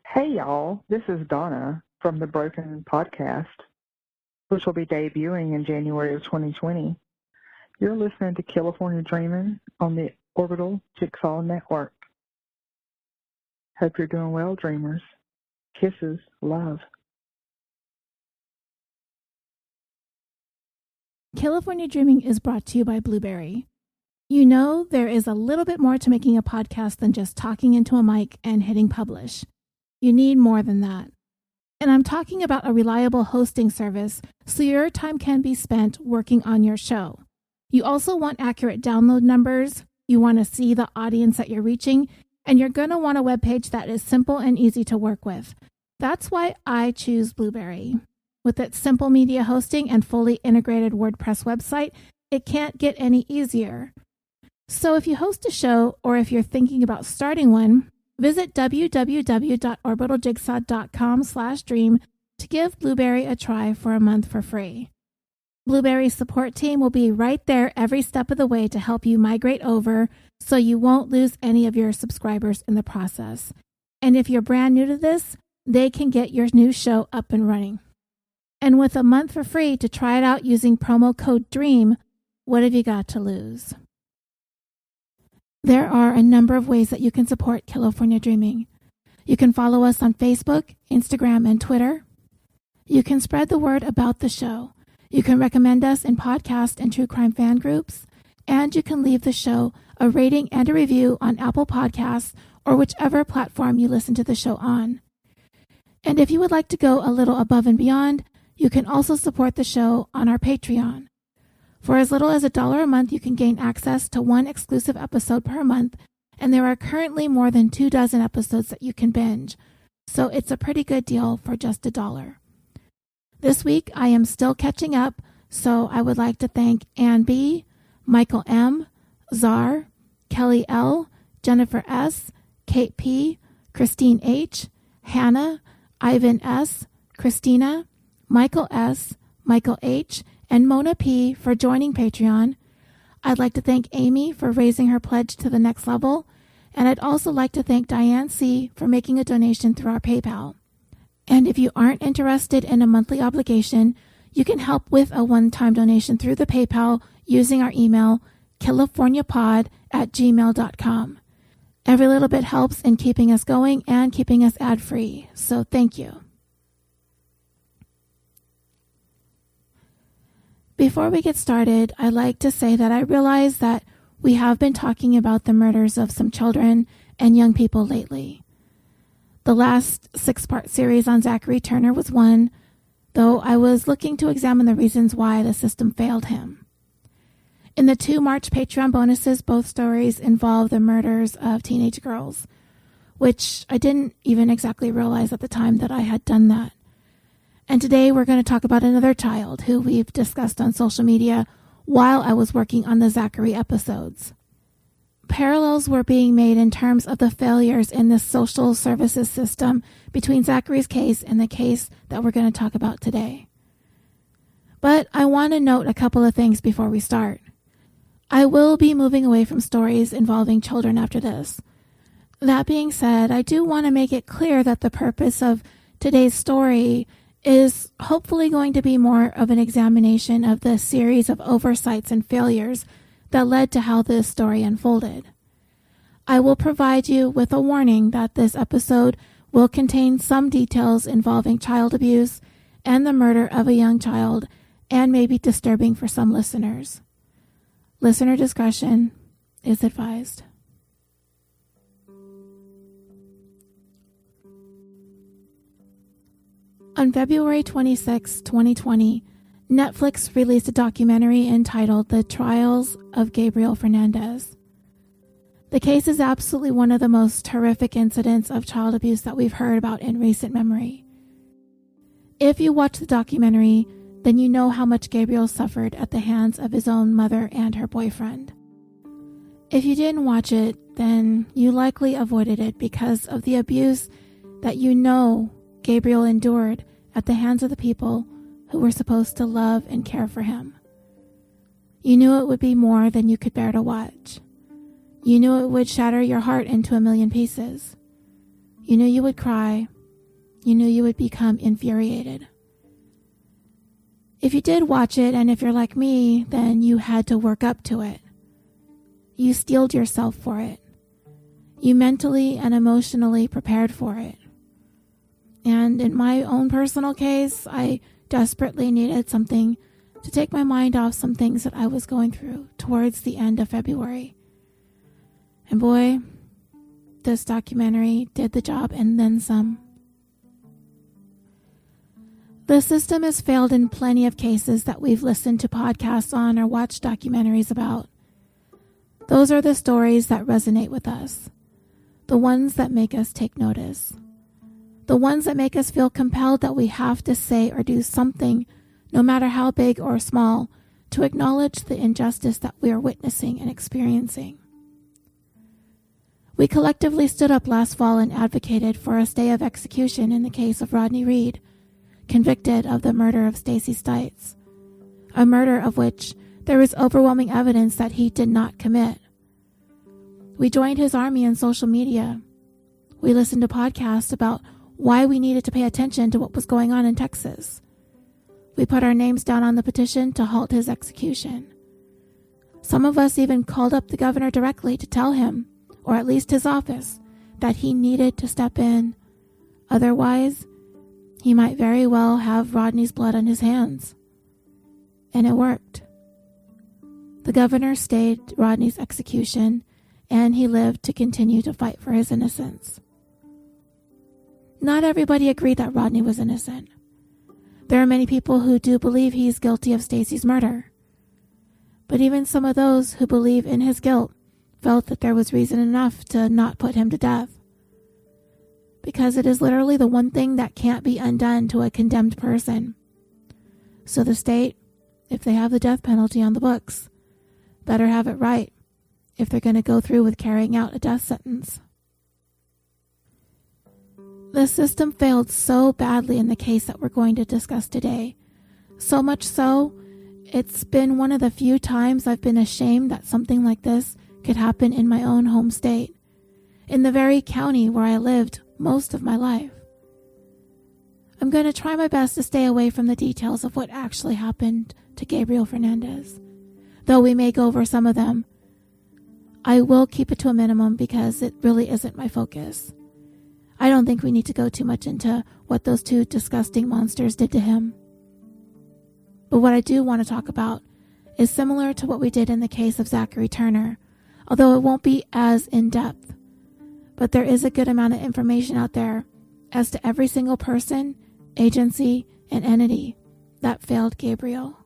Hey y'all, this is Donna from the Broken Podcast, which will be debuting in January of 2020. You're listening to California Dreamin' on the Orbital Jigsaw Network. Hope you're doing well, dreamers. Kisses, love. California Dreaming is brought to you by BLUBRRY. You know, there is a little bit more to making a podcast than just talking into a mic and hitting publish. You need more than that. And I'm talking about a reliable hosting service so your time can be spent working on your show. You also want accurate download numbers, you want to see the audience that you're reaching, and you're going to want a webpage that is simple and easy to work with. That's why I choose BLUBRRY. With its simple media hosting and fully integrated WordPress website, it can't get any easier. So if you host a show or if you're thinking about starting one, visit www.orbitaljigsaw.com/dream to give BLUBRRY a try for a month for free. BLUBRRY's support team will be right there every step of the way to help you migrate over so you won't lose any of your subscribers in the process. And if you're brand new to this, they can get your new show up and running. And with a month for free to try it out using promo code DREAM, what have you got to lose? There are a number of ways that you can support California Dreaming. You can follow us on Facebook, Instagram, and Twitter. You can spread the word about the show. You can recommend us in podcast and true crime fan groups. And you can leave the show a rating and a review on Apple Podcasts or whichever platform you listen to the show on. And if you would like to go a little above and beyond, you can also support the show on our Patreon. For as little as $1 a month, you can gain access to one exclusive episode per month, and there are currently more than 24 episodes that you can binge, so it's a pretty good deal for just $1. This week, I am still catching up, so I would like to thank Ann B., Michael M., Czar, Kelly L., Jennifer S., Kate P., Christine H., Hannah, Ivan S., Christina, Michael S., Michael H., and Mona P. for joining Patreon. I'd like to thank Amy for raising her pledge to the next level, and I'd also like to thank Diane C. for making a donation through our PayPal. And if you aren't interested in a monthly obligation, you can help with a one-time donation through the PayPal using our email, californiapod@gmail.com. Every little bit helps in keeping us going and keeping us ad-free, so thank you. Before we get started, I'd like to say that I realize that we have been talking about the murders of some children and young people lately. The last 6-part series on Zachary Turner was one, though I was looking to examine the reasons why the system failed him. In the 2 March Patreon bonuses, both stories involve the murders of teenage girls, which I didn't even exactly realize at the time that I had done that. And today we're going to talk about another child who we've discussed on social media while I was working on the Zachary episodes. Parallels were being made in terms of the failures in the social services system between Zachary's case and the case that we're going to talk about today. But I want to note a couple of things before we start. I will be moving away from stories involving children after this. That being said, I do want to make it clear that the purpose of today's story is hopefully going to be more of an examination of the series of oversights and failures that led to how this story unfolded. I will provide you with a warning that this episode will contain some details involving child abuse and the murder of a young child and may be disturbing for some listeners. Listener discretion is advised. On February 26, 2020, Netflix released a documentary entitled The Trials of Gabriel Fernandez. The case is absolutely one of the most horrific incidents of child abuse that we've heard about in recent memory. If you watch the documentary, then you know how much Gabriel suffered at the hands of his own mother and her boyfriend. If you didn't watch it, then you likely avoided it because of the abuse that you know Gabriel endured at the hands of the people who were supposed to love and care for him. You knew it would be more than you could bear to watch. You knew it would shatter your heart into a million pieces. You knew you would cry, you knew you would become infuriated. If you did watch it, and if you're like me, then you had to work up to it. You steeled yourself for it. You mentally and emotionally prepared for it. And in my own personal case, I desperately needed something to take my mind off some things that I was going through towards the end of February. And boy, this documentary did the job and then some. The system has failed in plenty of cases that we've listened to podcasts on or watched documentaries about. Those are the stories that resonate with us. The ones that make us take notice. The ones that make us feel compelled that we have to say or do something, no matter how big or small, to acknowledge the injustice that we are witnessing and experiencing. We collectively stood up last fall and advocated for a stay of execution in the case of Rodney Reed, convicted of the murder of Stacey Stites, a murder of which there is overwhelming evidence that he did not commit. We joined his army in social media. We listened to podcasts about why we needed to pay attention to what was going on in Texas. We put our names down on the petition to halt his execution. Some of us even called up the governor directly to tell him, or at least his office, that he needed to step in. Otherwise, he might very well have Rodney's blood on his hands. And it worked. The governor stayed Rodney's execution, and he lived to continue to fight for his innocence. Not everybody agreed that Rodney was innocent. There are many people who do believe he's guilty of Stacey's murder. But even some of those who believe in his guilt felt that there was reason enough to not put him to death. Because it is literally the one thing that can't be undone to a condemned person. So the state, if they have the death penalty on the books, better have it right if they're going to go through with carrying out a death sentence. The system failed so badly in the case that we're going to discuss today. So much so, it's been one of the few times I've been ashamed that something like this could happen in my own home state, in the very county where I lived most of my life. I'm going to try my best to stay away from the details of what actually happened to Gabriel Fernandez, though we may go over some of them. I will keep it to a minimum because it really isn't my focus. I don't think we need to go too much into what those two disgusting monsters did to him. But what I do want to talk about is similar to what we did in the case of Zachary Turner, although it won't be as in-depth. But there is a good amount of information out there as to every single person, agency, and entity that failed Gabriel.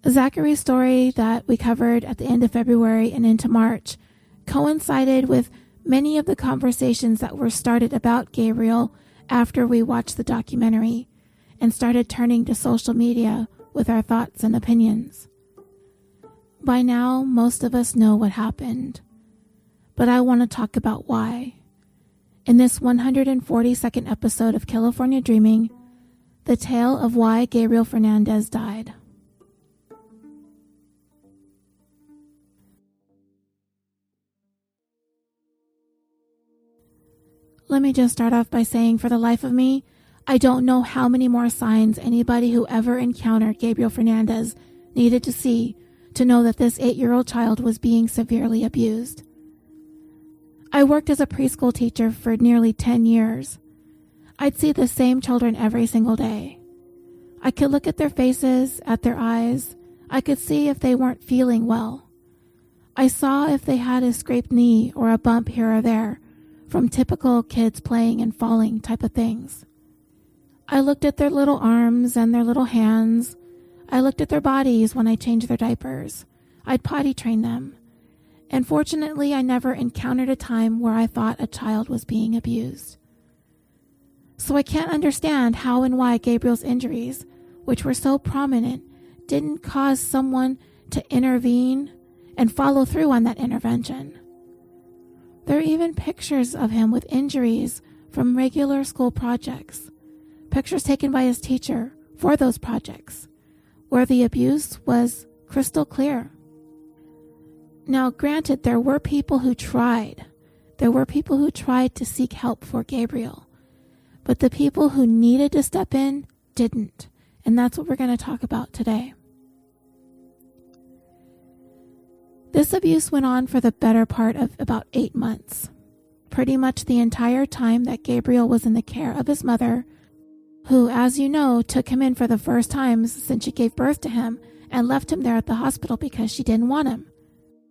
Zachary's story that we covered at the end of February and into March coincided with many of the conversations that were started about Gabriel after we watched the documentary and started turning to social media with our thoughts and opinions. By now, most of us know what happened, but I want to talk about why. In this 142nd episode of California Dreaming, the tale of why Gabriel Fernandez died. Let me just start off by saying, for the life of me, I don't know how many more signs anybody who ever encountered Gabriel Fernandez needed to see to know that this 8-year-old child was being severely abused. I worked as a preschool teacher for nearly 10 years. I'd see the same children every single day. I could look at their faces, at their eyes. I could see if they weren't feeling well. I saw if they had a scraped knee or a bump here or there from typical kids playing and falling type of things. I looked at their little arms and their little hands. I looked at their bodies when I changed their diapers. I'd potty train them. And fortunately, I never encountered a time where I thought a child was being abused. So I can't understand how and why Gabriel's injuries, which were so prominent, didn't cause someone to intervene and follow through on that intervention. There are even pictures of him with injuries from regular school projects, pictures taken by his teacher for those projects, where the abuse was crystal clear. Now, granted, there were people who tried. There were people who tried to seek help for Gabriel. but the people who needed to step in didn't. And that's what we're going to talk about today. This abuse went on for the better part of about 8 months. Pretty much the entire time that Gabriel was in the care of his mother, who, as you know, took him in for the first time since she gave birth to him and left him there at the hospital because she didn't want him.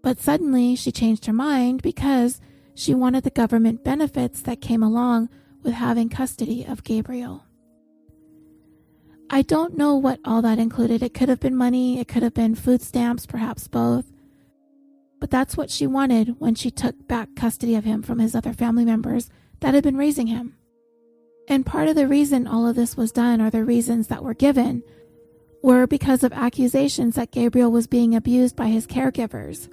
But suddenly she changed her mind because she wanted the government benefits that came along with having custody of Gabriel. I don't know what all that included. It could have been money, it could have been food stamps, perhaps both. But that's what she wanted when she took back custody of him from his other family members that had been raising him. And part of the reason all of this was done, or the reasons that were given, were because of accusations that Gabriel was being abused by his caregivers,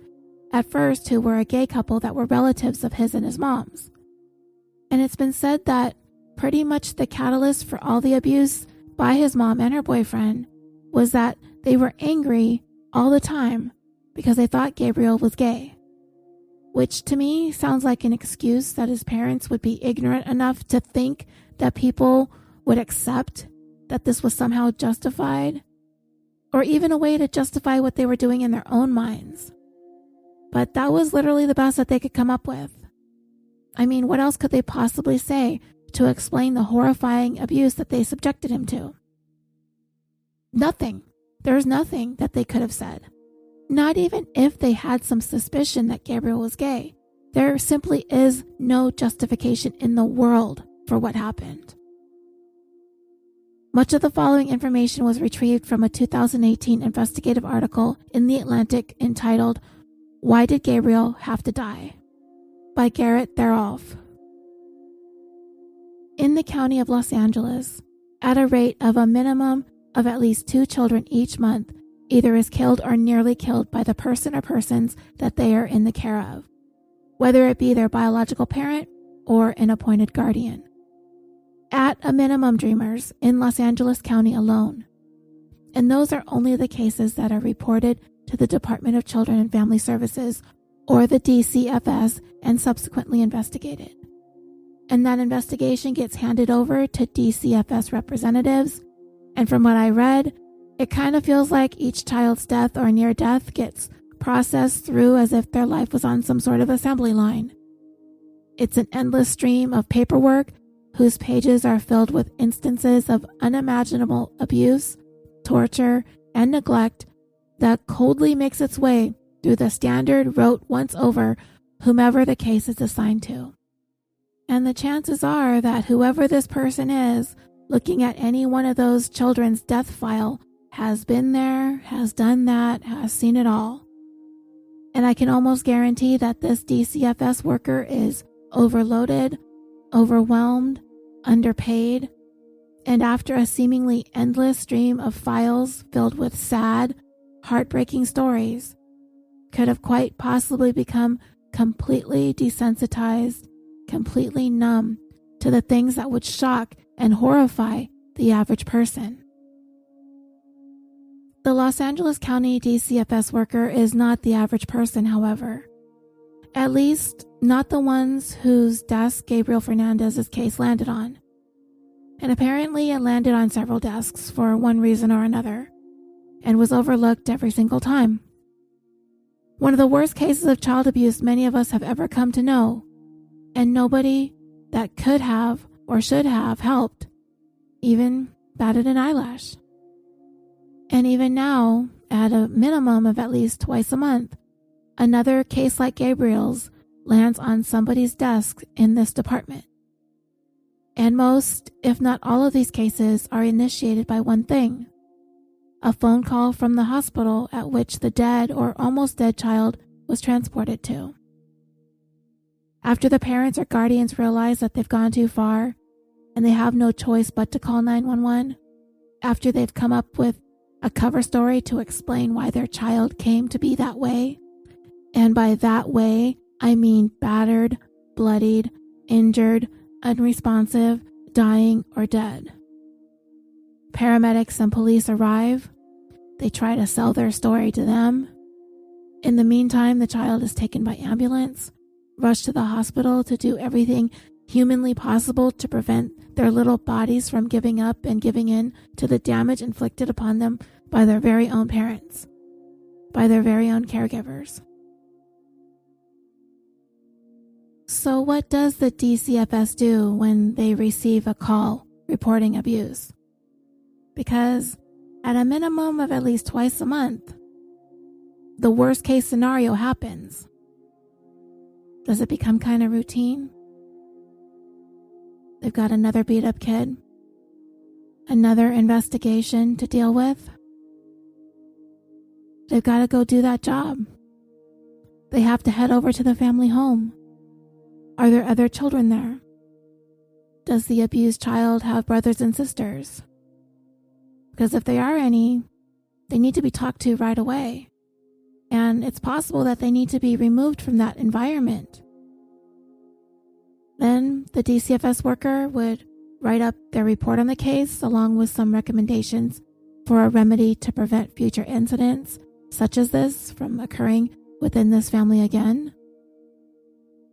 at first who were a gay couple that were relatives of his and his mom's. And it's been said that pretty much the catalyst for all the abuse by his mom and her boyfriend was that they were angry all the time because they thought Gabriel was gay, which to me sounds like an excuse that his parents would be ignorant enough to think that people would accept that this was somehow justified, or even a way to justify what they were doing in their own minds. But that was literally the best that they could come up with. I mean, what else could they possibly say to explain the horrifying abuse that they subjected him to? Nothing. There's nothing that they could have said. Not even if they had some suspicion that Gabriel was gay. There simply is no justification in the world for what happened. Much of the following information was retrieved from a 2018 investigative article in The Atlantic entitled, "Why Did Gabriel Have to Die?" by Garrett Theroff. In the county of Los Angeles, at a rate of a minimum of at least 2 children each month either is killed or nearly killed by the person or persons that they are in the care of, whether it be their biological parent or an appointed guardian. At a minimum, dreamers, in Los Angeles County alone. And those are only the cases that are reported to the Department of Children and Family Services, or the DCFS, and subsequently investigated. And that investigation gets handed over to DCFS representatives, and from what I read, it kind of feels like each child's death or near death gets processed through as if their life was on some sort of assembly line. It's an endless stream of paperwork whose pages are filled with instances of unimaginable abuse, torture, and neglect that coldly makes its way through the standard rote once over whomever the case is assigned to. And the chances are that whoever this person is looking at any one of those children's death file has been there, has done that, has seen it all. And I can almost guarantee that this DCFS worker is overloaded, overwhelmed, underpaid, and after a seemingly endless stream of files filled with sad, heartbreaking stories, could have quite possibly become completely desensitized, completely numb to the things that would shock and horrify the average person. The Los Angeles County DCFS worker is not the average person, however. At least, not the ones whose desk Gabriel Fernandez's case landed on. And apparently it landed on several desks for one reason or another, and was overlooked every single time. One of the worst cases of child abuse many of us have ever come to know, and nobody that could have or should have helped even batted an eyelash. And even now, at a minimum of at least twice a month, another case like Gabriel's lands on somebody's desk in this department. And most, if not all of these cases are initiated by one thing: a phone call from the hospital at which the dead or almost dead child was transported to. After the parents or guardians realize that they've gone too far and they have no choice but to call 911, after they've come up with a cover story to explain why their child came to be that way, and by that way, I mean battered, bloodied, injured, unresponsive, dying, or dead. Paramedics and police arrive. They try to sell their story to them. In the meantime, the child is taken by ambulance, rushed to the hospital to do everything humanly possible to prevent their little bodies from giving up and giving in to the damage inflicted upon them by their very own parents, by their very own caregivers. So what does the DCFS do when they receive a call reporting abuse? Because at a minimum of at least twice a month, the worst case scenario happens. Does it become kind of routine? They've got another beat up kid, another investigation to deal with. They've got to go do that job. They have to head over to the family home. Are there other children there? Does the abused child have brothers and sisters? Because if there are any, they need to be talked to right away. And it's possible that they need to be removed from that environment. Then the DCFS worker would write up their report on the case along with some recommendations for a remedy to prevent future incidents such as this from occurring within this family again.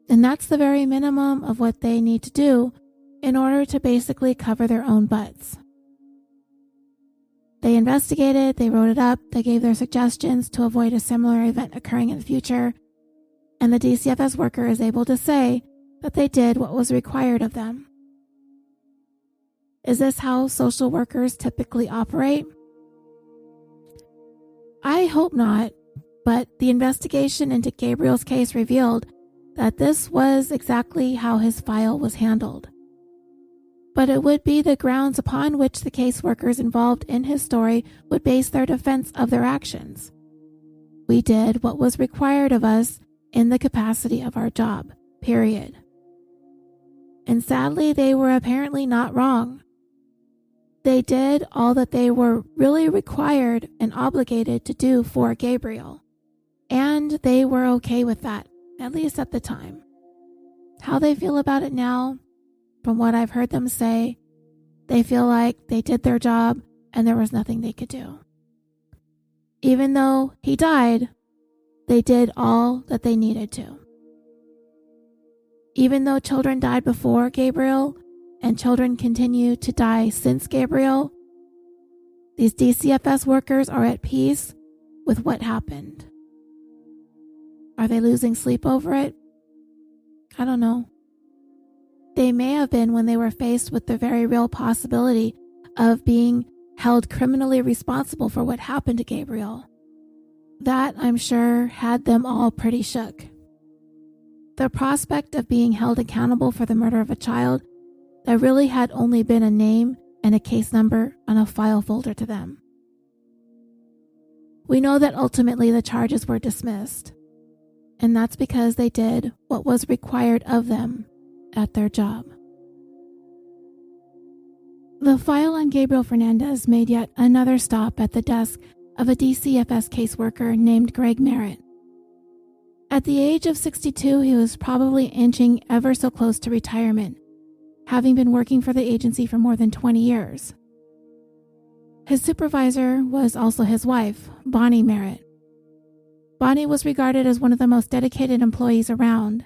And that's the very minimum of what they need to do in order to basically cover their own butts. They investigated, they wrote it up, they gave their suggestions to avoid a similar event occurring in the future, and the DCFS worker is able to say that they did what was required of them. Is this how social workers typically operate? I hope not, but the investigation into Gabriel's case revealed that this was exactly how his file was handled. But it would be the grounds upon which the caseworkers involved in his story would base their defense of their actions. We did what was required of us in the capacity of our job, period. And sadly, they were apparently not wrong. They did all that they were really required and obligated to do for Gabriel. And they were okay with that, at least at the time. How they feel about it now, from what I've heard them say, they feel like they did their job and there was nothing they could do. Even though he died, they did all that they needed to. Even though children died before Gabriel and children continue to die since Gabriel, these DCFS workers are at peace with what happened. Are they losing sleep over it? I don't know. They may have been when they were faced with the very real possibility of being held criminally responsible for what happened to Gabriel. That, I'm sure, had them all pretty shook. The prospect of being held accountable for the murder of a child that really had only been a name and a case number on a file folder to them. We know that ultimately the charges were dismissed, and that's because they did what was required of them at their job. The file on Gabriel Fernandez made yet another stop at the desk of a DCFS caseworker named Greg Merritt. At the age of 62, he was probably inching ever so close to retirement, having been working for the agency for more than 20 years. His supervisor was also his wife, Bonnie Merritt. Bonnie was regarded as one of the most dedicated employees around,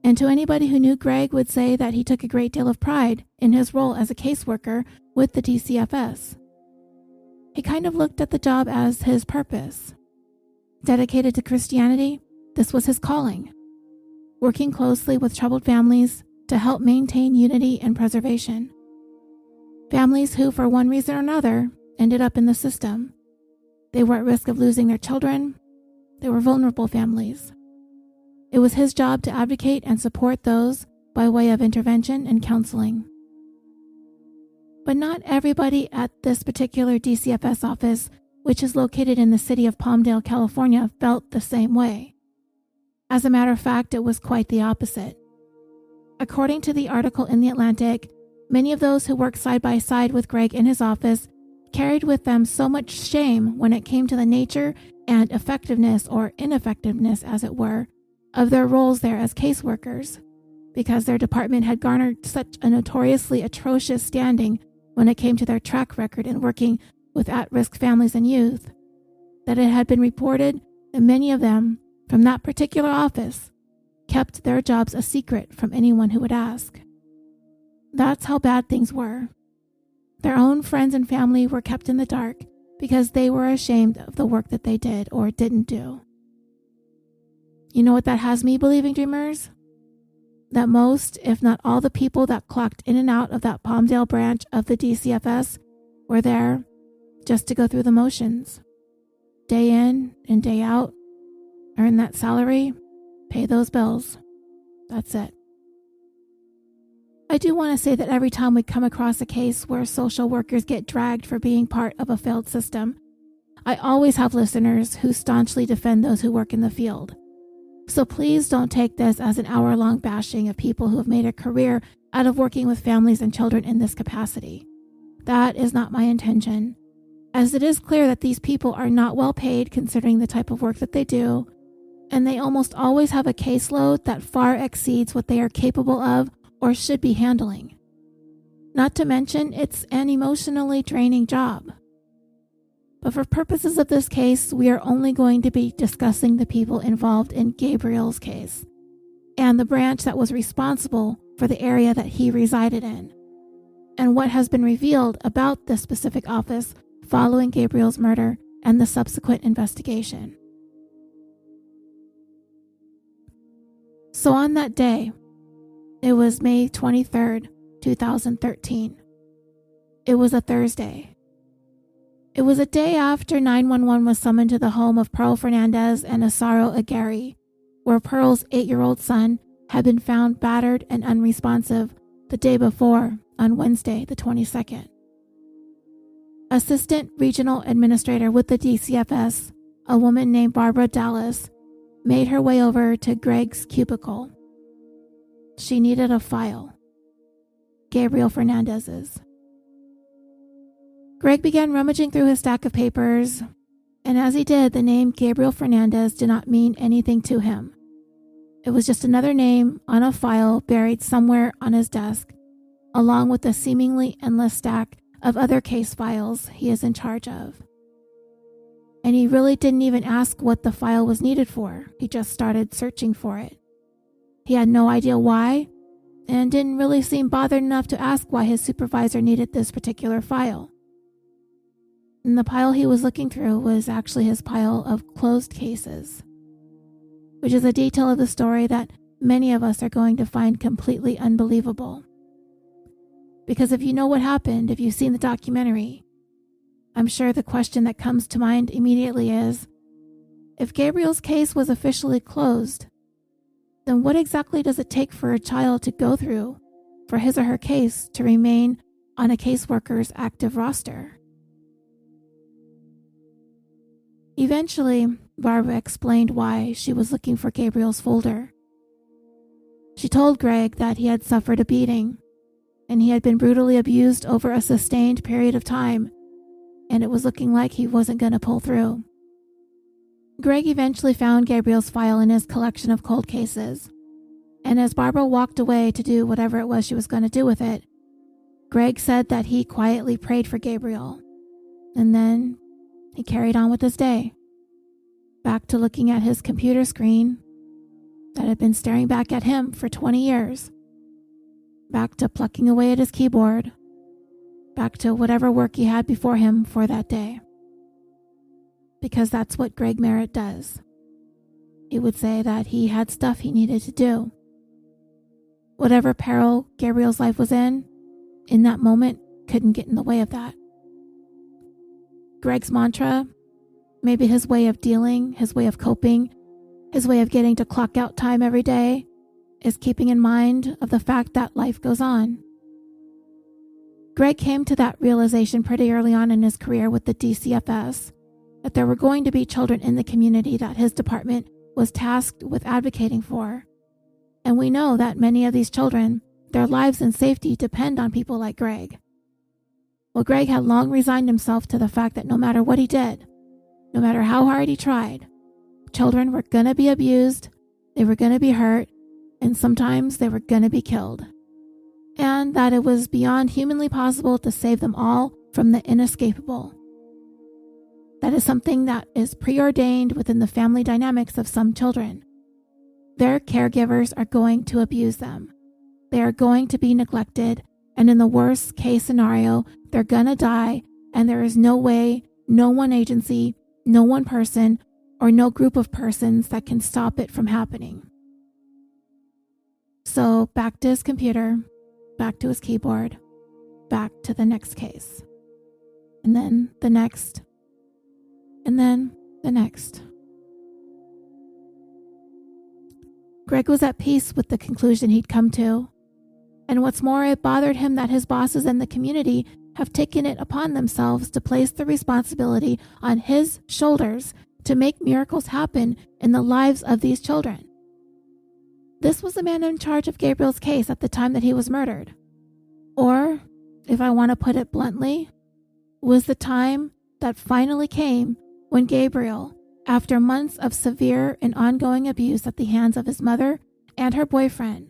and to anybody who knew Greg would say that he took a great deal of pride in his role as a caseworker with the DCFS. He kind of looked at the job as his purpose. Dedicated to Christianity, this was his calling, working closely with troubled families to help maintain unity and preservation. Families who, for one reason or another, ended up in the system. They were at risk of losing their children. They were vulnerable families. It was his job to advocate and support those by way of intervention and counseling. But not everybody at this particular DCFS office, which is located in the city of Palmdale, California, felt the same way. As a matter of fact, it was quite the opposite. According to the article in The Atlantic, many of those who worked side by side with Greg in his office carried with them so much shame when it came to the nature and effectiveness, or ineffectiveness as it were, of their roles there as caseworkers, because their department had garnered such a notoriously atrocious standing when it came to their track record in working with at-risk families and youth, that it had been reported that many of them from that particular office kept their jobs a secret from anyone who would ask. That's how bad things were. Their own friends and family were kept in the dark because they were ashamed of the work that they did or didn't do. You know what that has me believing, dreamers? That most, if not all, the people that clocked in and out of that Palmdale branch of the DCFS were there just to go through the motions. Day in and day out, earn that salary, pay those bills. That's it. I do want to say that every time we come across a case where social workers get dragged for being part of a failed system, I always have listeners who staunchly defend those who work in the field. So please don't take this as an hour-long bashing of people who have made a career out of working with families and children in this capacity. That is not my intention, as it is clear that these people are not well paid considering the type of work that they do, and they almost always have a caseload that far exceeds what they are capable of or should be handling. Not to mention, it's an emotionally draining job. But for purposes of this case, we are only going to be discussing the people involved in Gabriel's case and the branch that was responsible for the area that he resided in, and what has been revealed about this specific office following Gabriel's murder and the subsequent investigation. So on that day, it was May 23rd, 2013. It was a Thursday. It was a day after 911 was summoned to the home of Pearl Fernandez and Isauro Aguirre, where Pearl's 8-year-old son had been found battered and unresponsive the day before, on Wednesday, the 22nd. Assistant Regional Administrator with the DCFS, a woman named Barbara Dallas, made her way over to Greg's cubicle. She needed a file. Gabriel Fernandez's. Greg began rummaging through his stack of papers, and as he did, the name Gabriel Fernandez did not mean anything to him. It was just another name on a file buried somewhere on his desk, along with the seemingly endless stack of other case files he is in charge of. And he really didn't even ask what the file was needed for. He just started searching for it. He had no idea why, and didn't really seem bothered enough to ask why his supervisor needed this particular file. And the pile he was looking through was actually his pile of closed cases, which is a detail of the story that many of us are going to find completely unbelievable. Because if you know what happened, if you've seen the documentary, I'm sure the question that comes to mind immediately is, if Gabriel's case was officially closed, then what exactly does it take for a child to go through for his or her case to remain on a caseworker's active roster? Eventually, Barbara explained why she was looking for Gabriel's folder. She told Greg that he had suffered a beating, and he had been brutally abused over a sustained period of time, and it was looking like he wasn't going to pull through. Greg eventually found Gabriel's file in his collection of cold cases, and as Barbara walked away to do whatever it was she was going to do with it, Greg said that he quietly prayed for Gabriel, and then he carried on with his day, back to looking at his computer screen that had been staring back at him for 20 years, back to plucking away at his keyboard, back to whatever work he had before him for that day. Because that's what Greg Merritt does. He would say that he had stuff he needed to do. Whatever peril Gabriel's life was in that moment, couldn't get in the way of that. Greg's mantra, maybe his way of dealing, his way of coping, his way of getting to clock out time every day, is keeping in mind of the fact that life goes on. Greg came to that realization pretty early on in his career with the DCFS, that there were going to be children in the community that his department was tasked with advocating for. And we know that many of these children, their lives and safety depend on people like Greg. Well, Greg had long resigned himself to the fact that no matter what he did, no matter how hard he tried, children were going to be abused, they were going to be hurt, and sometimes they were going to be killed. And that it was beyond humanly possible to save them all from the inescapable. That is something that is preordained within the family dynamics of some children. their caregivers are going to abuse them. They are going to be neglected, and in the worst case scenario, they're gonna die, and there is no way, no one agency, no one person, or no group of persons that can stop it from happening. So back to his computer, back to his keyboard, back to the next case. And then the next. And then the next. Greg was at peace with the conclusion he'd come to. And what's more, it bothered him that his bosses and the community have taken it upon themselves to place the responsibility on his shoulders to make miracles happen in the lives of these children. This was the man in charge of Gabriel's case at the time that he was murdered. Or, if I want to put it bluntly, was the time that finally came when Gabriel, after months of severe and ongoing abuse at the hands of his mother and her boyfriend,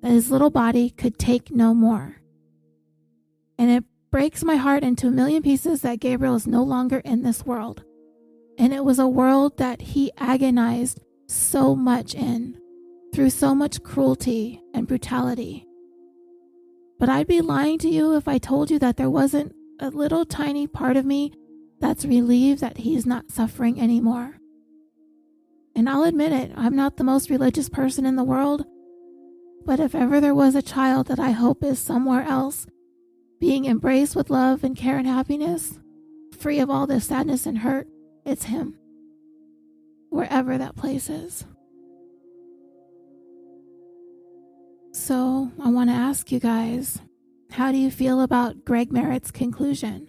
that his little body could take no more. And it breaks my heart into a million pieces that Gabriel is no longer in this world. And it was a world that he agonized so much in, through so much cruelty and brutality. But I'd be lying to you if I told you that there wasn't a little tiny part of me that's relieved that he's not suffering anymore. And I'll admit it, I'm not the most religious person in the world, but if ever there was a child that I hope is somewhere else, being embraced with love and care and happiness, free of all this sadness and hurt, it's him. Wherever that place is. So I want to ask you guys, how do you feel about Greg Merritt's conclusion?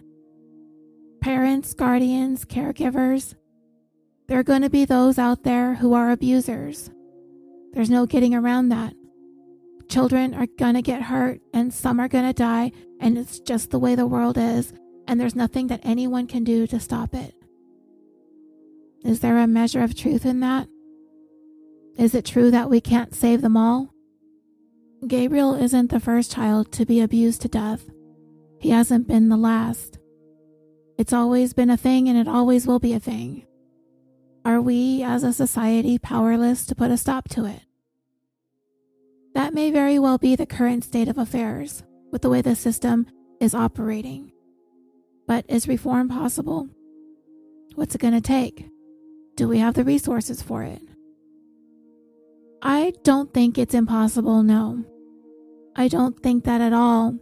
Parents, guardians, caregivers, there are going to be those out there who are abusers. There's no getting around that. Children are going to get hurt and some are going to die, and it's just the way the world is, and there's nothing that anyone can do to stop it. Is there a measure of truth in that? Is it true that we can't save them all? Gabriel isn't the first child to be abused to death. He hasn't been the last. It's always been a thing, and it always will be a thing. Are we, as a society, powerless to put a stop to it? That may very well be the current state of affairs, with the way the system is operating. But is reform possible? What's it going to take? Do we have the resources for it? I don't think it's impossible, no. I don't think that at all,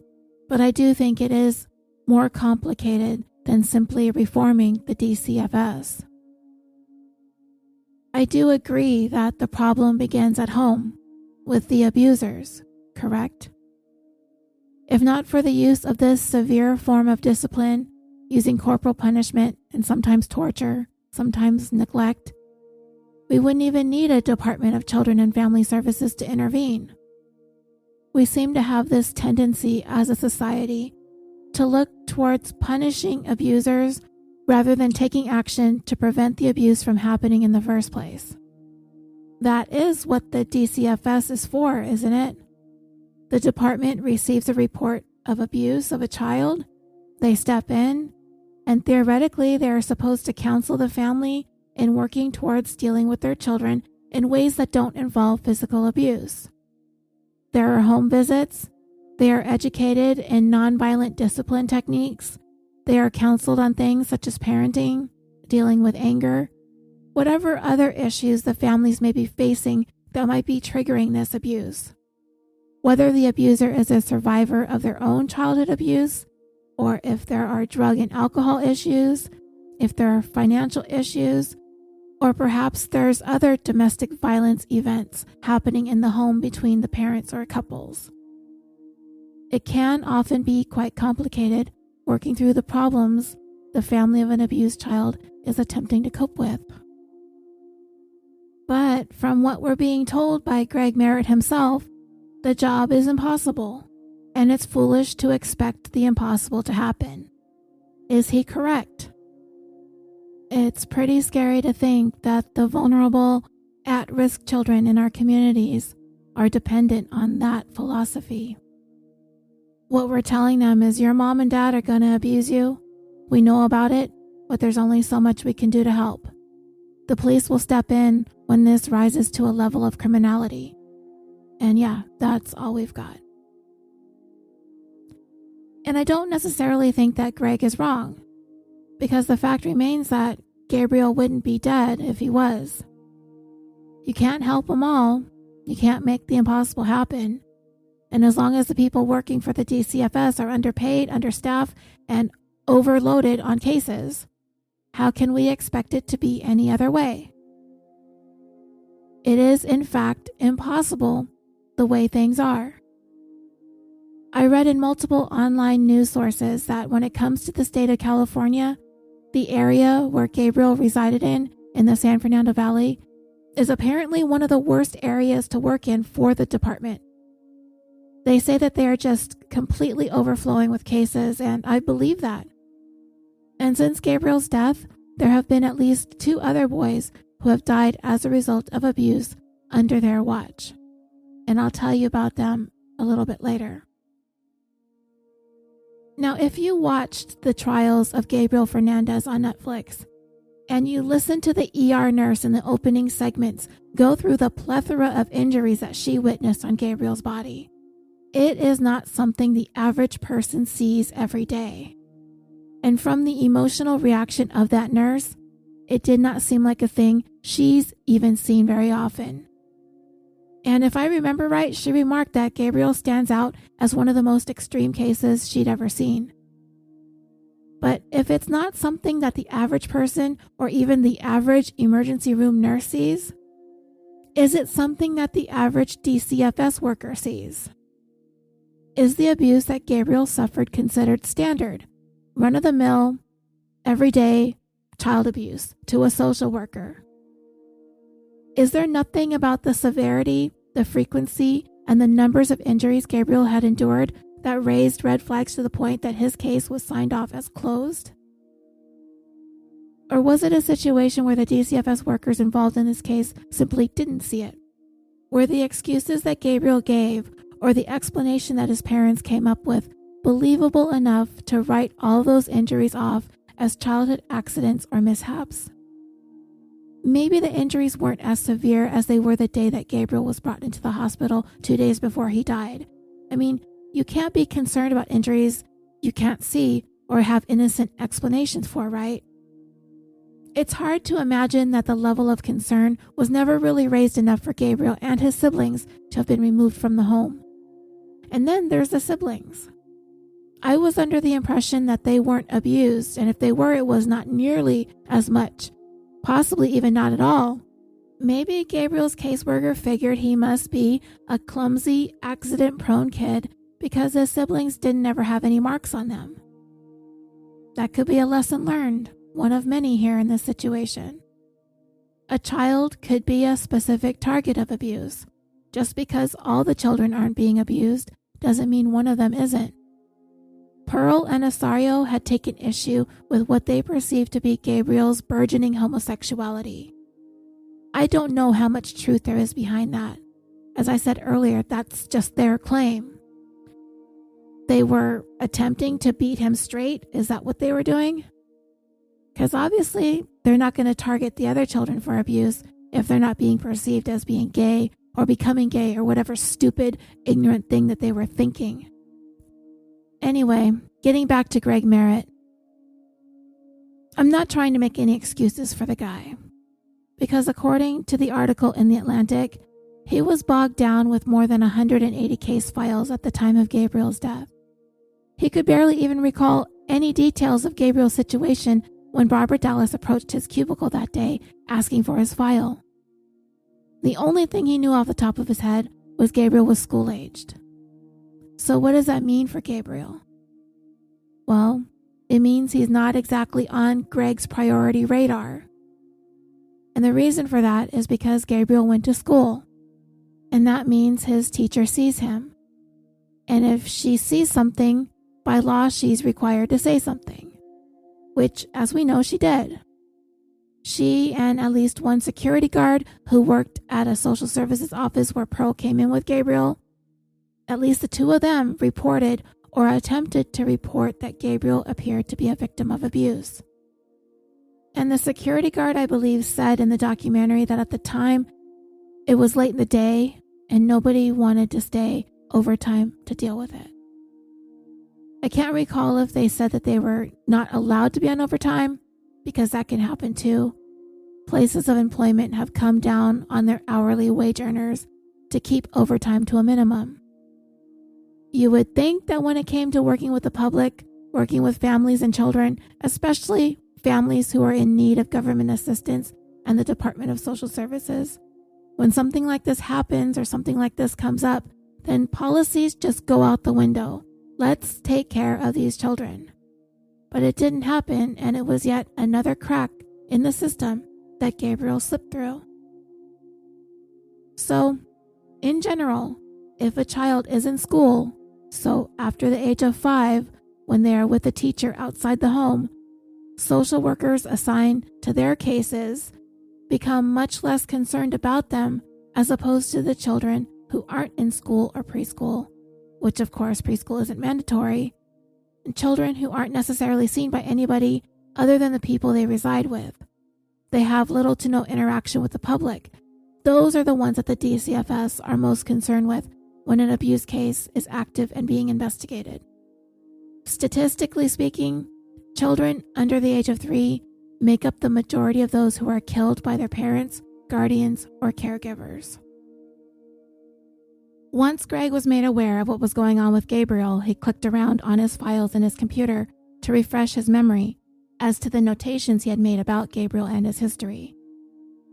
but I do think it is more complicated than simply reforming the DCFS. I do agree that the problem begins at home, with the abusers, correct? If not for the use of this severe form of discipline, using corporal punishment and sometimes torture, sometimes neglect, we wouldn't even need a Department of Children and Family Services to intervene. We seem to have this tendency as a society to look towards punishing abusers rather than taking action to prevent the abuse from happening in the first place. That is what the DCFS is for, isn't it? The department receives a report of abuse of a child, they step in, and theoretically they are supposed to counsel the family in working towards dealing with their children in ways that don't involve physical abuse. There are home visits, they are educated in nonviolent discipline techniques, they are counseled on things such as parenting, dealing with anger, whatever other issues the families may be facing that might be triggering this abuse. Whether the abuser is a survivor of their own childhood abuse, or if there are drug and alcohol issues, if there are financial issues, or perhaps there's other domestic violence events happening in the home between the parents or couples. It can often be quite complicated working through the problems the family of an abused child is attempting to cope with. But from what we're being told by Greg Merritt himself, the job is impossible, and it's foolish to expect the impossible to happen. Is he correct? It's pretty scary to think that the vulnerable, at-risk children in our communities are dependent on that philosophy. What we're telling them is your mom and dad are going to abuse you. We know about it, but there's only so much we can do to help. The police will step in when this rises to a level of criminality. And yeah, that's all we've got. And I don't necessarily think that Greg is wrong, because the fact remains that Gabriel wouldn't be dead if he was. You can't help them all. You can't make the impossible happen. And as long as the people working for the DCFS are underpaid, understaffed, and overloaded on cases, how can we expect it to be any other way? It is, in fact, impossible the way things are. I read in multiple online news sources that when it comes to the state of California, the area where Gabriel resided in the San Fernando Valley, is apparently one of the worst areas to work in for the department. They say that they are just completely overflowing with cases, and I believe that. And since Gabriel's death, there have been at least 2 other boys who have died as a result of abuse under their watch. And I'll tell you about them a little bit later. Now, if you watched the Trials of Gabriel Fernandez on Netflix, and you listened to the ER nurse in the opening segments go through the plethora of injuries that she witnessed on Gabriel's body, it is not something the average person sees every day. And from the emotional reaction of that nurse, it did not seem like a thing she's even seen very often. And if I remember right, she remarked that Gabriel stands out as one of the most extreme cases she'd ever seen. But if it's not something that the average person or even the average emergency room nurse sees, is it something that the average DCFS worker sees? Is the abuse that Gabriel suffered considered standard, run-of-the-mill, everyday child abuse to a social worker? Is there nothing about the severity, the frequency, and the numbers of injuries Gabriel had endured that raised red flags to the point that his case was signed off as closed? Or was it a situation where the DCFS workers involved in this case simply didn't see it? Were the excuses that Gabriel gave or the explanation that his parents came up with believable enough to write all those injuries off as childhood accidents or mishaps? Maybe the injuries weren't as severe as they were the day that Gabriel was brought into the hospital 2 days before he died. I mean, you can't be concerned about injuries you can't see or have innocent explanations for, right? It's hard to imagine that the level of concern was never really raised enough for Gabriel and his siblings to have been removed from the home. And then there's the siblings. I was under the impression that they weren't abused, and if they were, it was not nearly as much. Possibly even not at all. Maybe Gabriel's caseworker figured he must be a clumsy, accident-prone kid because his siblings didn't ever have any marks on them. That could be a lesson learned, one of many here in this situation. A child could be a specific target of abuse. Just because all the children aren't being abused doesn't mean one of them isn't. Pearl and Isauro had taken issue with what they perceived to be Gabriel's burgeoning homosexuality. I don't know how much truth there is behind that. As I said earlier, that's just their claim. They were attempting to beat him straight. Is that what they were doing? Because obviously, they're not going to target the other children for abuse if they're not being perceived as being gay or becoming gay or whatever stupid, ignorant thing that they were thinking. Anyway, getting back to Greg Merritt. I'm not trying to make any excuses for the guy, because according to the article in The Atlantic, he was bogged down with more than 180 case files at the time of Gabriel's death. He could barely even recall any details of Gabriel's situation when Barbara Dallas approached his cubicle that day asking for his file. The only thing he knew off the top of his head was Gabriel was school-aged. So what does that mean for Gabriel? Well, it means he's not exactly on Greg's priority radar. And the reason for that is because Gabriel went to school. And that means his teacher sees him. And if she sees something, by law she's required to say something. Which, as we know, she did. She and at least one security guard who worked at a social services office where Pearl came in with Gabriel, at least the 2 of them reported or attempted to report that Gabriel appeared to be a victim of abuse. And the security guard, I believe, said in the documentary that at the time it was late in the day and nobody wanted to stay overtime to deal with it. I can't recall if they said that they were not allowed to be on overtime, because that can happen too. Places of employment have come down on their hourly wage earners to keep overtime to a minimum. You would think that when it came to working with the public, working with families and children, especially families who are in need of government assistance and the Department of Social Services, when something like this happens or something like this comes up, then policies just go out the window. Let's take care of these children. But it didn't happen, and it was yet another crack in the system that Gabriel slipped through. So, in general, if a child is in school, so after the age of 5, when they are with a teacher outside the home, social workers assigned to their cases become much less concerned about them as opposed to the children who aren't in school or preschool, which of course preschool isn't mandatory, and children who aren't necessarily seen by anybody other than the people they reside with. They have little to no interaction with the public. Those are the ones that the DCFS are most concerned with when an abuse case is active and being investigated. Statistically speaking, children under the age of 3 make up the majority of those who are killed by their parents, guardians, or caregivers. Once Greg was made aware of what was going on with Gabriel, he clicked around on his files in his computer to refresh his memory as to the notations he had made about Gabriel and his history.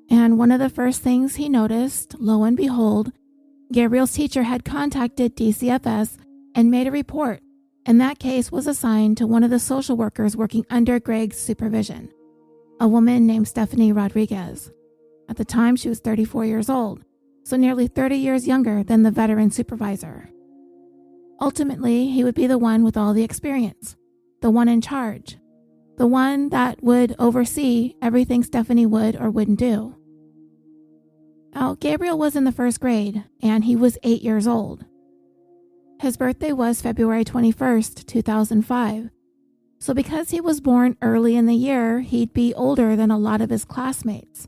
And one of the first things he noticed, lo and behold, Gabriel's teacher had contacted DCFS and made a report, and that case was assigned to one of the social workers working under Greg's supervision, a woman named Stephanie Rodriguez. At the time, she was 34 years old, so nearly 30 years younger than the veteran supervisor. Ultimately, he would be the one with all the experience, the one in charge, the one that would oversee everything Stephanie would or wouldn't do. Now, Gabriel was in the 1st grade, and he was 8 years old. His birthday was February 21st, 2005. So because he was born early in the year, he'd be older than a lot of his classmates.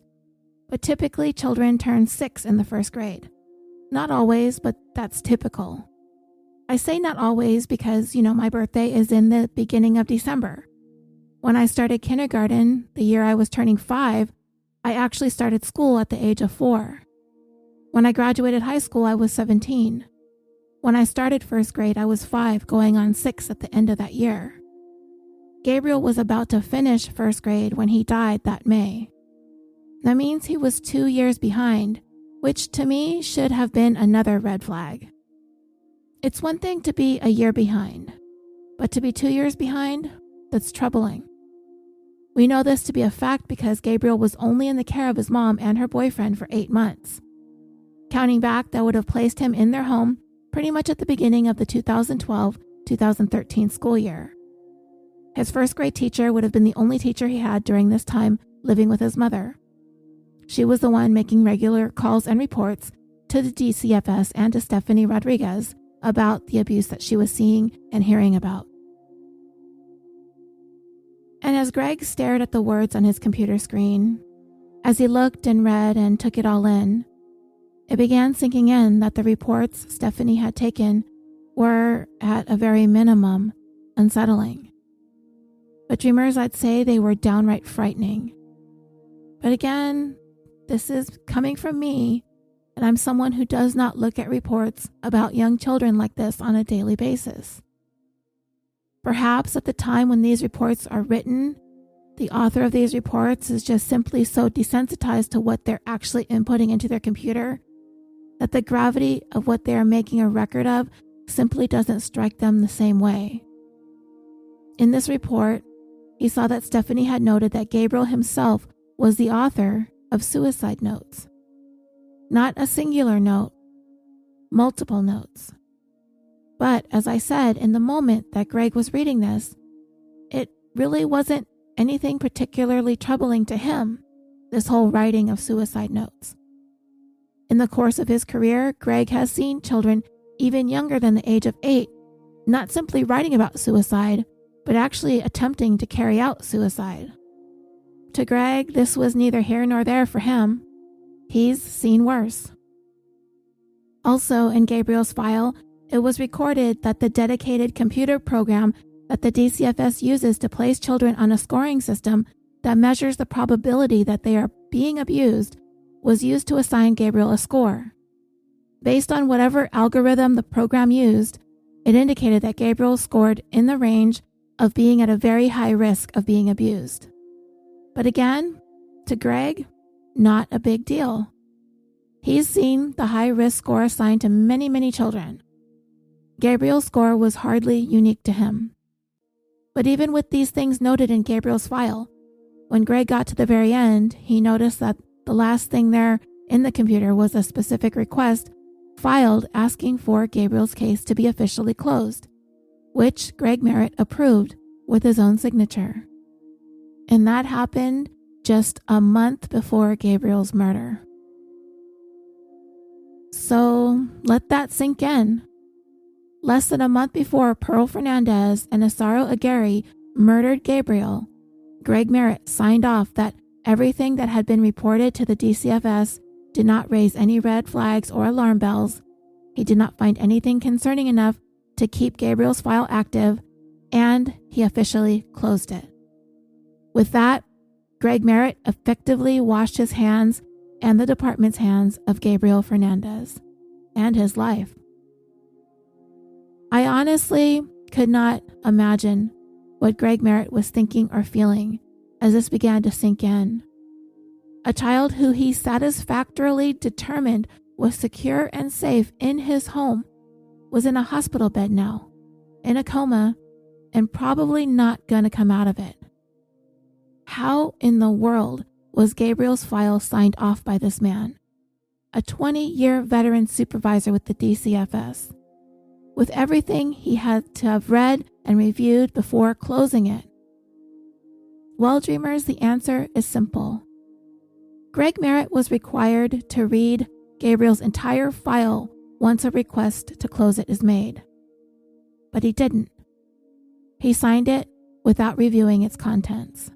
But typically, children turn 6 in the 1st grade. Not always, but that's typical. I say not always because, my birthday is in the beginning of December. When I started kindergarten, the year I was turning 5, I actually started school at the age of 4. When I graduated high school, I was 17. When I started 1st grade, I was 5, going on 6 at the end of that year. Gabriel was about to finish 1st grade when he died that May. That means he was 2 years behind, which to me should have been another red flag. It's one thing to be a year behind, but to be 2 years behind, that's troubling. We know this to be a fact because Gabriel was only in the care of his mom and her boyfriend for 8 months. Counting back, that would have placed him in their home pretty much at the beginning of the 2012-2013 school year. His 1st grade teacher would have been the only teacher he had during this time living with his mother. She was the one making regular calls and reports to the DCFS and to Stephanie Rodriguez about the abuse that she was seeing and hearing about. And as Greg stared at the words on his computer screen, as he looked and read and took it all in, it began sinking in that the reports Stephanie had taken were, at a very minimum, unsettling. But dreamers, I'd say they were downright frightening. But again, this is coming from me, and I'm someone who does not look at reports about young children like this on a daily basis. Perhaps at the time when these reports are written, the author of these reports is just simply so desensitized to what they're actually inputting into their computer that the gravity of what they are making a record of simply doesn't strike them the same way. In this report, he saw that Stephanie had noted that Gabriel himself was the author of suicide notes. Not a singular note, multiple notes. But as I said, in the moment that Greg was reading this, it really wasn't anything particularly troubling to him, this whole writing of suicide notes. In the course of his career, Greg has seen children even younger than the age of 8, not simply writing about suicide, but actually attempting to carry out suicide. to Greg, this was neither here nor there for him. He's seen worse. Also, in Gabriel's file, it was recorded that the dedicated computer program that the DCFS uses to place children on a scoring system that measures the probability that they are being abused was used to assign Gabriel a score. Based on whatever algorithm the program used, it indicated that Gabriel scored in the range of being at a very high risk of being abused. But again, to Greg, not a big deal. He's seen the high-risk score assigned to many, many children. Gabriel's score was hardly unique to him. But even with these things noted in Gabriel's file, when Greg got to the very end, he noticed that the last thing there in the computer was a specific request filed asking for Gabriel's case to be officially closed, which Greg Merritt approved with his own signature. And that happened just a month before Gabriel's murder. So let that sink in. Less than a month before Pearl Fernandez and Isauro Aguirre murdered Gabriel, Greg Merritt signed off that everything that had been reported to the DCFS did not raise any red flags or alarm bells. He did not find anything concerning enough to keep Gabriel's file active, and he officially closed it. With that, Greg Merritt effectively washed his hands and the department's hands of Gabriel Fernandez and his life. I honestly could not imagine what Greg Merritt was thinking or feeling as this began to sink in. A child who he satisfactorily determined was secure and safe in his home was in a hospital bed now, in a coma, and probably not going to come out of it. How in the world was Gabriel's file signed off by this man, a 20-year veteran supervisor with the DCFS, with everything he had to have read and reviewed before closing it? Well, dreamers, the answer is simple. Greg Merritt was required to read Gabriel's entire file once a request to close it is made. But he didn't. He signed it without reviewing its contents.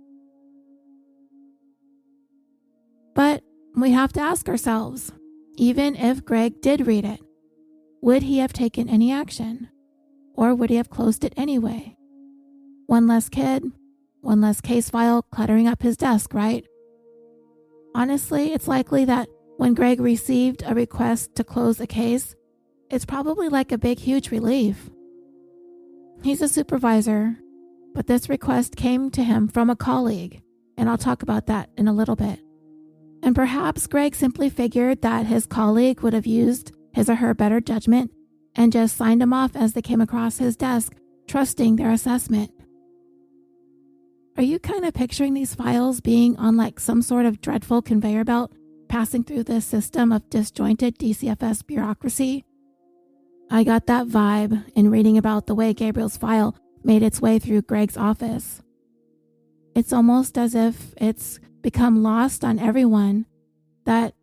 But we have to ask ourselves, even if Greg did read it, would he have taken any action? Or would he have closed it anyway? One less kid, one less case file cluttering up his desk, right? Honestly, it's likely that when Greg received a request to close a case, it's probably like a big, huge relief. He's a supervisor, but this request came to him from a colleague, and I'll talk about that in a little bit. And perhaps Greg simply figured that his colleague would have used his or her better judgment and just signed them off as they came across his desk, trusting their assessment. Are you kind of picturing these files being on like some sort of dreadful conveyor belt passing through this system of disjointed DCFS bureaucracy? I got that vibe in reading about the way Gabriel's file made its way through Greg's office. It's almost as if it's become lost on everyone that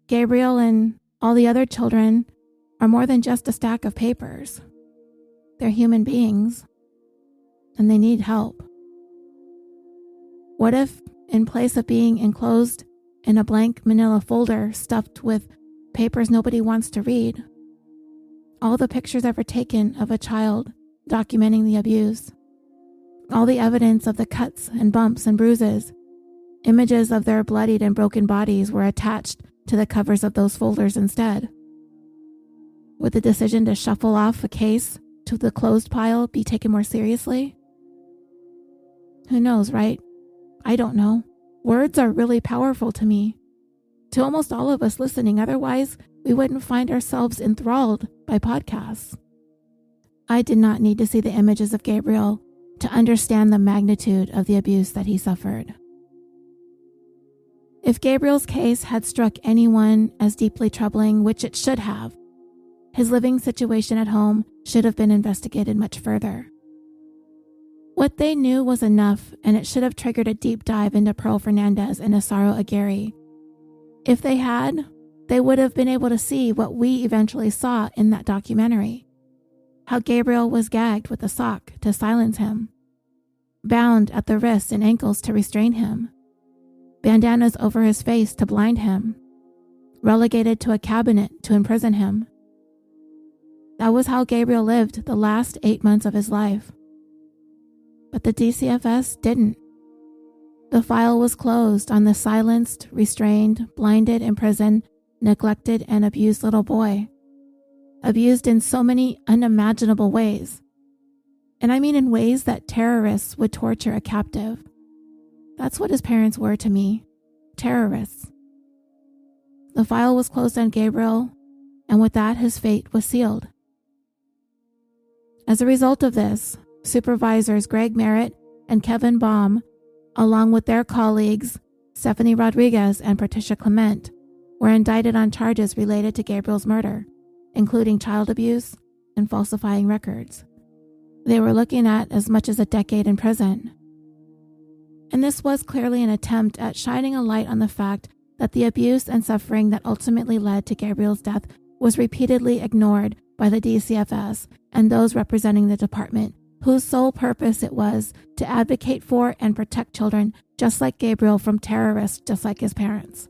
Gabriel and all the other children are more than just a stack of papers. They're human beings, and they need help. What if, in place of being enclosed in a blank manila folder stuffed with papers nobody wants to read, all the pictures ever taken of a child documenting the abuse, all the evidence of the cuts and bumps and bruises, images of their bloodied and broken bodies were attached to the covers of those folders instead? Would the decision to shuffle off a case to the closed pile be taken more seriously? Who knows, right? I don't know. Words are really powerful to me. To almost all of us listening, otherwise we wouldn't find ourselves enthralled by podcasts. I did not need to see the images of Gabriel to understand the magnitude of the abuse that he suffered. If Gabriel's case had struck anyone as deeply troubling, which it should have, his living situation at home should have been investigated much further. What they knew was enough, and it should have triggered a deep dive into Pearl Fernandez and Isauro Aguirre. If they had, they would have been able to see what we eventually saw in that documentary. How Gabriel was gagged with a sock to silence him, bound at the wrists and ankles to restrain him, bandanas over his face to blind him, relegated to a cabinet to imprison him. That was how Gabriel lived the last 8 months of his life. But the DCFS didn't. The file was closed on the silenced, restrained, blinded, imprisoned, neglected, and abused little boy. Abused in so many unimaginable ways. And I mean in ways that terrorists would torture a captive. That's what his parents were to me. Terrorists. The file was closed on Gabriel, and with that, his fate was sealed. As a result of this, supervisors Greg Merritt and Kevin Baum, along with their colleagues Stephanie Rodriguez and Patricia Clement, were indicted on charges related to Gabriel's murder, including child abuse and falsifying records. They were looking at as much as a decade in prison. And this was clearly an attempt at shining a light on the fact that the abuse and suffering that ultimately led to Gabriel's death was repeatedly ignored by the DCFS and those representing the department, whose sole purpose it was to advocate for and protect children just like Gabriel from terrorists just like his parents.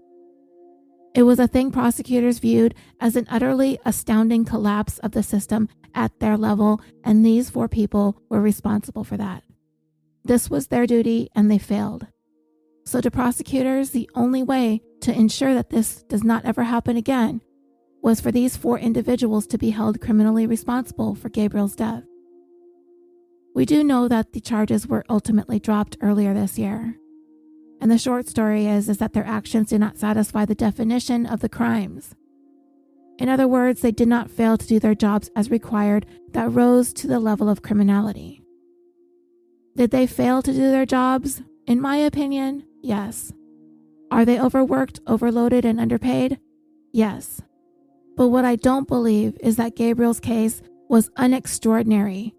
It was a thing prosecutors viewed as an utterly astounding collapse of the system at their level, and these 4 people were responsible for that. This was their duty, and they failed. So to prosecutors, the only way to ensure that this does not ever happen again was for these 4 individuals to be held criminally responsible for Gabriel's death. We do know that the charges were ultimately dropped earlier this year. And the short story is that their actions did not satisfy the definition of the crimes. In other words, they did not fail to do their jobs as required that rose to the level of criminality. Did they fail to do their jobs? In my opinion, yes. Are they overworked, overloaded, and underpaid? Yes. But what I don't believe is that Gabriel's case was unextraordinary,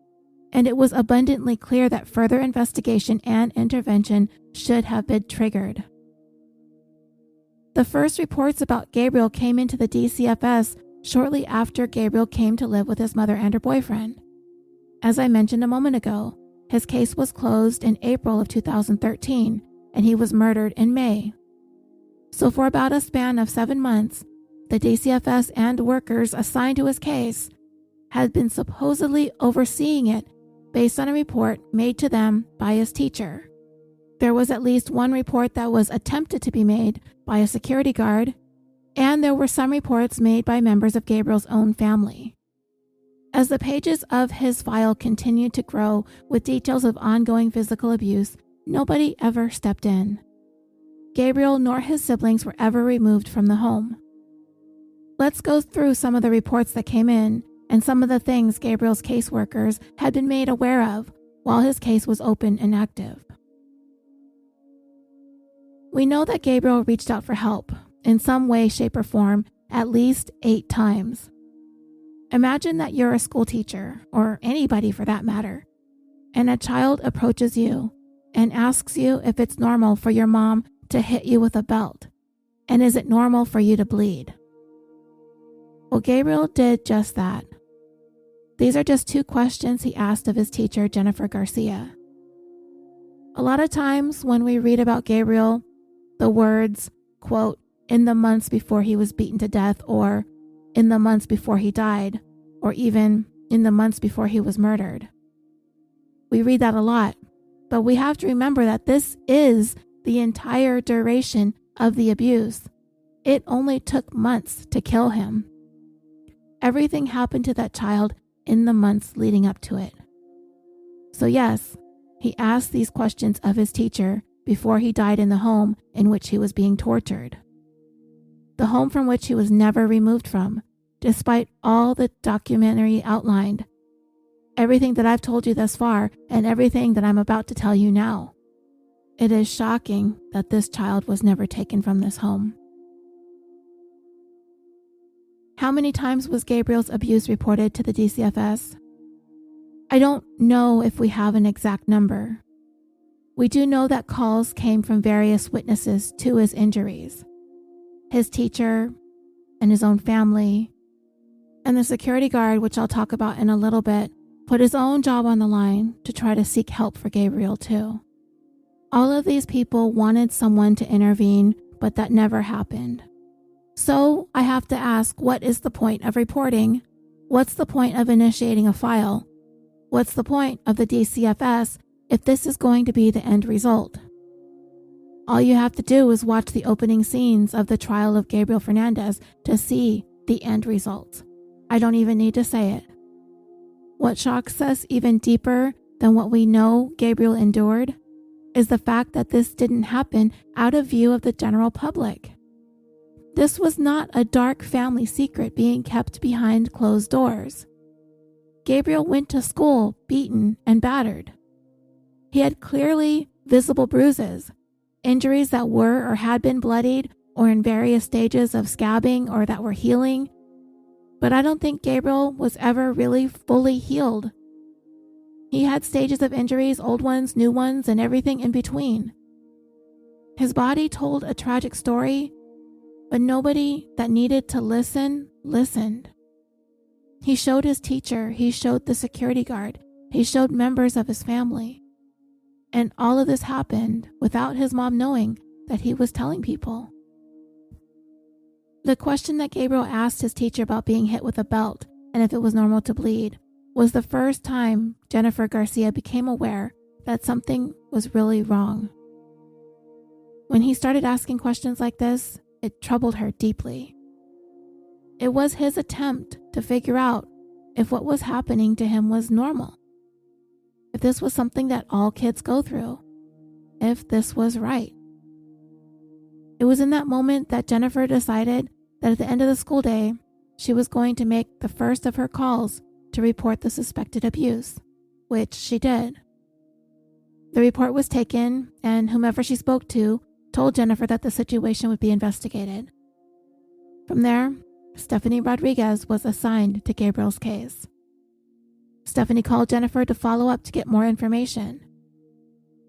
and it was abundantly clear that further investigation and intervention should have been triggered. The first reports about Gabriel came into the DCFS shortly after Gabriel came to live with his mother and her boyfriend. As I mentioned a moment ago, his case was closed in April of 2013, and he was murdered in May. So for about a span of 7 months, the DCFS and workers assigned to his case had been supposedly overseeing it based on a report made to them by his teacher. There was at least one report that was attempted to be made by a security guard, and there were some reports made by members of Gabriel's own family. As the pages of his file continued to grow with details of ongoing physical abuse, nobody ever stepped in. Gabriel nor his siblings were ever removed from the home. Let's go through some of the reports that came in and some of the things Gabriel's caseworkers had been made aware of while his case was open and active. We know that Gabriel reached out for help in some way, shape, or form at least 8 times. Imagine that you're a school teacher, or anybody for that matter, and a child approaches you and asks you if it's normal for your mom to hit you with a belt, and is it normal for you to bleed? Well, Gabriel did just that. These are just 2 questions he asked of his teacher, Jennifer Garcia. A lot of times when we read about Gabriel, the words, quote, in the months before he was beaten to death, or in the months before he died, or even in the months before he was murdered. We read that a lot, but we have to remember that this is the entire duration of the abuse. It only took months to kill him. Everything happened to that child in the months leading up to it. So yes, he asked these questions of his teacher before he died in the home in which he was being tortured. The home from which he was never removed from, despite all the documentary outlined. Everything that I've told you thus far, and everything that I'm about to tell you now. It is shocking that this child was never taken from this home. How many times was Gabriel's abuse reported to the DCFS? I don't know if we have an exact number. We do know that calls came from various witnesses to his injuries. His teacher, and his own family, and the security guard, which I'll talk about in a little bit, put his own job on the line to try to seek help for Gabriel too. All of these people wanted someone to intervene, but that never happened. So I have to ask, what is the point of reporting? What's the point of initiating a file? What's the point of the DCFS if this is going to be the end result? All you have to do is watch the opening scenes of the trial of Gabriel Fernandez to see the end result. I don't even need to say it. What shocks us even deeper than what we know Gabriel endured is the fact that this didn't happen out of view of the general public. This was not a dark family secret being kept behind closed doors. Gabriel went to school beaten and battered. He had clearly visible bruises, injuries that were or had been bloodied or in various stages of scabbing or that were healing. But I don't think Gabriel was ever really fully healed. He had stages of injuries, old ones, new ones, and everything in between. His body told a tragic story, but nobody that needed to listen, listened. He showed his teacher, he showed the security guard, he showed members of his family. And all of this happened without his mom knowing that he was telling people. The question that Gabriel asked his teacher about being hit with a belt and if it was normal to bleed was the first time Jennifer Garcia became aware that something was really wrong. When he started asking questions like this, it troubled her deeply. It was his attempt to figure out if what was happening to him was normal, if this was something that all kids go through, if this was right. It was in that moment that Jennifer decided that at the end of the school day, she was going to make the first of her calls to report the suspected abuse, which she did. The report was taken, and whomever she spoke to told Jennifer that the situation would be investigated. From there, Stephanie Rodriguez was assigned to Gabriel's case. Stephanie called Jennifer to follow up to get more information,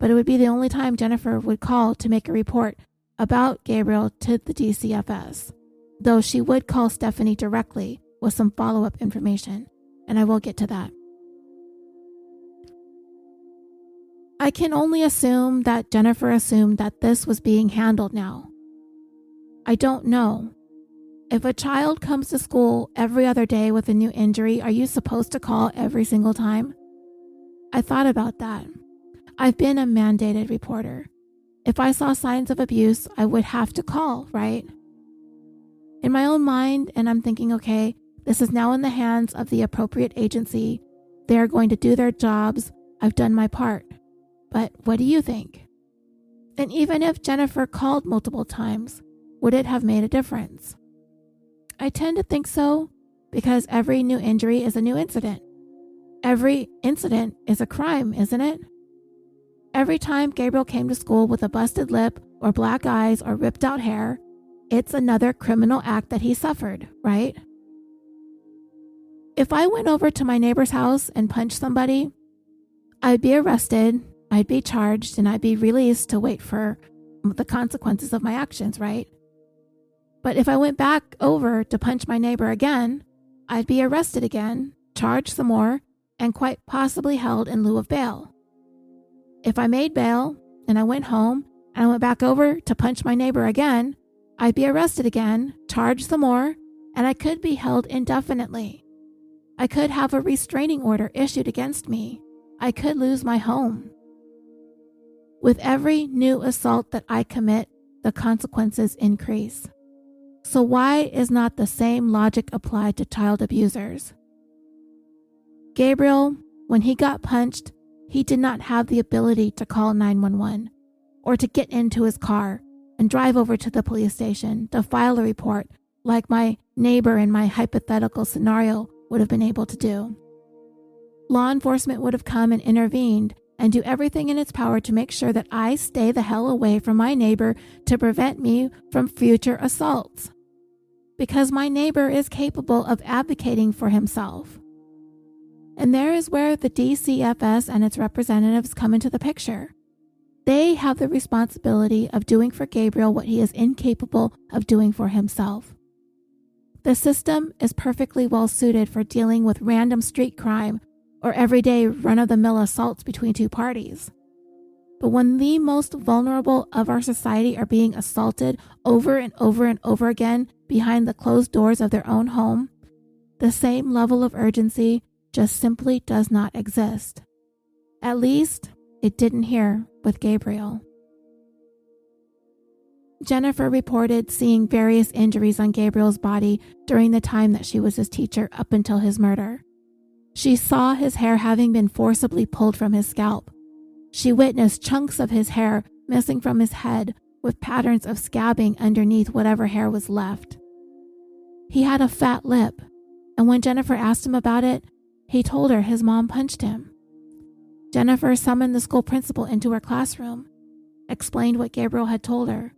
but it would be the only time Jennifer would call to make a report about Gabriel to the DCFS, though she would call Stephanie directly with some follow-up information, and I will get to that. I can only assume that Jennifer assumed that this was being handled now. I don't know. If a child comes to school every other day with a new injury, are you supposed to call every single time? I thought about that. I've been a mandated reporter. If I saw signs of abuse, I would have to call, right? In my own mind, and I'm thinking, okay, this is now in the hands of the appropriate agency. They're going to do their jobs. I've done my part. But what do you think? And even if Jennifer called multiple times, would it have made a difference? I tend to think so, because every new injury is a new incident. Every incident is a crime, isn't it? Every time Gabriel came to school with a busted lip or black eyes or ripped out hair, it's another criminal act that he suffered, right? If I went over to my neighbor's house and punched somebody, I'd be arrested, I'd be charged, and I'd be released to wait for the consequences of my actions, right? But if I went back over to punch my neighbor again, I'd be arrested again, charged some more, and quite possibly held in lieu of bail. If I made bail and I went home and I went back over to punch my neighbor again, I'd be arrested again, charged some more, and I could be held indefinitely. I could have a restraining order issued against me. I could lose my home. With every new assault that I commit, the consequences increase. So why is not the same logic applied to child abusers? Gabriel, when he got punched, he did not have the ability to call 911 or to get into his car and drive over to the police station to file a report like my neighbor in my hypothetical scenario would have been able to do. Law enforcement would have come and intervened and do everything in its power to make sure that I stay the hell away from my neighbor to prevent me from future assaults. Because my neighbor is capable of advocating for himself. And there is where the DCFS and its representatives come into the picture. They have the responsibility of doing for Gabriel what he is incapable of doing for himself. The system is perfectly well suited for dealing with random street crime or everyday run-of-the-mill assaults between two parties. But when the most vulnerable of our society are being assaulted over and over and over again behind the closed doors of their own home, the same level of urgency just simply does not exist. At least, it didn't here with Gabriel. Jennifer reported seeing various injuries on Gabriel's body during the time that she was his teacher up until his murder. She saw his hair having been forcibly pulled from his scalp. She witnessed chunks of his hair missing from his head with patterns of scabbing underneath whatever hair was left. He had a fat lip, and when Jennifer asked him about it, he told her his mom punched him. Jennifer summoned the school principal into her classroom, explained what Gabriel had told her,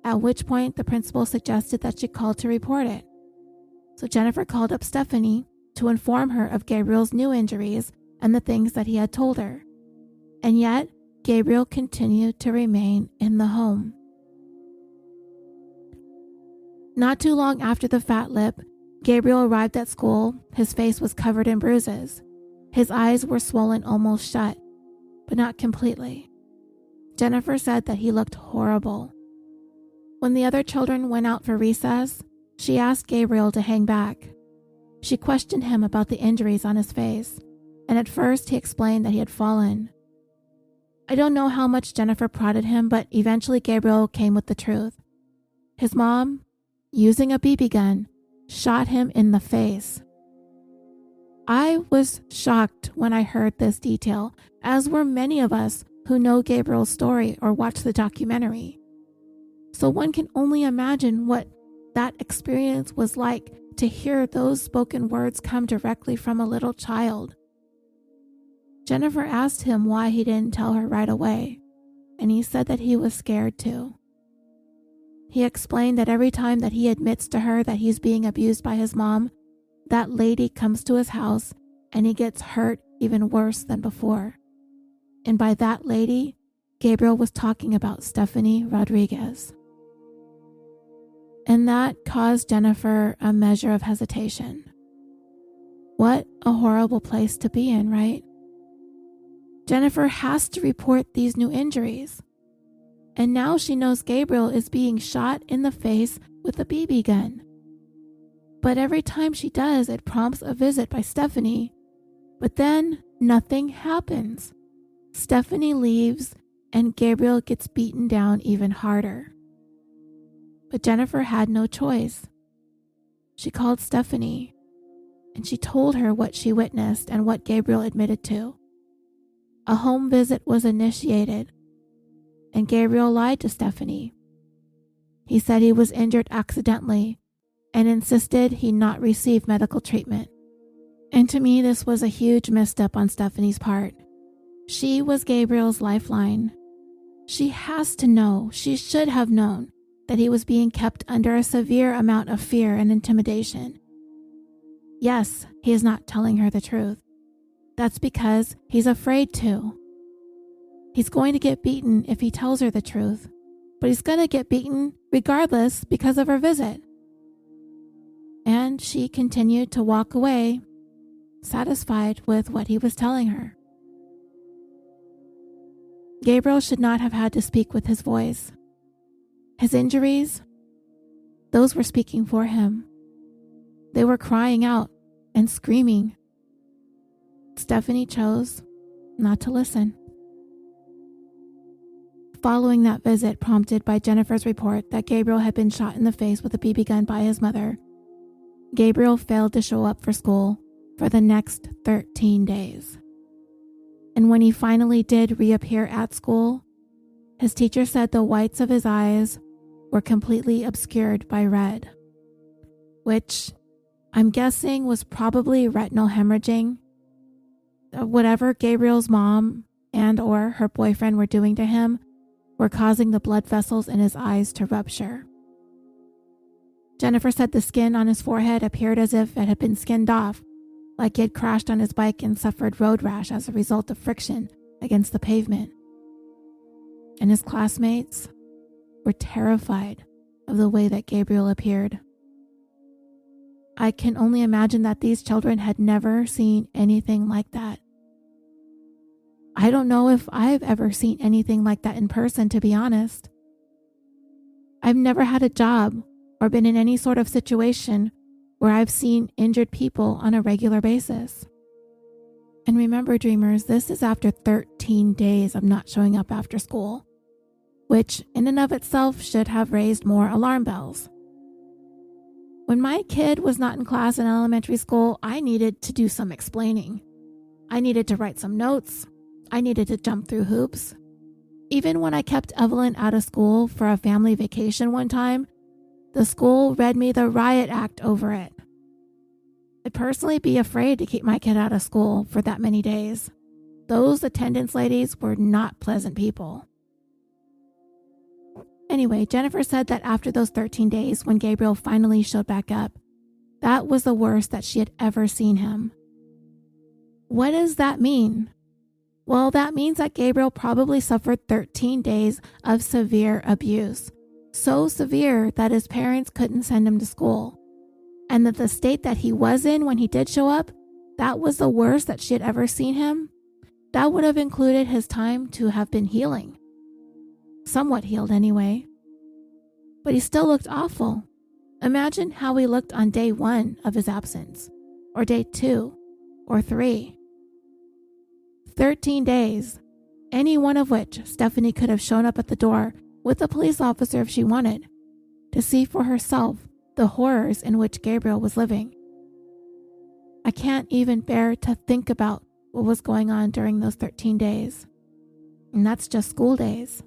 at which point the principal suggested that she call to report it. So Jennifer called up Stephanie to inform her of Gabriel's new injuries and the things that he had told her. And yet, Gabriel continued to remain in the home. Not too long after the fat lip, Gabriel arrived at school. His face was covered in bruises. His eyes were swollen almost shut, but not completely. Jennifer said that he looked horrible. When the other children went out for recess, she asked Gabriel to hang back. She questioned him about the injuries on his face, and at first he explained that he had fallen. I don't know how much Jennifer prodded him, but eventually Gabriel came with the truth. His mom, using a BB gun, shot him in the face. I was shocked when I heard this detail, as were many of us who know Gabriel's story or watched the documentary. So one can only imagine what that experience was like to hear those spoken words come directly from a little child. Jennifer asked him why he didn't tell her right away, and he said that he was scared too. He explained that every time that he admits to her that he's being abused by his mom, that lady comes to his house and he gets hurt even worse than before. And by that lady, Gabriel was talking about Stephanie Rodriguez. And that caused Jennifer a measure of hesitation. What a horrible place to be in, right? Jennifer has to report these new injuries. And now she knows Gabriel is being shot in the face with a BB gun. But every time she does, it prompts a visit by Stephanie. But then nothing happens. Stephanie leaves and Gabriel gets beaten down even harder. But Jennifer had no choice. She called Stephanie and she told her what she witnessed and what Gabriel admitted to. A home visit was initiated, and Gabriel lied to Stephanie. He said he was injured accidentally and insisted he not receive medical treatment. And to me, this was a huge misstep on Stephanie's part. She was Gabriel's lifeline. She has to know, she should have known, that he was being kept under a severe amount of fear and intimidation. Yes, he is not telling her the truth. That's because he's afraid to. He's going to get beaten if he tells her the truth, but he's going to get beaten regardless because of her visit. And she continued to walk away, satisfied with what he was telling her. Gabriel should not have had to speak with his voice. His injuries, those were speaking for him. They were crying out and screaming. Stephanie chose not to listen. Following that visit prompted by Jennifer's report that Gabriel had been shot in the face with a BB gun by his mother, Gabriel failed to show up for school for the next 13 days. And when he finally did reappear at school, his teacher said the whites of his eyes were completely obscured by red, which I'm guessing was probably retinal hemorrhaging. Whatever Gabriel's mom and or her boyfriend were doing to him were causing the blood vessels in his eyes to rupture. Jennifer said the skin on his forehead appeared as if it had been skinned off, like he had crashed on his bike and suffered road rash as a result of friction against the pavement. And his classmates were terrified of the way that Gabriel appeared. I can only imagine that these children had never seen anything like that. I don't know if I've ever seen anything like that in person, to be honest. I've never had a job or been in any sort of situation where I've seen injured people on a regular basis. And remember, dreamers, this is after 13 days of not showing up after school, which in and of itself should have raised more alarm bells. When my kid was not in class in elementary school, I needed to do some explaining. I needed to write some notes. I needed to jump through hoops. Even when I kept Evelyn out of school for a family vacation one time, the school read me the riot act over it. I'd personally be afraid to keep my kid out of school for that many days. Those attendance ladies were not pleasant people. Anyway, Jennifer said that after those 13 days, when Gabriel finally showed back up, that was the worst that she had ever seen him. What does that mean? Well, that means that Gabriel probably suffered 13 days of severe abuse, so severe that his parents couldn't send him to school, and that the state that he was in when he did show up, that was the worst that she had ever seen him. That would have included his time to have been healing. Somewhat healed anyway. But he still looked awful. Imagine how he looked on day 1 of his absence, or day 2, or 3. 13 days, any one of which Stephanie could have shown up at the door with a police officer if she wanted, to see for herself the horrors in which Gabriel was living. I can't even bear to think about what was going on during those 13 days. And that's just school days.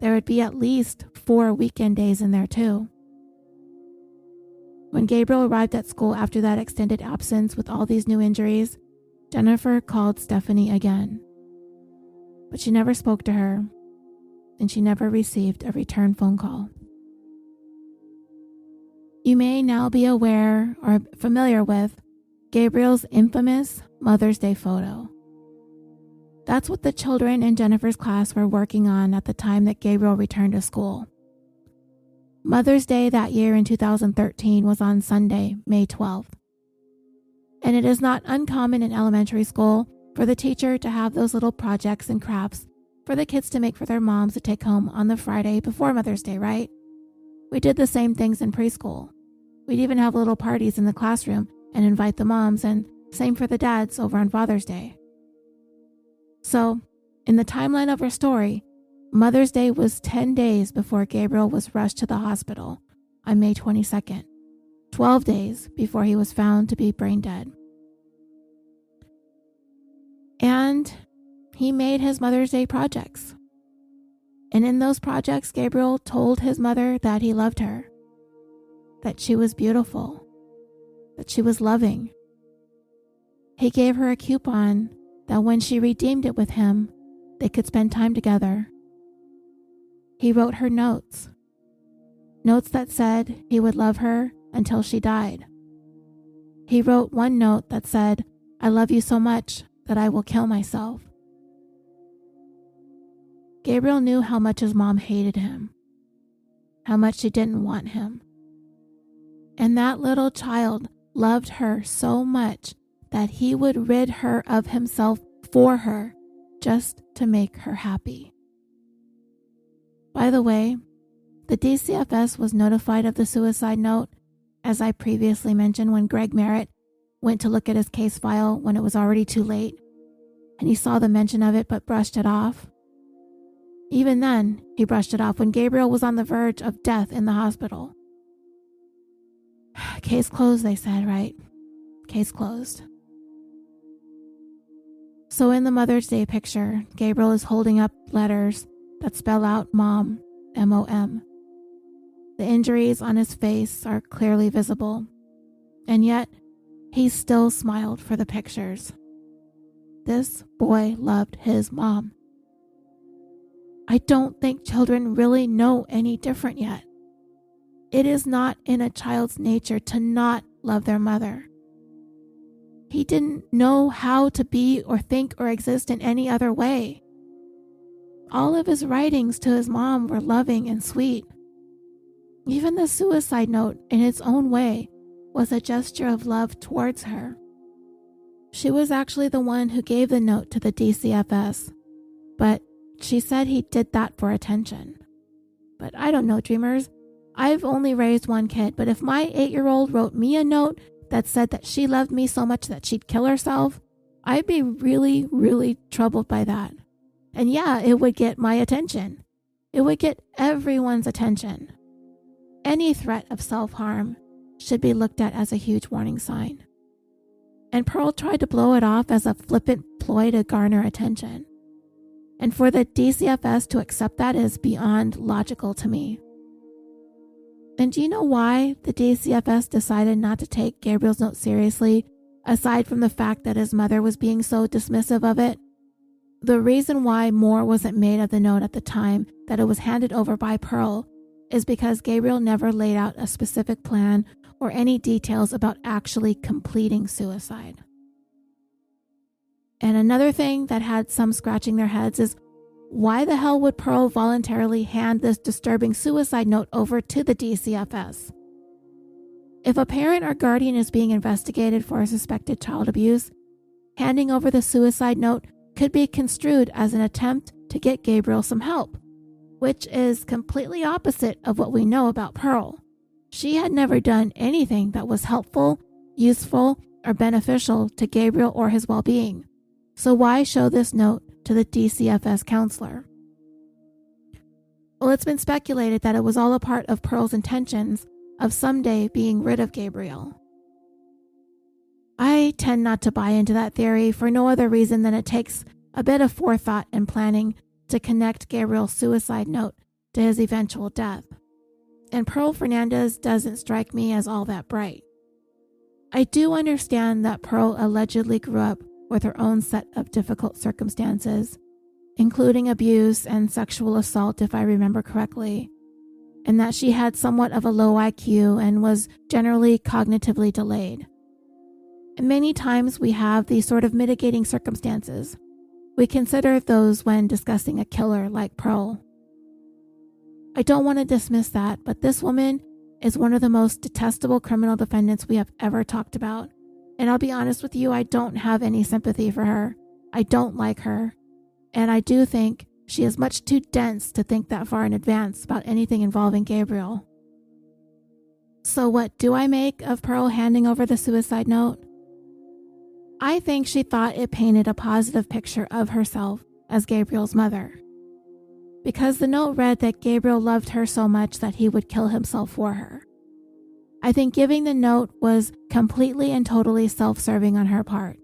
There would be at least 4 weekend days in there too. When Gabriel arrived at school after that extended absence with all these new injuries, Jennifer called Stephanie again. But she never spoke to her, and she never received a return phone call. You may now be aware or familiar with Gabriel's infamous Mother's Day photo. That's what the children in Jennifer's class were working on at the time that Gabriel returned to school. Mother's Day that year in 2013 was on Sunday, May 12th. And it is not uncommon in elementary school for the teacher to have those little projects and crafts for the kids to make for their moms to take home on the Friday before Mother's Day, right? We did the same things in preschool. We'd even have little parties in the classroom and invite the moms, and same for the dads over on Father's Day. So, in the timeline of our story, Mother's Day was 10 days before Gabriel was rushed to the hospital on May 22nd, 12 days before he was found to be brain dead. And he made his Mother's Day projects. And in those projects, Gabriel told his mother that he loved her, that she was beautiful, that she was loving. He gave her a coupon that when she redeemed it with him, they could spend time together. He wrote her notes that said he would love her until she died. He wrote one note that said, "I love you so much that I will kill myself." Gabriel knew how much his mom hated him, how much she didn't want him. And that little child loved her so much that he would rid her of himself for her just to make her happy. By the way, the DCFS was notified of the suicide note, as I previously mentioned, when Greg Merritt went to look at his case file when it was already too late, and he saw the mention of it but brushed it off. Even then, he brushed it off when Gabriel was on the verge of death in the hospital. Case closed, they said, right? Case closed. So in the Mother's Day picture, Gabriel is holding up letters that spell out Mom, M-O-M. The injuries on his face are clearly visible, and yet he still smiled for the pictures. This boy loved his mom. I don't think children really know any different yet. It is not in a child's nature to not love their mother. He didn't know how to be or think or exist in any other way. All of his writings to his mom were loving and sweet. Even the suicide note, in its own way, was a gesture of love towards her. She was actually the one who gave the note to the DCFS, but she said he did that for attention. But I don't know, dreamers. I've only raised one kid, but if my 8-year-old wrote me a note that said that she loved me so much that she'd kill herself, I'd be really, really troubled by that. And yeah, it would get my attention. It would get everyone's attention. Any threat of self-harm should be looked at as a huge warning sign. And Pearl tried to blow it off as a flippant ploy to garner attention. And for the DCFS to accept that is beyond logical to me. And do you know why the DCFS decided not to take Gabriel's note seriously, aside from the fact that his mother was being so dismissive of it? The reason why more wasn't made of the note at the time that it was handed over by Pearl is because Gabriel never laid out a specific plan or any details about actually completing suicide. And another thing that had some scratching their heads is, why the hell would Pearl voluntarily hand this disturbing suicide note over to the DCFS? If a parent or guardian is being investigated for suspected child abuse, handing over the suicide note could be construed as an attempt to get Gabriel some help, which is completely opposite of what we know about Pearl. She had never done anything that was helpful, useful, or beneficial to Gabriel or his well-being. So why show this note to the DCFS counselor? Well, it's been speculated that it was all a part of Pearl's intentions of someday being rid of Gabriel. I tend not to buy into that theory for no other reason than it takes a bit of forethought and planning to connect Gabriel's suicide note to his eventual death. And Pearl Fernandez doesn't strike me as all that bright. I do understand that Pearl allegedly grew up with her own set of difficult circumstances, including abuse and sexual assault if I remember correctly, and that she had somewhat of a low IQ and was generally cognitively delayed. And many times we have these sort of mitigating circumstances. We consider those when discussing a killer like Pearl. I don't want to dismiss that, but this woman is one of the most detestable criminal defendants we have ever talked about. And I'll be honest with you, I don't have any sympathy for her. I don't like her. And I do think she is much too dense to think that far in advance about anything involving Gabriel. So what do I make of Pearl handing over the suicide note? I think she thought it painted a positive picture of herself as Gabriel's mother, because the note read that Gabriel loved her so much that he would kill himself for her. I think giving the note was completely and totally self-serving on her part.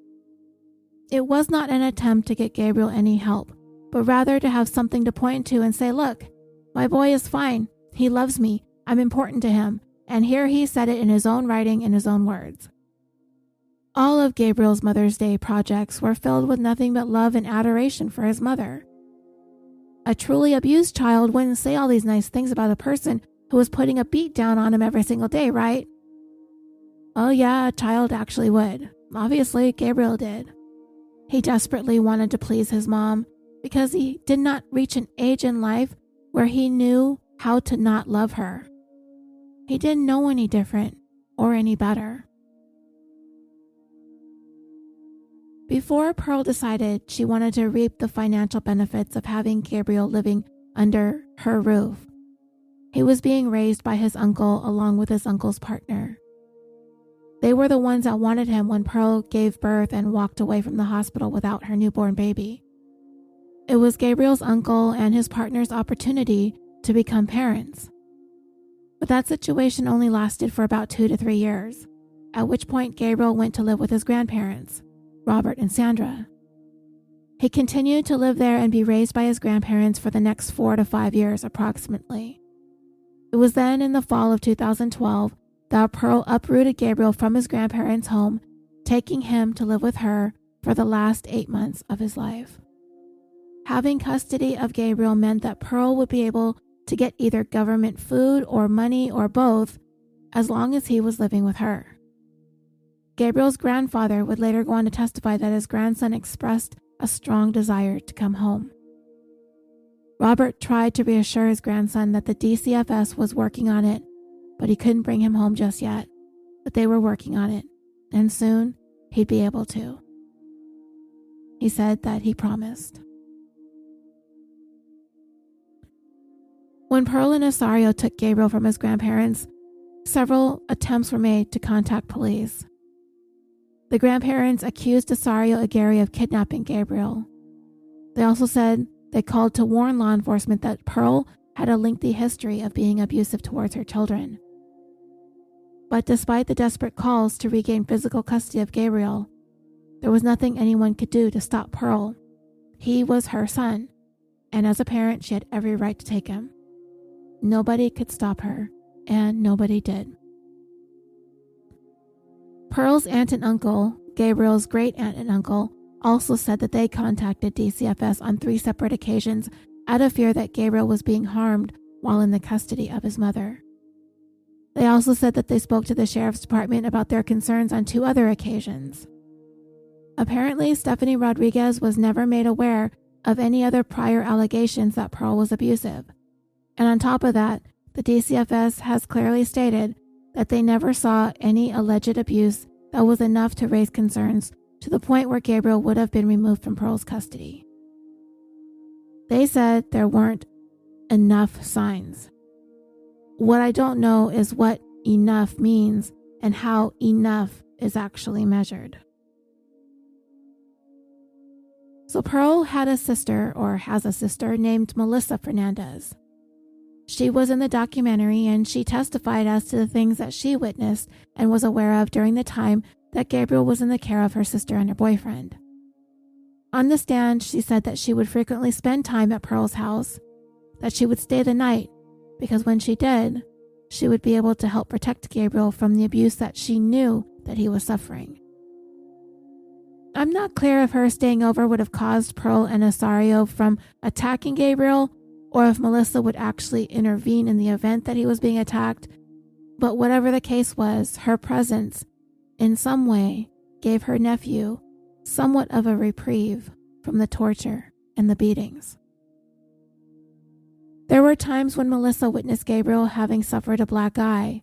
It was not an attempt to get Gabriel any help, but rather to have something to point to and say, look, my boy is fine. He loves me. I'm important to him. And here he said it in his own writing, in his own words. All of Gabriel's Mother's Day projects were filled with nothing but love and adoration for his mother. A truly abused child wouldn't say all these nice things about a person who was putting a beat down on him every single day, right? Oh yeah, a child actually would. Obviously, Gabriel did. He desperately wanted to please his mom because he did not reach an age in life where he knew how to not love her. He didn't know any different or any better. Before Pearl decided she wanted to reap the financial benefits of having Gabriel living under her roof, he was being raised by his uncle along with his uncle's partner. They were the ones that wanted him when Pearl gave birth and walked away from the hospital without her newborn baby. It was Gabriel's uncle and his partner's opportunity to become parents. But that situation only lasted for about 2 to 3 years, at which point Gabriel went to live with his grandparents, Robert and Sandra. He continued to live there and be raised by his grandparents for the next 4 to 5 years approximately. It was then in the fall of 2012 that Pearl uprooted Gabriel from his grandparents' home, taking him to live with her for the last 8 months of his life. Having custody of Gabriel meant that Pearl would be able to get either government food or money or both as long as he was living with her. Gabriel's grandfather would later go on to testify that his grandson expressed a strong desire to come home. Robert tried to reassure his grandson that the DCFS was working on it, but he couldn't bring him home just yet. But they were working on it, and soon he'd be able to. He said that he promised. When Pearl and Isauro took Gabriel from his grandparents, several attempts were made to contact police. The grandparents accused Isauro Aguirre of kidnapping Gabriel. They also said they called to warn law enforcement that Pearl had a lengthy history of being abusive towards her children. But despite the desperate calls to regain physical custody of Gabriel, there was nothing anyone could do to stop Pearl. He was her son, and as a parent, she had every right to take him. Nobody could stop her, and nobody did. Pearl's aunt and uncle, Gabriel's great-aunt and uncle, also said that they contacted DCFS on 3 separate occasions out of fear that Gabriel was being harmed while in the custody of his mother. They also said that they spoke to the sheriff's department about their concerns on 2 other occasions. Apparently, Stephanie Rodriguez was never made aware of any other prior allegations that Pearl was abusive. And on top of that, the DCFS has clearly stated that they never saw any alleged abuse that was enough to raise concerns to the point where Gabriel would have been removed from Pearl's custody. They said there weren't enough signs. What I don't know is what enough means and how enough is actually measured. So Pearl had a sister, or has a sister, named Melissa Fernandez. She was in the documentary and she testified as to the things that she witnessed and was aware of during the time that Gabriel was in the care of her sister and her boyfriend. On the stand, she said that she would frequently spend time at Pearl's house, that she would stay the night because when she did, she would be able to help protect Gabriel from the abuse that she knew that he was suffering. I'm not clear if her staying over would have caused Pearl and Isauro from attacking Gabriel or if Melissa would actually intervene in the event that he was being attacked, but whatever the case was, her presence in some way gave her nephew somewhat of a reprieve from the torture and the beatings. There were times when Melissa witnessed Gabriel having suffered a black eye,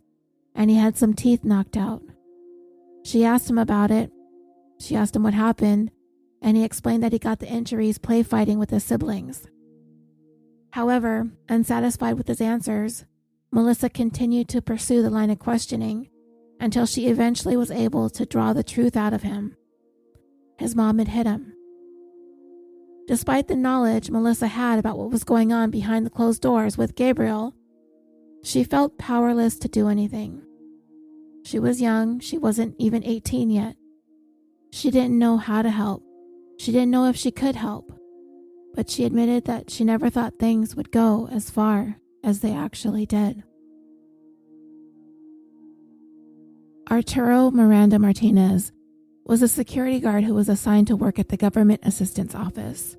and he had some teeth knocked out. She asked him about it. She asked him what happened, and he explained that he got the injuries play fighting with his siblings. However, unsatisfied with his answers, Melissa continued to pursue the line of questioning until she eventually was able to draw the truth out of him. His mom had hit him. Despite the knowledge Melissa had about what was going on behind the closed doors with Gabriel, she felt powerless to do anything. She was young, she wasn't even 18 yet. She didn't know how to help. She didn't know if she could help. But she admitted that she never thought things would go as far as they actually did. Arturo Miranda Martinez was a security guard who was assigned to work at the Government Assistance Office.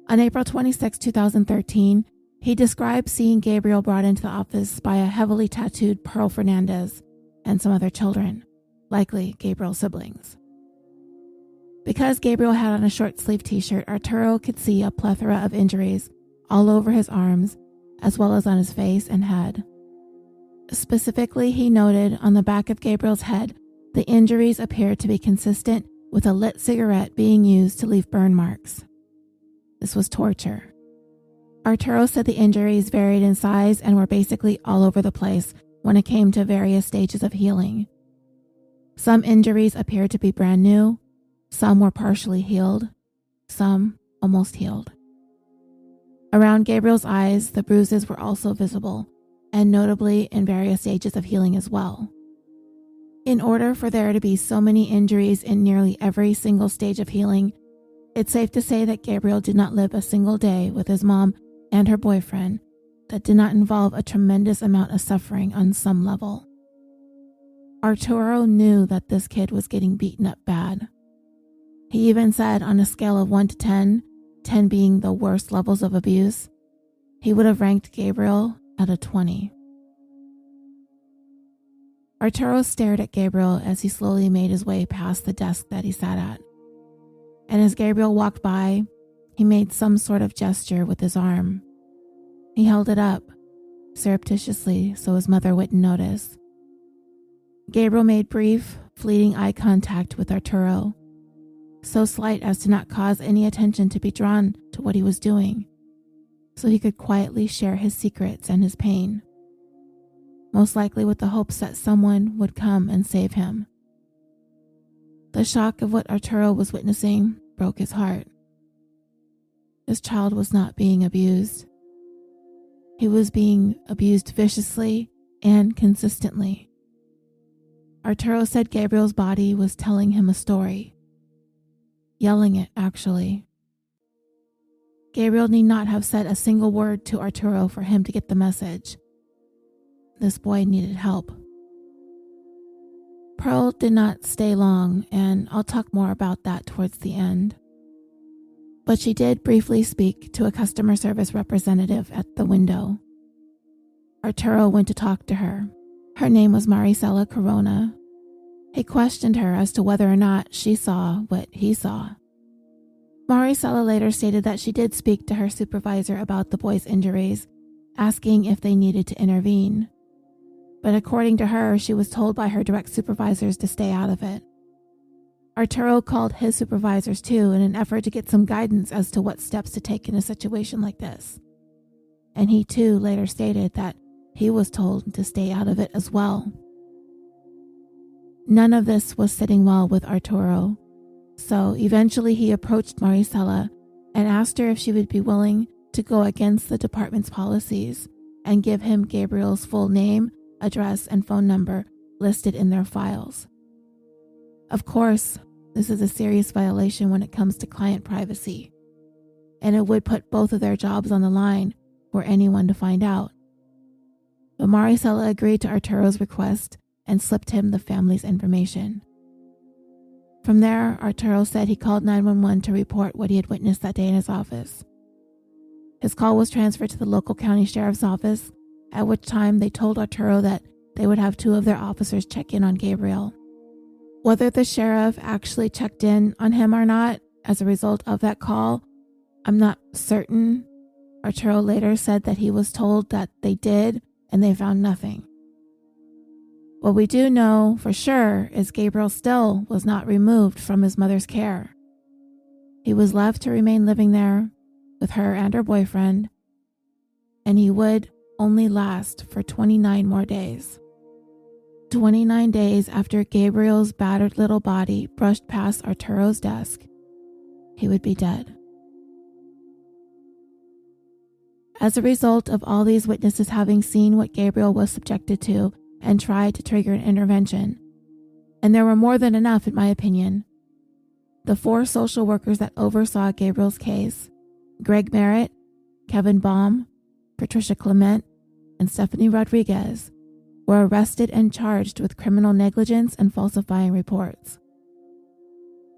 On April 26, 2013, he described seeing Gabriel brought into the office by a heavily tattooed Pearl Fernandez and some other children, likely Gabriel's siblings. Because Gabriel had on a short-sleeved t-shirt, Arturo could see a plethora of injuries all over his arms, as well as on his face and head. Specifically, he noted on the back of Gabriel's head, the injuries appeared to be consistent with a lit cigarette being used to leave burn marks. This was torture. Arturo said the injuries varied in size and were basically all over the place when it came to various stages of healing. Some injuries appeared to be brand new, some were partially healed, some almost healed. Around Gabriel's eyes, the bruises were also visible, and notably in various stages of healing as well. In order for there to be so many injuries in nearly every single stage of healing, it's safe to say that Gabriel did not live a single day with his mom and her boyfriend that did not involve a tremendous amount of suffering on some level. Arturo knew that this kid was getting beaten up bad. He even said on a scale of 1 to 10, 10 being the worst levels of abuse, he would have ranked Gabriel at a 20. Arturo stared at Gabriel as he slowly made his way past the desk that he sat at. And as Gabriel walked by, he made some sort of gesture with his arm. He held it up, surreptitiously, so his mother wouldn't notice. Gabriel made brief, fleeting eye contact with Arturo, so slight as to not cause any attention to be drawn to what he was doing, so he could quietly share his secrets and his pain, most likely with the hopes that someone would come and save him. The shock of what Arturo was witnessing broke his heart. His child was not being abused. He was being abused viciously and consistently. Arturo said Gabriel's body was telling him a story. Yelling it, actually. Gabriel need not have said a single word to Arturo for him to get the message. This boy needed help. Pearl did not stay long, and I'll talk more about that towards the end. But she did briefly speak to a customer service representative at the window. Arturo went to talk to her. Her name was Maricela Corona. He questioned her as to whether or not she saw what he saw. Maricela later stated that she did speak to her supervisor about the boy's injuries, asking if they needed to intervene. But according to her, she was told by her direct supervisors to stay out of it. Arturo called his supervisors too in an effort to get some guidance as to what steps to take in a situation like this. And he too later stated that he was told to stay out of it as well. None of this was sitting well with Arturo, so eventually he approached Maricela and asked her if she would be willing to go against the department's policies and give him Gabriel's full name, address, and phone number listed in their files. Of course, this is a serious violation when it comes to client privacy, and it would put both of their jobs on the line for anyone to find out. But Maricela agreed to Arturo's request and slipped him the family's information. From there, Arturo said he called 911 to report what he had witnessed that day in his office. His call was transferred to the local county sheriff's office, at which time they told Arturo that they would have 2 of their officers check in on Gabriel. Whether the sheriff actually checked in on him or not as a result of that call, I'm not certain. Arturo later said that he was told that they did and they found nothing. What we do know for sure is Gabriel still was not removed from his mother's care. He was left to remain living there with her and her boyfriend, and he would only last for 29 more days. 29 days after Gabriel's battered little body brushed past Arturo's desk, he would be dead. As a result of all these witnesses having seen what Gabriel was subjected to and tried to trigger an intervention, and there were more than enough in my opinion, the 4 social workers that oversaw Gabriel's case, Greg Merritt, Kevin Baum, Patricia Clement, and Stephanie Rodriguez, were arrested and charged with criminal negligence and falsifying reports.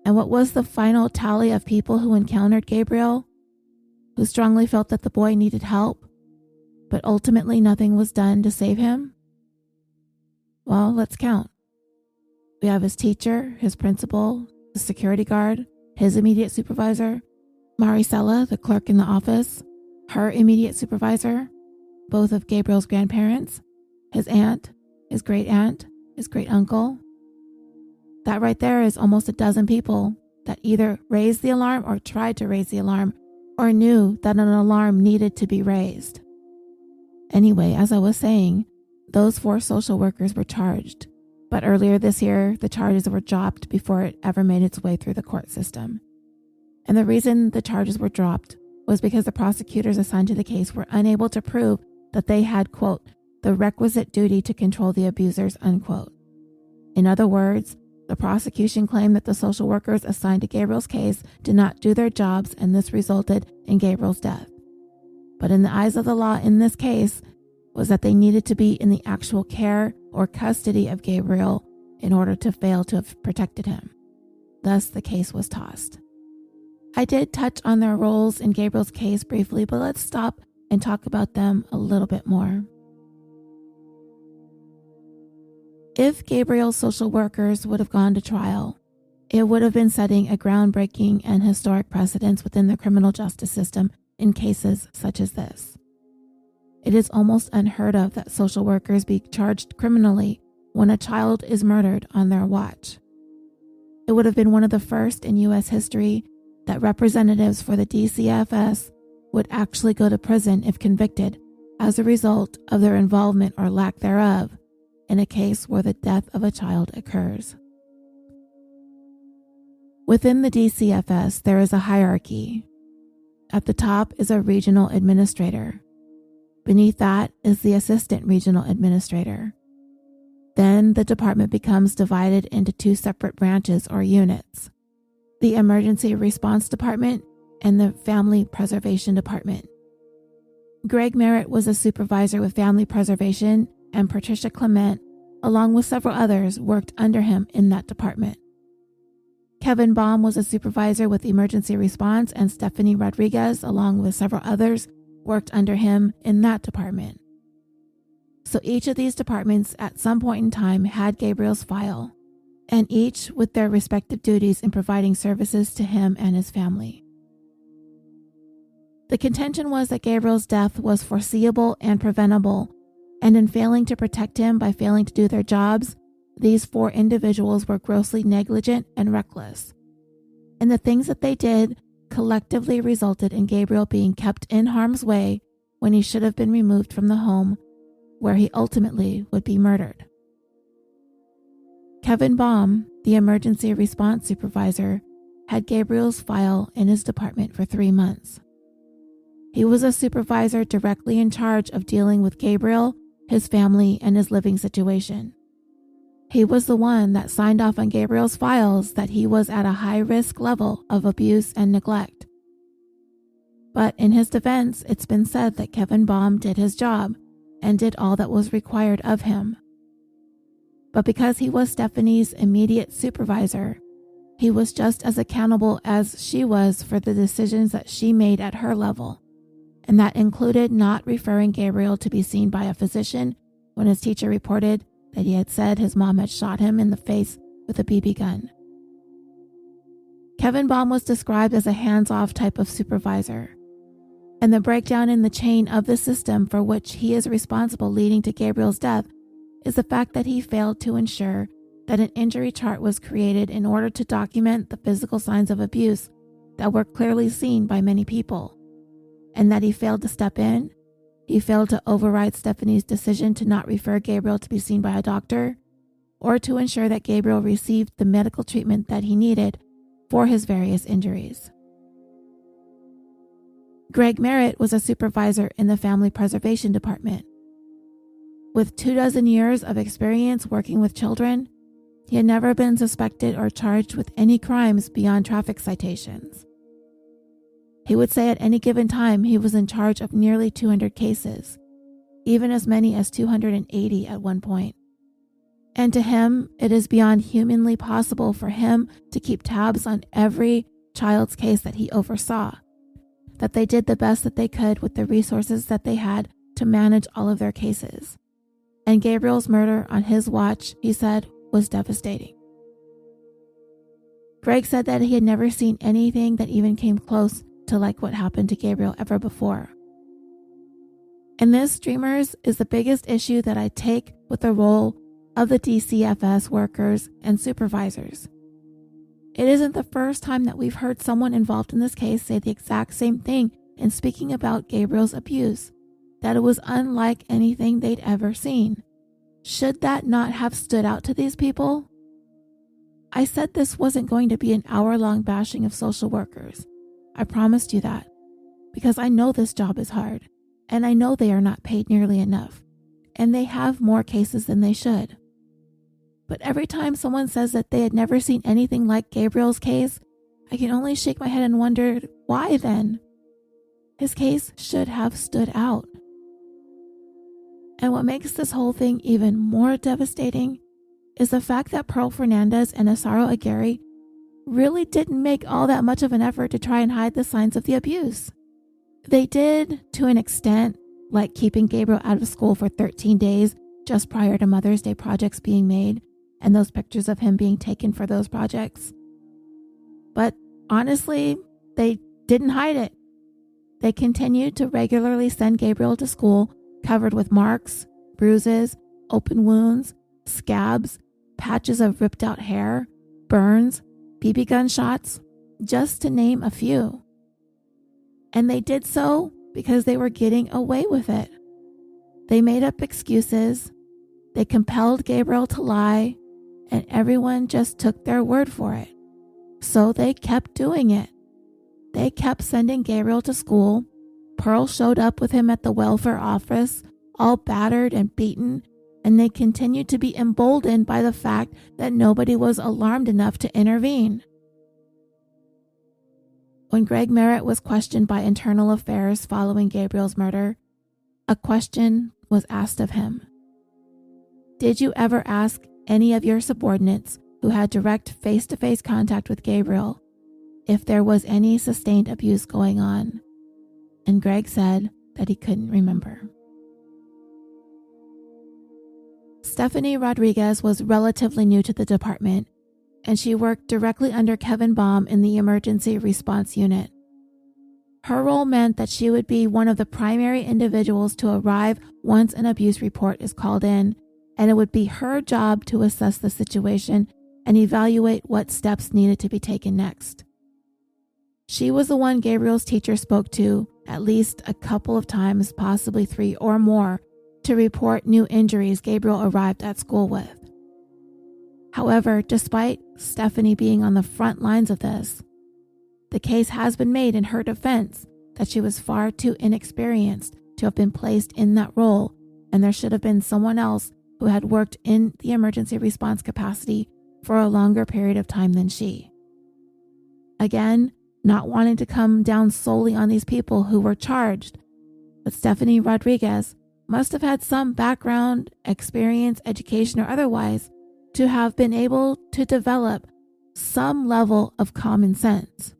And what was the final tally of people who encountered Gabriel, who strongly felt that the boy needed help, but ultimately nothing was done to save him? Well, let's count. We have his teacher, his principal, the security guard, his immediate supervisor, Maricela, the clerk in the office, her immediate supervisor, both of Gabriel's grandparents, his aunt, his great-aunt, his great-uncle. That right there is almost a dozen people that either raised the alarm or tried to raise the alarm or knew that an alarm needed to be raised. Anyway, as I was saying, those 4 social workers were charged, but earlier this year, the charges were dropped before it ever made its way through the court system. And the reason the charges were dropped was because the prosecutors assigned to the case were unable to prove that they had, quote, the requisite duty to control the abusers, unquote. In other words, the prosecution claimed that the social workers assigned to Gabriel's case did not do their jobs, and this resulted in Gabriel's death. But in the eyes of the law in this case was that they needed to be in the actual care or custody of Gabriel in order to fail to have protected him. Thus, the case was tossed. I did touch on their roles in Gabriel's case briefly, but let's stop and talk about them a little bit more. If Gabriel's social workers would have gone to trial, it would have been setting a groundbreaking and historic precedence within the criminal justice system in cases such as this. It is almost unheard of that social workers be charged criminally when a child is murdered on their watch. It would have been one of the first in U.S. history that representatives for the DCFS would actually go to prison if convicted as a result of their involvement or lack thereof in a case where the death of a child occurs. Within the DCFS, there is a hierarchy. At the top is a regional administrator. Beneath that is the assistant regional administrator. Then the department becomes divided into two separate branches or units: the Emergency Response Department and the Family Preservation Department. Greg Merritt was a supervisor with Family Preservation, and Patricia Clement, along with several others, worked under him in that department. Kevin Baum was a supervisor with Emergency Response, and Stephanie Rodriguez, along with several others, worked under him in that department. So each of these departments at some point in time had Gabriel's file, and each with their respective duties in providing services to him and his family. The contention was that Gabriel's death was foreseeable and preventable, and in failing to protect him by failing to do their jobs, these four individuals were grossly negligent and reckless. And the things that they did collectively resulted in Gabriel being kept in harm's way when he should have been removed from the home where he ultimately would be murdered. Kevin Baum, the emergency response supervisor, had Gabriel's file in his department for 3 months. He was a supervisor directly in charge of dealing with Gabriel, his family, and his living situation. He was the one that signed off on Gabriel's files that he was at a high-risk level of abuse and neglect. But in his defense, it's been said that Kevin Baum did his job and did all that was required of him. But because he was Stephanie's immediate supervisor, he was just as accountable as she was for the decisions that she made at her level, and that included not referring Gabriel to be seen by a physician when his teacher reported that he had said his mom had shot him in the face with a BB gun. Kevin Baum was described as a hands-off type of supervisor, and the breakdown in the chain of the system for which he is responsible leading to Gabriel's death is the fact that he failed to ensure that an injury chart was created in order to document the physical signs of abuse that were clearly seen by many people, and that he failed to step in. He failed to override Stephanie's decision to not refer Gabriel to be seen by a doctor, or to ensure that Gabriel received the medical treatment that he needed for his various injuries. Greg Merritt was a supervisor in the Family Preservation Department. With 24 years of experience working with children, he had never been suspected or charged with any crimes beyond traffic citations. He would say at any given time he was in charge of nearly 200 cases, even as many as 280 at one point. And to him, it is beyond humanly possible for him to keep tabs on every child's case that he oversaw, that they did the best that they could with the resources that they had to manage all of their cases. And Gabriel's murder on his watch, he said, was devastating. Greg said that he had never seen anything that even came close to like what happened to Gabriel ever before. And this, dreamers, is the biggest issue that I take with the role of the DCFS workers and supervisors. It isn't the first time that we've heard someone involved in this case say the exact same thing in speaking about Gabriel's abuse, that it was unlike anything they'd ever seen. Should that not have stood out to these people? I said this wasn't going to be an hour-long bashing of social workers. I promised you that, because I know this job is hard, and I know they are not paid nearly enough, and they have more cases than they should. But every time someone says that they had never seen anything like Gabriel's case, I can only shake my head and wonder, why then? His case should have stood out. And what makes this whole thing even more devastating is the fact that Pearl Fernandez and Isauro Aguirre really didn't make all that much of an effort to try and hide the signs of the abuse. They did, to an extent, like keeping Gabriel out of school for 13 days just prior to Mother's Day projects being made, and those pictures of him being taken for those projects. But honestly, they didn't hide it. They continued to regularly send Gabriel to school covered with marks, bruises, open wounds, scabs, patches of ripped out hair, burns, BB gun shots, just to name a few. And they did so because they were getting away with it. They made up excuses, they compelled Gabriel to lie, and everyone just took their word for it. So they kept doing it. They kept sending Gabriel to school. Pearl showed up with him at the welfare office, all battered and beaten, and they continued to be emboldened by the fact that nobody was alarmed enough to intervene. When Greg Merritt was questioned by Internal Affairs following Gabriel's murder, a question was asked of him. Did you ever ask any of your subordinates who had direct face-to-face contact with Gabriel if there was any sustained abuse going on? And Greg said that he couldn't remember. Stephanie Rodriguez was relatively new to the department, and she worked directly under Kevin Baum in the emergency response unit. Her role meant that she would be one of the primary individuals to arrive once an abuse report is called in, and it would be her job to assess the situation and evaluate what steps needed to be taken next. She was the one Gabriel's teacher spoke to at least a couple of times, possibly 3 or more, to report new injuries Gabriel arrived at school with. However, despite Stephanie being on the front lines of this, the case has been made in her defense that she was far too inexperienced to have been placed in that role, and there should have been someone else who had worked in the emergency response capacity for a longer period of time than she. Again, not wanting to come down solely on these people who were charged, but Stephanie Rodriguez must have had some background, experience, education, or otherwise to have been able to develop some level of common sense.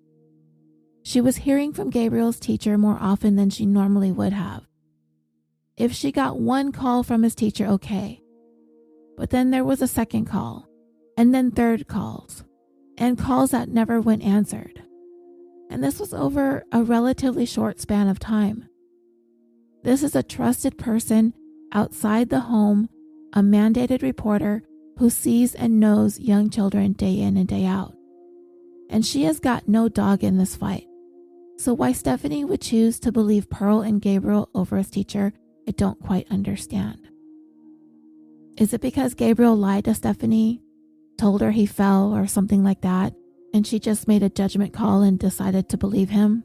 She was hearing from Gabriel's teacher more often than she normally would have. If she got one call from his teacher, okay. But then there was a second call, and then third calls, and calls that never went answered. And this was over a relatively short span of time. This is a trusted person outside the home, a mandated reporter who sees and knows young children day in and day out. And she has got no dog in this fight. So why Stephanie would choose to believe Pearl and Gabriel over his teacher, I don't quite understand. Is it because Gabriel lied to Stephanie, told her he fell or something like that, and she just made a judgment call and decided to believe him?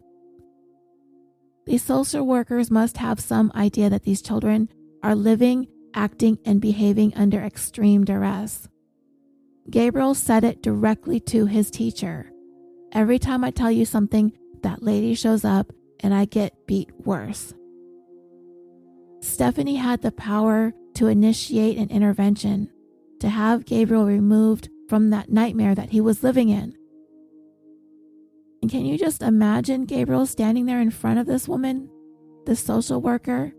These social workers must have some idea that these children are living, acting, and behaving under extreme duress. Gabriel said it directly to his teacher. Every time I tell you something, that lady shows up and I get beat worse. Stephanie had the power to initiate an intervention, to have Gabriel removed from that nightmare that he was living in. And can you just imagine Gabriel standing there in front of this woman, this social worker,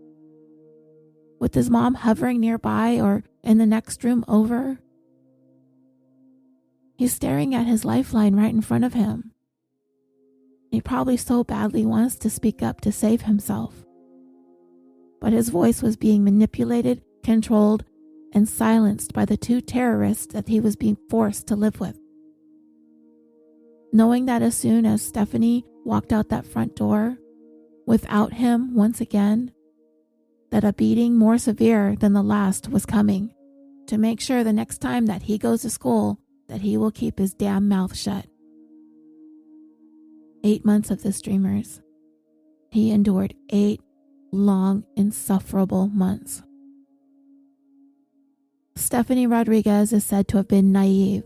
with his mom hovering nearby or in the next room over? He's staring at his lifeline right in front of him. He probably so badly wants to speak up to save himself. But his voice was being manipulated, controlled, and silenced by the 2 terrorists that he was being forced to live with. Knowing that as soon as Stephanie walked out that front door, without him once again, that a beating more severe than the last was coming, to make sure the next time that he goes to school that he will keep his damn mouth shut. 8 months of this, dreamers. He endured 8 long, insufferable months. Stephanie Rodriguez is said to have been naive,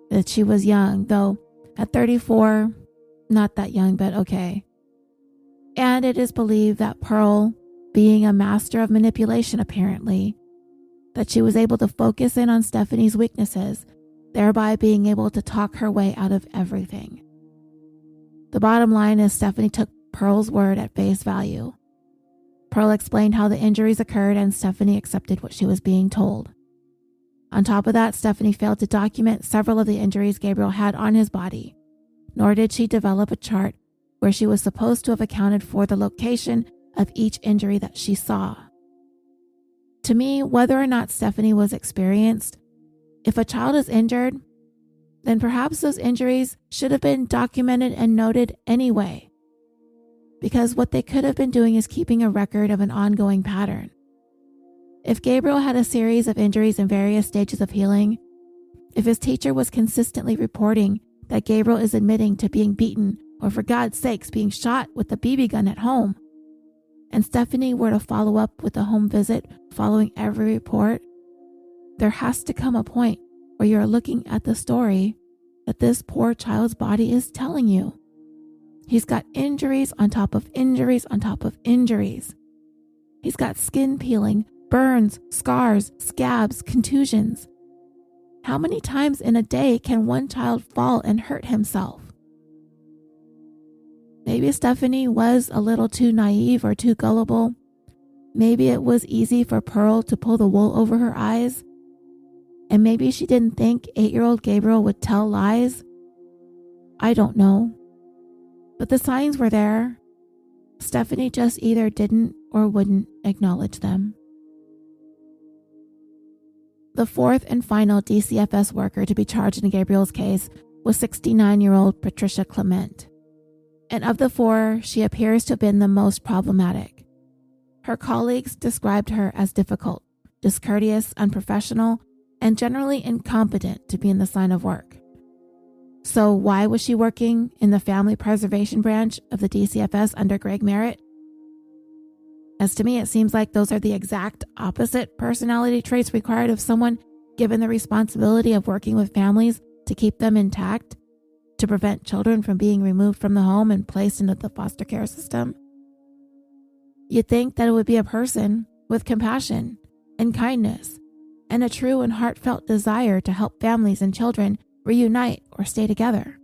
that she was young, though at 34, not that young, but okay. And it is believed that Pearl, being a master of manipulation apparently, that she was able to focus in on Stephanie's weaknesses, thereby being able to talk her way out of everything. The bottom line is Stephanie took Pearl's word at face value. Pearl explained how the injuries occurred and Stephanie accepted what she was being told. On top of that, Stephanie failed to document several of the injuries Gabriel had on his body, nor did she develop a chart where she was supposed to have accounted for the location of each injury that she saw. To me, whether or not Stephanie was experienced, if a child is injured, then perhaps those injuries should have been documented and noted anyway. Because what they could have been doing is keeping a record of an ongoing pattern. If Gabriel had a series of injuries in various stages of healing, if his teacher was consistently reporting that Gabriel is admitting to being beaten or for God's sakes being shot with a BB gun at home, and Stephanie were to follow up with a home visit following every report, there has to come a point where you're looking at the story that this poor child's body is telling you. He's got injuries on top of injuries on top of injuries. He's got skin peeling, burns, scars, scabs, contusions. How many times in a day can one child fall and hurt himself? Maybe Stephanie was a little too naive or too gullible. Maybe it was easy for Pearl to pull the wool over her eyes. And maybe she didn't think 8-year-old Gabriel would tell lies. I don't know. But the signs were there. Stephanie just either didn't or wouldn't acknowledge them. The fourth and final DCFS worker to be charged in Gabriel's case was 69-year-old Patricia Clement. And of the four, she appears to have been the most problematic. Her colleagues described her as difficult, discourteous, unprofessional, and generally incompetent to be in the line of work. So why was she working in the family preservation branch of the DCFS under Greg Merritt? As to me, it seems like those are the exact opposite personality traits required of someone given the responsibility of working with families to keep them intact, to prevent children from being removed from the home and placed into the foster care system. You'd think that it would be a person with compassion and kindness and a true and heartfelt desire to help families and children reunite or stay together.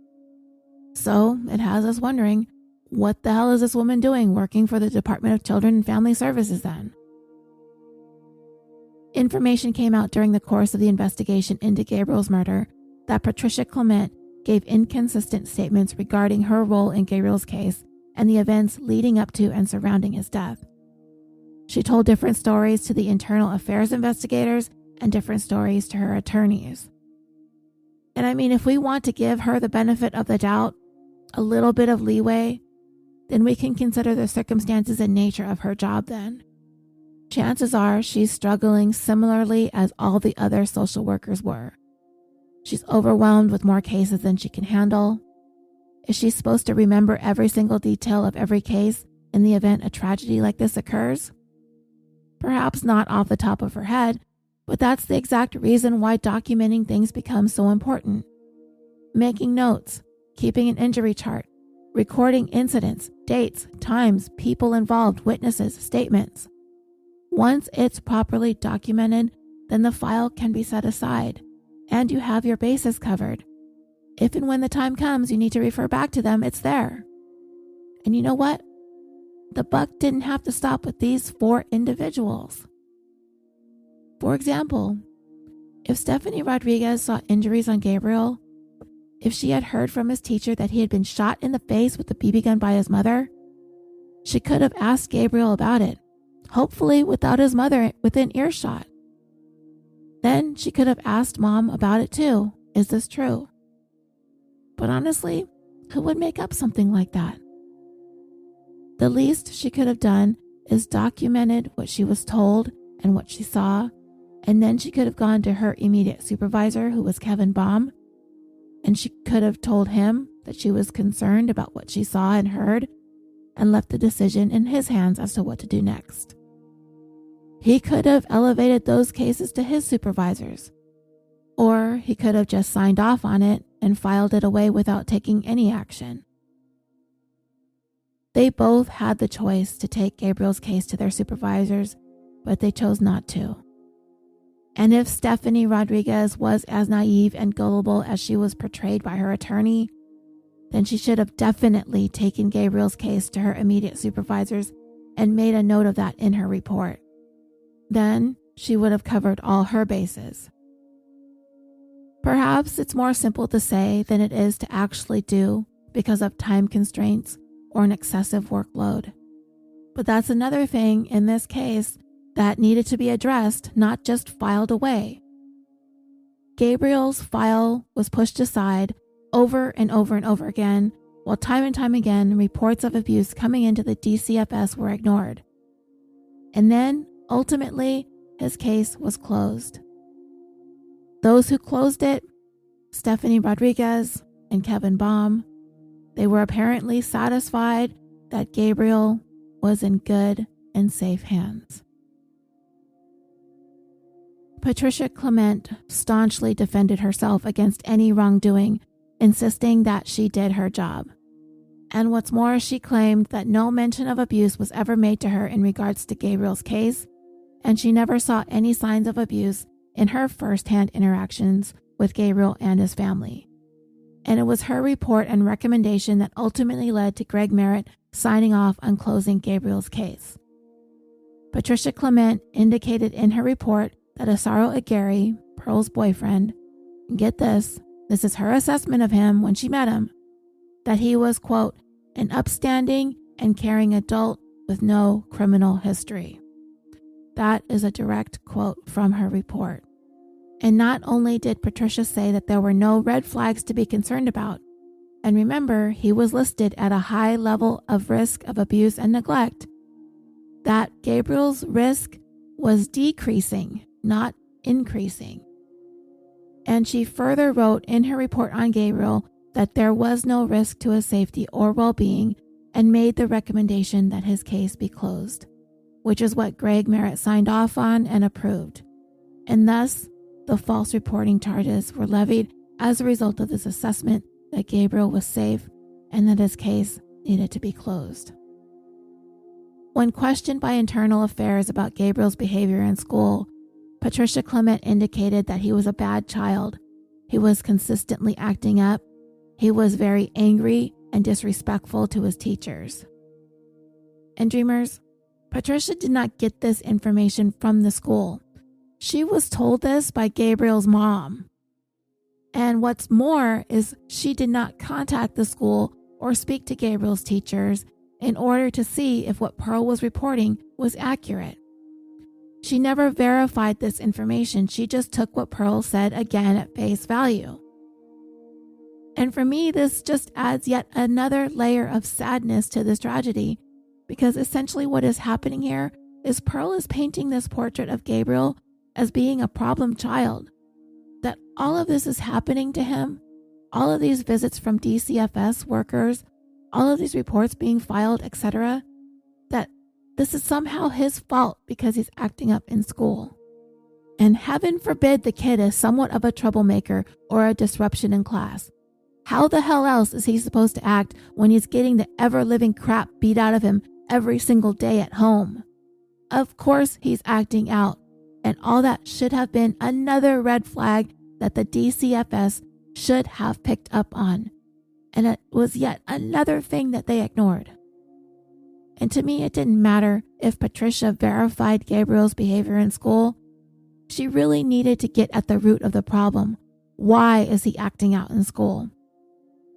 So it has us wondering, what the hell is this woman doing working for the Department of Children and Family Services then? Information came out during the course of the investigation into Gabriel's murder that Patricia Clement gave inconsistent statements regarding her role in Gabriel's case and the events leading up to and surrounding his death. She told different stories to the internal affairs investigators and different stories to her attorneys. And I mean, if we want to give her the benefit of the doubt, a little bit of leeway, then we can consider the circumstances and nature of her job then. Chances are she's struggling similarly as all the other social workers were. She's overwhelmed with more cases than she can handle. Is she supposed to remember every single detail of every case in the event a tragedy like this occurs? Perhaps not off the top of her head, but that's the exact reason why documenting things becomes so important. Making notes, keeping an injury chart, recording incidents, dates, times, people involved, witnesses, statements. Once it's properly documented, then the file can be set aside, and you have your bases covered. If and when the time comes you need to refer back to them, it's there. And you know what? The buck didn't have to stop with these 4 individuals. For example, if Stephanie Rodriguez saw injuries on Gabriel, if she had heard from his teacher that he had been shot in the face with a BB gun by his mother, she could have asked Gabriel about it, hopefully without his mother within earshot. Then she could have asked Mom about it too. Is this true? But honestly, who would make up something like that? The least she could have done is documented what she was told and what she saw, and then she could have gone to her immediate supervisor, who was Kevin Baum, and she could have told him that she was concerned about what she saw and heard, and left the decision in his hands as to what to do next. He could have elevated those cases to his supervisors, or he could have just signed off on it and filed it away without taking any action. They both had the choice to take Gabriel's case to their supervisors, but they chose not to. And if Stephanie Rodriguez was as naive and gullible as she was portrayed by her attorney, then she should have definitely taken Gabriel's case to her immediate supervisors and made a note of that in her report. Then she would have covered all her bases. Perhaps it's more simple to say than it is to actually do because of time constraints or an excessive workload. But that's another thing in this case that needed to be addressed, not just filed away. Gabriel's file was pushed aside over and over and over again, while time and time again reports of abuse coming into the DCFS were ignored. And then, ultimately, his case was closed. Those who closed it, Stephanie Rodriguez and Kevin Baum, they were apparently satisfied that Gabriel was in good and safe hands. Patricia Clement staunchly defended herself against any wrongdoing, insisting that she did her job. And what's more, she claimed that no mention of abuse was ever made to her in regards to Gabriel's case, and she never saw any signs of abuse in her first-hand interactions with Gabriel and his family. And it was her report and recommendation that ultimately led to Greg Merritt signing off on closing Gabriel's case. Patricia Clement indicated in her report that Isauro Aguirre, Pearl's boyfriend, get this is her assessment of him when she met him, that he was, quote, an upstanding and caring adult with no criminal history. That is a direct quote from her report. And not only did Patricia say that there were no red flags to be concerned about, and remember, he was listed at a high level of risk of abuse and neglect, that Gabriel's risk was decreasing, not increasing. And she further wrote in her report on Gabriel that there was no risk to his safety or well-being, and made the recommendation that his case be closed, which is what Greg Merritt signed off on and approved. And thus, the false reporting charges were levied as a result of this assessment that Gabriel was safe and that his case needed to be closed. When questioned by Internal Affairs about Gabriel's behavior in school, Patricia Clement indicated that he was a bad child. He was consistently acting up. He was very angry and disrespectful to his teachers. And dreamers, Patricia did not get this information from the school. She was told this by Gabriel's mom. And what's more is she did not contact the school or speak to Gabriel's teachers in order to see if what Pearl was reporting was accurate. She never verified this information. She just took what Pearl said again at face value. And for me, this just adds yet another layer of sadness to this tragedy, because essentially what is happening here is Pearl is painting this portrait of Gabriel as being a problem child, that all of this is happening to him, all of these visits from DCFS workers, all of these reports being filed, etc., that this is somehow his fault because he's acting up in school. And heaven forbid the kid is somewhat of a troublemaker or a disruption in class. How the hell else is he supposed to act when he's getting the ever-living crap beat out of him every single day at home? Of course he's acting out, and all that should have been another red flag that the DCFS should have picked up on. And it was yet another thing that they ignored. And to me, it didn't matter if Patricia verified Gabriel's behavior in school. She really needed to get at the root of the problem. Why is he acting out in school?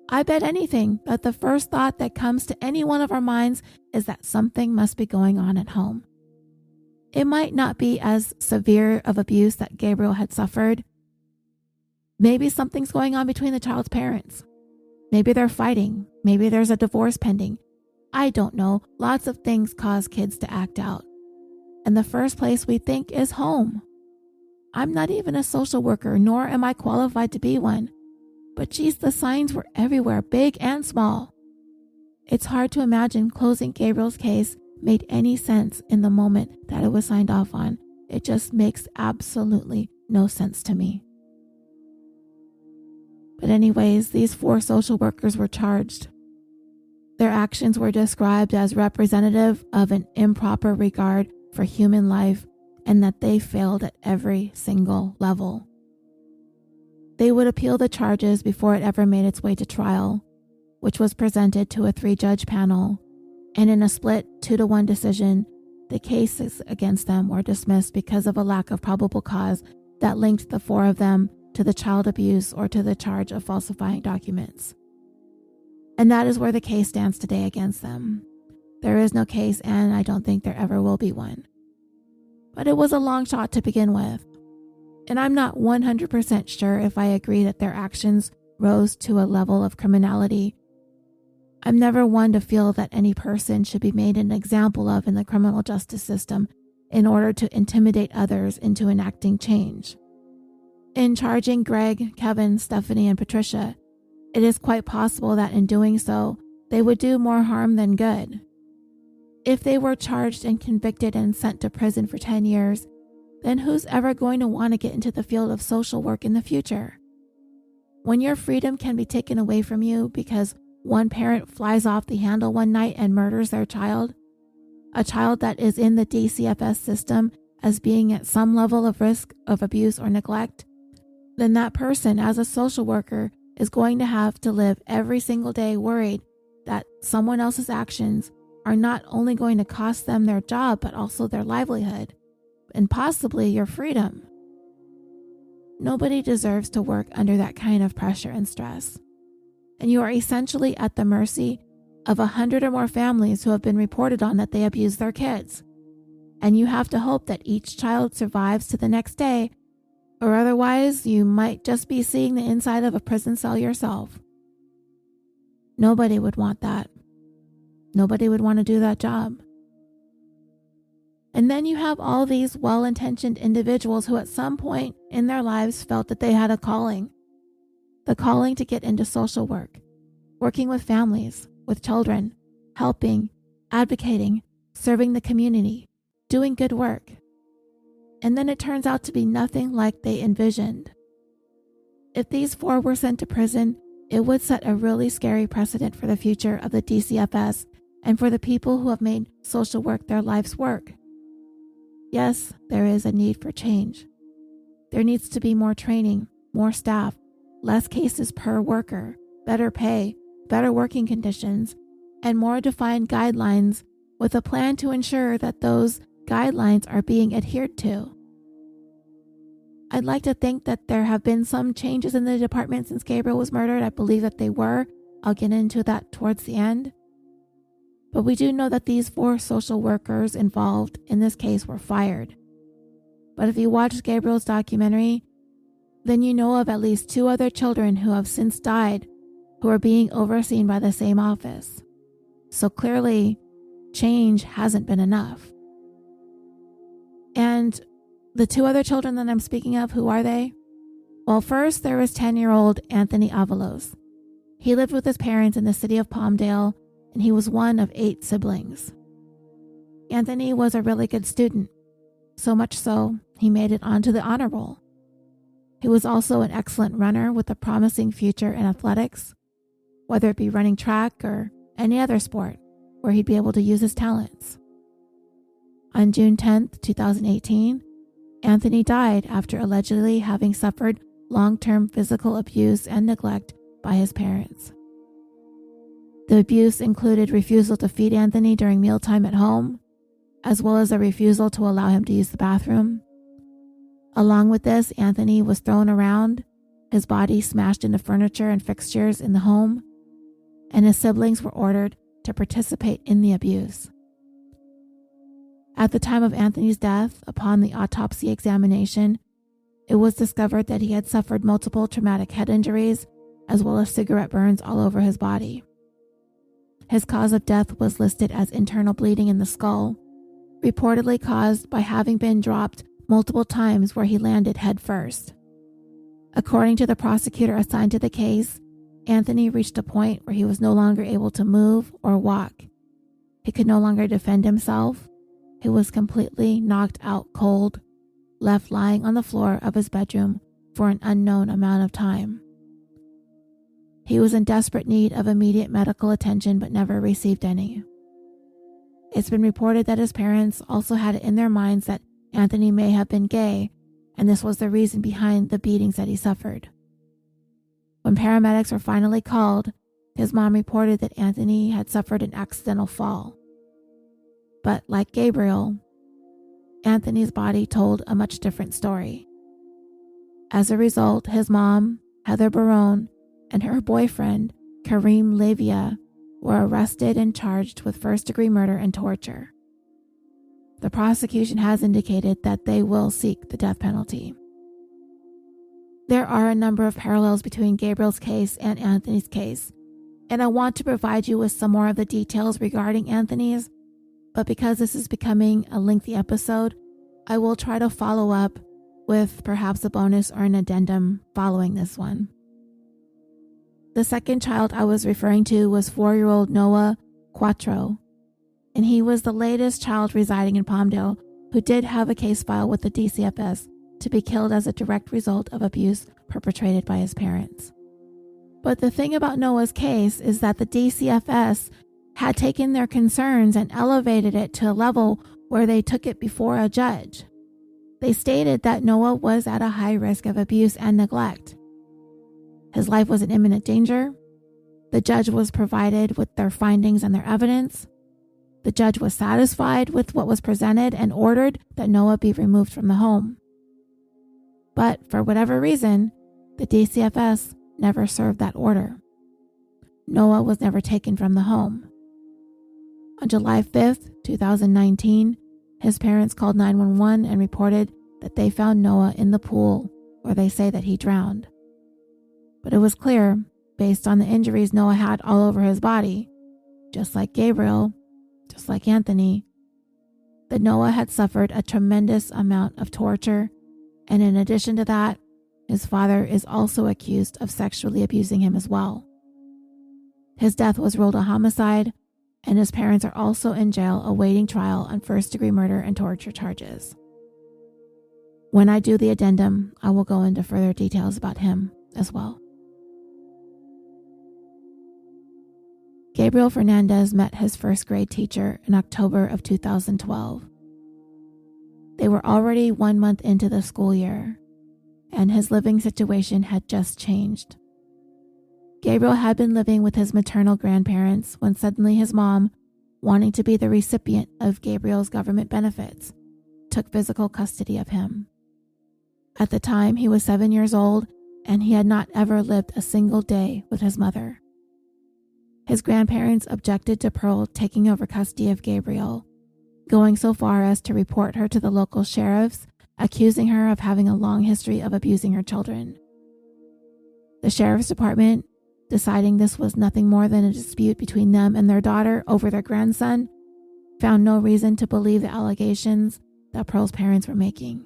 I bet anything that the first thought that comes to any one of our minds is that something must be going on at home. It might not be as severe of abuse that Gabriel had suffered. Maybe something's going on between the child's parents. Maybe they're fighting. Maybe there's a divorce pending. I don't know. Lots of things cause kids to act out. And the first place we think is home. I'm not even a social worker, nor am I qualified to be one. But geez, the signs were everywhere, big and small. It's hard to imagine closing Gabriel's case made any sense in the moment that it was signed off on. It just makes absolutely no sense to me. But anyways, these 4 social workers were charged. Their actions were described as representative of an improper regard for human life and that they failed at every single level. They would appeal the charges before it ever made its way to trial, which was presented to a 3-judge panel, and in a split 2-1 decision, the cases against them were dismissed because of a lack of probable cause that linked the 4 of them to the child abuse or to the charge of falsifying documents. And that is where the case stands today against them. There is no case, and I don't think there ever will be one. But it was a long shot to begin with. And I'm not 100% sure if I agree that their actions rose to a level of criminality. I'm never one to feel that any person should be made an example of in the criminal justice system in order to intimidate others into enacting change. In charging Greg, Kevin, Stephanie, and Patricia, it is quite possible that in doing so, they would do more harm than good. If they were charged and convicted and sent to prison for 10 years, then who's ever going to want to get into the field of social work in the future? When your freedom can be taken away from you because one parent flies off the handle one night and murders their child, a child that is in the DCFS system as being at some level of risk of abuse or neglect, then that person as a social worker is going to have to live every single day worried that someone else's actions are not only going to cost them their job, but also their livelihood and possibly your freedom. Nobody deserves to work under that kind of pressure and stress. And you are essentially at the mercy of 100 or more families who have been reported on that they abuse their kids. And you have to hope that each child survives to the next day, or otherwise you might just be seeing the inside of a prison cell yourself. Nobody would want that. Nobody would want to do that job. And then you have all these well-intentioned individuals who at some point in their lives felt that they had a calling. The calling to get into social work, working with families, with children, helping, advocating, serving the community, doing good work. And then it turns out to be nothing like they envisioned. If these 4 were sent to prison, it would set a really scary precedent for the future of the DCFS and for the people who have made social work their life's work. Yes, there is a need for change. There needs to be more training, more staff, less cases per worker, better pay, better working conditions, and more defined guidelines with a plan to ensure that those guidelines are being adhered to. I'd like to think that there have been some changes in the department since Gabriel was murdered. I believe that they were. I'll get into that towards the end. But we do know that these 4 social workers involved in this case were fired. But if you watched Gabriel's documentary, then you know of at least 2 other children who have since died who are being overseen by the same office. So clearly, change hasn't been enough. And the 2 other children that I'm speaking of, who are they? Well, first there was 10-year-old Anthony Avalos. He lived with his parents in the city of Palmdale, and he was one of 8 siblings. Anthony was a really good student, so much so he made it onto the honor roll. He was also an excellent runner with a promising future in athletics, whether it be running track or any other sport where he'd be able to use his talents. On June 10th, 2018, Anthony died after allegedly having suffered long-term physical abuse and neglect by his parents. The abuse included refusal to feed Anthony during mealtime at home, as well as a refusal to allow him to use the bathroom. Along with this, Anthony was thrown around, his body smashed into furniture and fixtures in the home, and his siblings were ordered to participate in the abuse. At the time of Anthony's death, upon the autopsy examination, it was discovered that he had suffered multiple traumatic head injuries, as well as cigarette burns all over his body. His cause of death was listed as internal bleeding in the skull, reportedly caused by having been dropped multiple times where he landed head first. According to the prosecutor assigned to the case, Anthony reached a point where he was no longer able to move or walk. He could no longer defend himself. He was completely knocked out cold, left lying on the floor of his bedroom for an unknown amount of time. He was in desperate need of immediate medical attention but never received any. It's been reported that his parents also had it in their minds that Anthony may have been gay, and this was the reason behind the beatings that he suffered. When paramedics were finally called, his mom reported that Anthony had suffered an accidental fall. But like Gabriel, Anthony's body told a much different story. As a result, his mom, Heather Barone, and her boyfriend, Kareem Lavia, were arrested and charged with first-degree murder and torture. The prosecution has indicated that they will seek the death penalty. There are a number of parallels between Gabriel's case and Anthony's case, and I want to provide you with some more of the details regarding Anthony's, but because this is becoming a lengthy episode, I will try to follow up with perhaps a bonus or an addendum following this one. The second child I was referring to was 4-year-old Noah Quattro, and he was the latest child residing in Palmdale who did have a case file with the DCFS to be killed as a direct result of abuse perpetrated by his parents. But the thing about Noah's case is that the DCFS had taken their concerns and elevated it to a level where they took it before a judge. They stated that Noah was at a high risk of abuse and neglect. His life was in imminent danger. The judge was provided with their findings and their evidence. The judge was satisfied with what was presented and ordered that Noah be removed from the home. But for whatever reason, the DCFS never served that order. Noah was never taken from the home. On July 5th, 2019, his parents called 911 and reported that they found Noah in the pool where they say that he drowned. But it was clear, based on the injuries Noah had all over his body, just like Gabriel, just like Anthony, that Noah had suffered a tremendous amount of torture, and in addition to that, his father is also accused of sexually abusing him as well. His death was ruled a homicide, and his parents are also in jail awaiting trial on first-degree murder and torture charges. When I do the addendum, I will go into further details about him as well. Gabriel Fernandez met his first-grade teacher in October of 2012. They were already 1 month into the school year, and his living situation had just changed. Gabriel had been living with his maternal grandparents when suddenly his mom, wanting to be the recipient of Gabriel's government benefits, took physical custody of him. At the time, he was 7 years old, and he had not ever lived a single day with his mother. His grandparents objected to Pearl taking over custody of Gabriel, going so far as to report her to the local sheriffs, accusing her of having a long history of abusing her children. The sheriff's department, deciding this was nothing more than a dispute between them and their daughter over their grandson, found no reason to believe the allegations that Pearl's parents were making.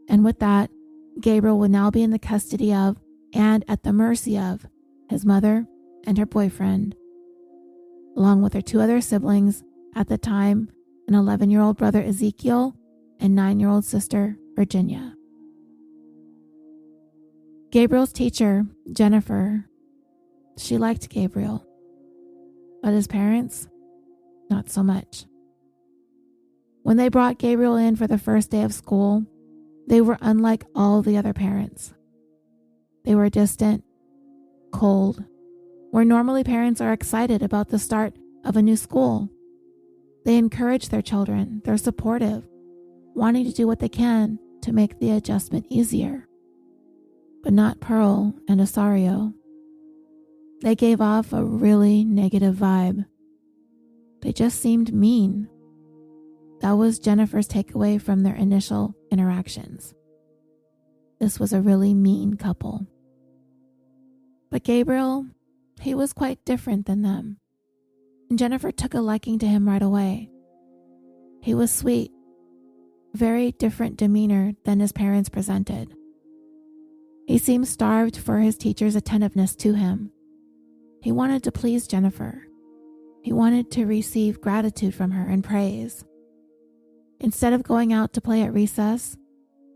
And with that, Gabriel would now be in the custody of, and at the mercy of, his mother and her boyfriend, along with her 2 other siblings, at the time, an 11-year-old brother Ezekiel and 9-year-old sister Virginia. Gabriel's teacher, Jennifer, she liked Gabriel, but his parents, not so much. When they brought Gabriel in for the first day of school, they were unlike all the other parents. They were distant, cold, where normally parents are excited about the start of a new school. They encourage their children, they're supportive, wanting to do what they can to make the adjustment easier. But not Pearl and Isauro. They gave off a really negative vibe. They just seemed mean. That was Jennifer's takeaway from their initial interactions. This was a really mean couple. But Gabriel, he was quite different than them, and Jennifer took a liking to him right away. He was sweet, very different demeanor than his parents presented. He seemed starved for his teacher's attentiveness to him. He wanted to please Jennifer. He wanted to receive gratitude from her and praise. Instead of going out to play at recess,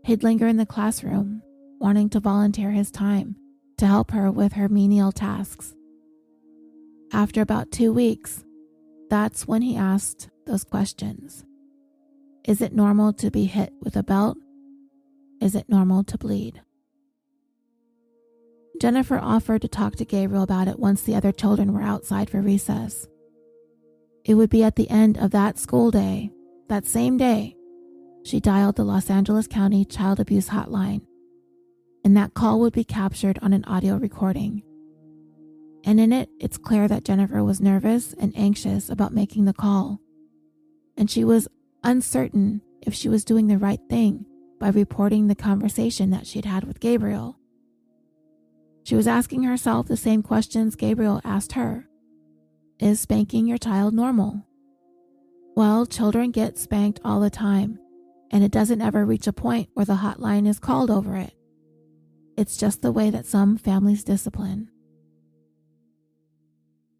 he'd linger in the classroom, wanting to volunteer his time to help her with her menial tasks. After about 2 weeks, that's when he asked those questions. Is it normal to be hit with a belt? Is it normal to bleed? Jennifer offered to talk to Gabriel about it once the other children were outside for recess. It would be at the end of that school day, that same day, she dialed the Los Angeles County Child Abuse Hotline, and that call would be captured on an audio recording. And in it, it's clear that Jennifer was nervous and anxious about making the call, and she was uncertain if she was doing the right thing, by reporting the conversation that she'd had with Gabriel. She was asking herself the same questions Gabriel asked her. Is spanking your child normal? Well, children get spanked all the time, and it doesn't ever reach a point where the hotline is called over it. It's just the way that some families discipline.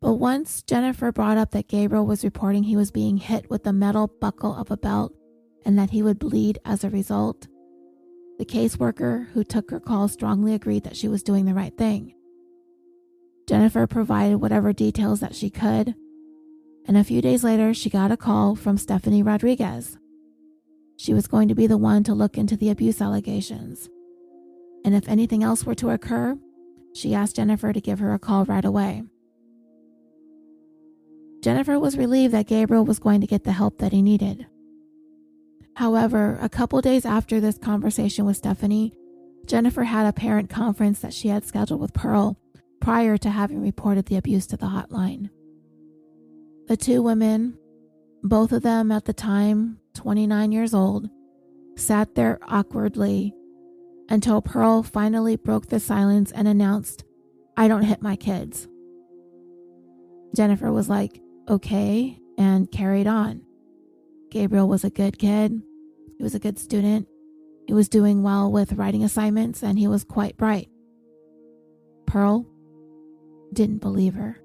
But once Jennifer brought up that Gabriel was reporting he was being hit with the metal buckle of a belt and that he would bleed as a result, the caseworker who took her call strongly agreed that she was doing the right thing. Jennifer provided whatever details that she could, and a few days later she got a call from Stephanie Rodriguez. She was going to be the one to look into the abuse allegations, and if anything else were to occur, she asked Jennifer to give her a call right away. Jennifer was relieved that Gabriel was going to get the help that he needed. However, a couple days after this conversation with Stephanie, Jennifer had a parent conference that she had scheduled with Pearl prior to having reported the abuse to the hotline. The two women, both of them at the time 29 years old, sat there awkwardly until Pearl finally broke the silence and announced, "I don't hit my kids." Jennifer was like, "Okay," and carried on. Gabriel was a good kid. He was a good student. He was doing well with writing assignments, and he was quite bright. Pearl didn't believe her.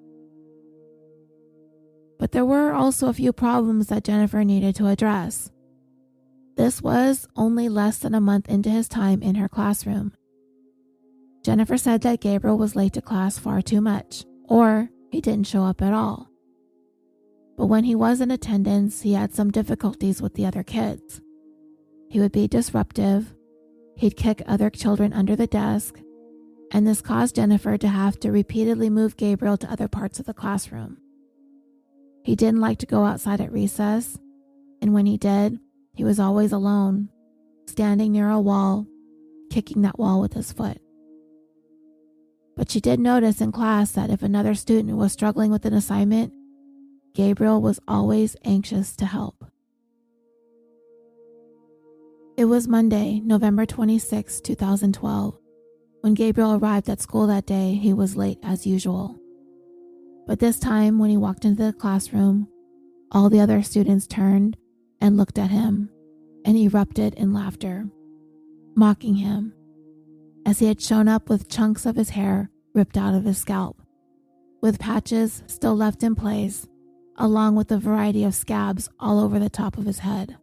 But there were also a few problems that Jennifer needed to address. This was only less than a month into his time in her classroom. Jennifer said that Gabriel was late to class far too much, or he didn't show up at all. But when he was in attendance, he had some difficulties with the other kids. He would be disruptive, he'd kick other children under the desk, and this caused Jennifer to have to repeatedly move Gabriel to other parts of the classroom. He didn't like to go outside at recess, and when he did, he was always alone, standing near a wall, kicking that wall with his foot. But she did notice in class that if another student was struggling with an assignment, Gabriel was always anxious to help. It was Monday, November 26, 2012. When Gabriel arrived at school that day, he was late as usual. But this time, when he walked into the classroom, all the other students turned and looked at him and erupted in laughter, mocking him, as he had shown up with chunks of his hair ripped out of his scalp, with patches still left in place, along with a variety of scabs all over the top of his head.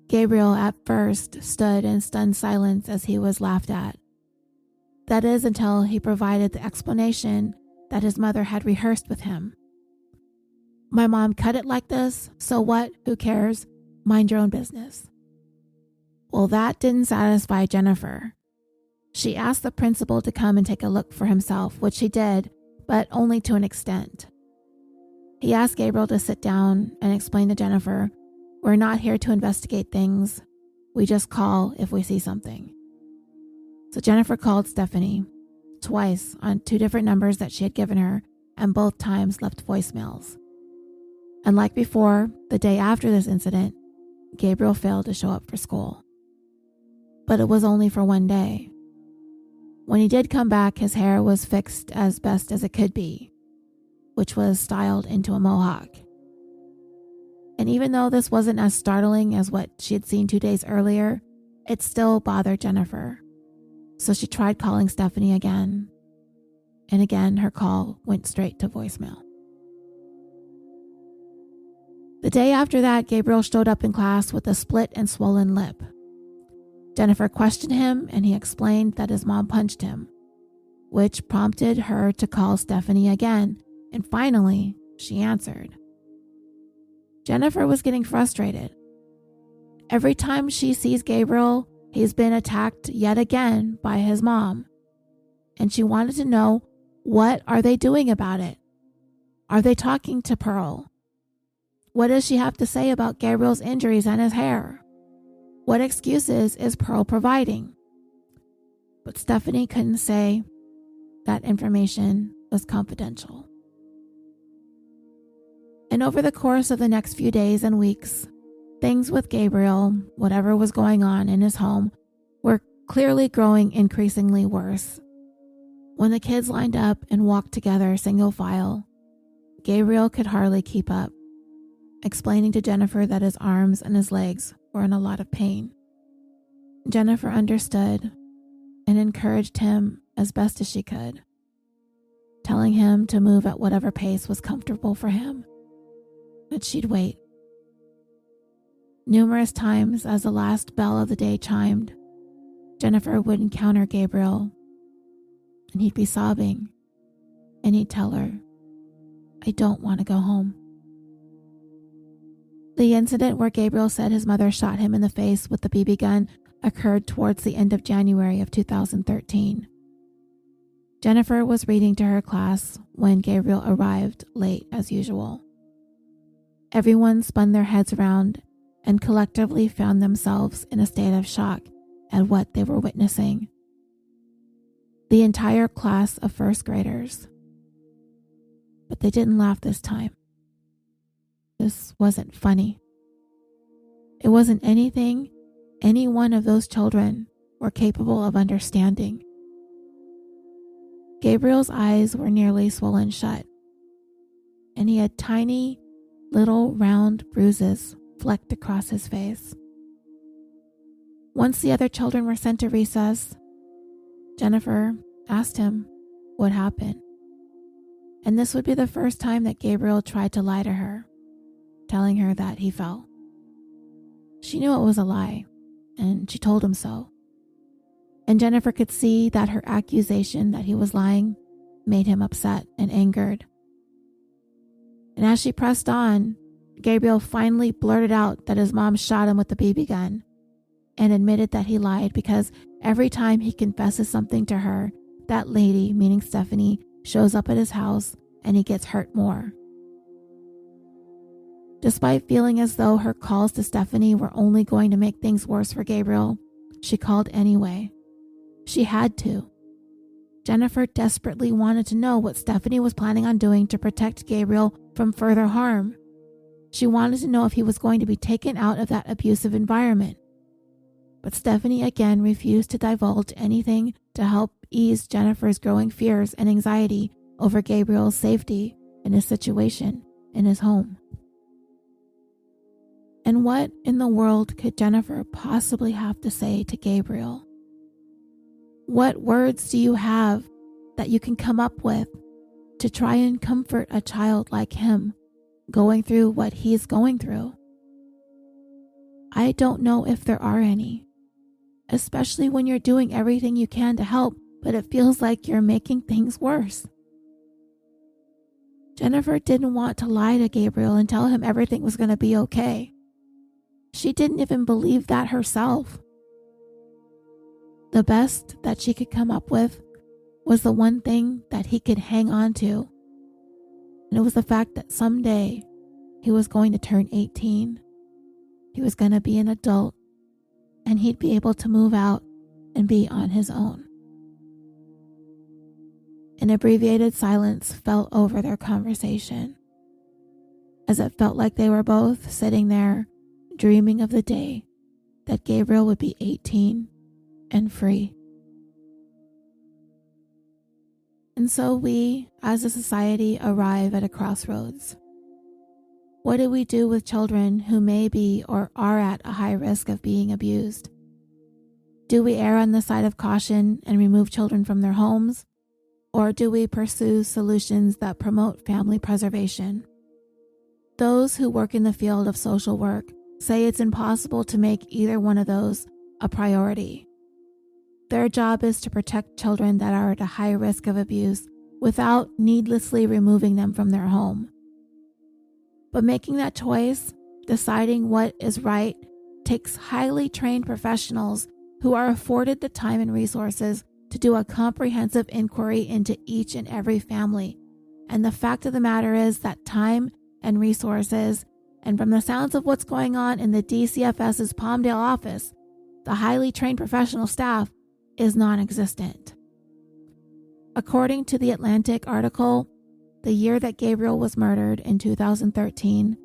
Gabriel at first stood in stunned silence as he was laughed at. That is until he provided the explanation that his mother had rehearsed with him. "My mom cut it like this, so what? Who cares? Mind your own business." Well, that didn't satisfy Jennifer. She asked the principal to come and take a look for himself, which he did, but only to an extent. He asked Gabriel to sit down and explain to Jennifer, "We're not here to investigate things. We just call if we see something." So Jennifer called Stephanie twice on 2 different numbers that she had given her, and both times left voicemails. And like before, the day after this incident, Gabriel failed to show up for school. But it was only for one day. When he did come back, his hair was fixed as best as it could be, which was styled into a mohawk. And even though this wasn't as startling as what she had seen 2 days earlier, it still bothered Jennifer. So she tried calling Stephanie again, and again her call went straight to voicemail. The day after that, Gabriel showed up in class with a split and swollen lip. Jennifer questioned him, and he explained that his mom punched him, which prompted her to call Stephanie again, and finally, she answered. Jennifer was getting frustrated. Every time she sees Gabriel, he's been attacked yet again by his mom, and she wanted to know, what are they doing about it? Are they talking to Pearl? What does she have to say about Gabriel's injuries and his hair? What excuses is Pearl providing? But Stephanie couldn't say. That information was confidential. And over the course of the next few days and weeks, Things with Gabriel, whatever was going on in his home, were clearly growing increasingly worse. When the kids lined up and walked together single file, Gabriel could hardly keep up, explaining to Jennifer that his arms and his legs were in a lot of pain. Jennifer understood and encouraged him as best as she could, telling him to move at whatever pace was comfortable for him, but she'd wait. Numerous times as the last bell of the day chimed, Jennifer would encounter Gabriel, and he'd be sobbing, and he'd tell her, "I don't want to go home." The incident where Gabriel said his mother shot him in the face with the BB gun occurred towards the end of January of 2013. Jennifer was reading to her class when Gabriel arrived late as usual. Everyone spun their heads around and collectively found themselves in a state of shock at what they were witnessing. The entire class of first graders. But they didn't laugh this time. This wasn't funny. It wasn't anything any one of those children were capable of understanding. Gabriel's eyes were nearly swollen shut, and he had tiny, little round bruises flecked across his face. Once the other children were sent to recess, Jennifer asked him what happened. And this would be the first time that Gabriel tried to lie to her, telling her that he fell. She knew it was a lie, and she told him so. And Jennifer could see that her accusation that he was lying made him upset and angered. And as she pressed on, Gabriel finally blurted out that his mom shot him with the BB gun and admitted that he lied because every time he confesses something to her, that lady, meaning Stephanie, shows up at his house and he gets hurt more. Despite feeling as though her calls to Stephanie were only going to make things worse for Gabriel, she called anyway. She had to. Jennifer desperately wanted to know what Stephanie was planning on doing to protect Gabriel from further harm. She wanted to know if he was going to be taken out of that abusive environment. But Stephanie again refused to divulge anything to help ease Jennifer's growing fears and anxiety over Gabriel's safety and his situation in his home. And what in the world could Jennifer possibly have to say to Gabriel? What words do you have that you can come up with to try and comfort a child like him going through what he's going through? I don't know if there are any, especially when you're doing everything you can to help, but it feels like you're making things worse. Jennifer didn't want to lie to Gabriel and tell him everything was going to be okay. She didn't even believe that herself. The best that she could come up with was the one thing that he could hang on to. And it was the fact that someday he was going to turn 18. He was going to be an adult, and he'd be able to move out and be on his own. An abbreviated silence fell over their conversation, as it felt like they were both sitting there dreaming of the day that Gabriel would be 18 and free. And so we, as a society, arrive at a crossroads. What do we do with children who may be or are at a high risk of being abused? Do we err on the side of caution and remove children from their homes? Or do we pursue solutions that promote family preservation? Those who work in the field of social work say it's impossible to make either one of those a priority. Their job is to protect children that are at a high risk of abuse without needlessly removing them from their home. But making that choice, deciding what is right, takes highly trained professionals who are afforded the time and resources to do a comprehensive inquiry into each and every family. And the fact of the matter is that time and resources, and from the sounds of what's going on in the DCFS's Palmdale office, the highly trained professional staff is non-existent. According to the Atlantic article, the year that Gabriel was murdered in 2013,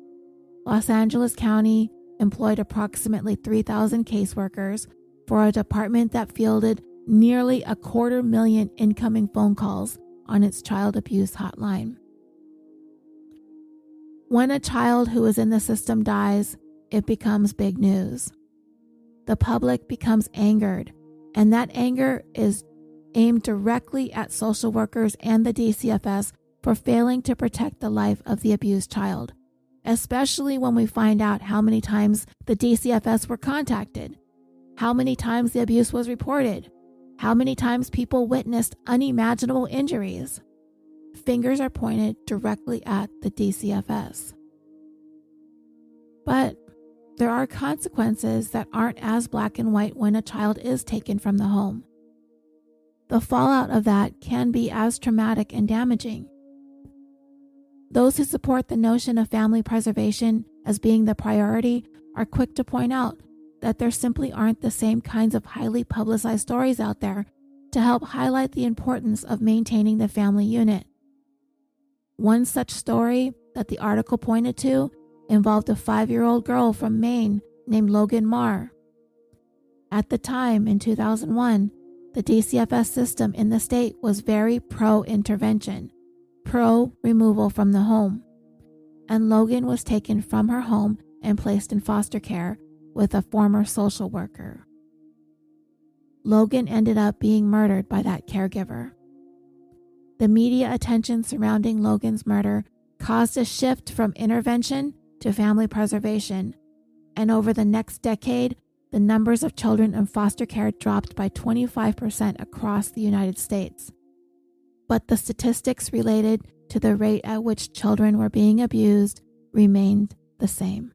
Los Angeles County employed approximately 3,000 caseworkers for a department that fielded nearly 250,000 incoming phone calls on its child abuse hotline. When a child who is in the system dies, it becomes big news. The public becomes angered, and that anger is aimed directly at social workers and the DCFS for failing to protect the life of the abused child, especially when we find out how many times the DCFS were contacted, how many times the abuse was reported, how many times people witnessed unimaginable injuries. Fingers are pointed directly at the DCFS. But there are consequences that aren't as black and white when a child is taken from the home. The fallout of that can be as traumatic and damaging. Those who support the notion of family preservation as being the priority are quick to point out that there simply aren't the same kinds of highly publicized stories out there to help highlight the importance of maintaining the family unit. One such story that the article pointed to involved a 5-year-old girl from Maine named Logan Marr. At the time, in 2001, the DCFS system in the state was very pro-intervention, pro-removal from the home, and Logan was taken from her home and placed in foster care with a former social worker. Logan ended up being murdered by that caregiver. The media attention surrounding Logan's murder caused a shift from intervention to family preservation, and over the next decade, the numbers of children in foster care dropped by 25% across the United States. But the statistics related to the rate at which children were being abused remained the same.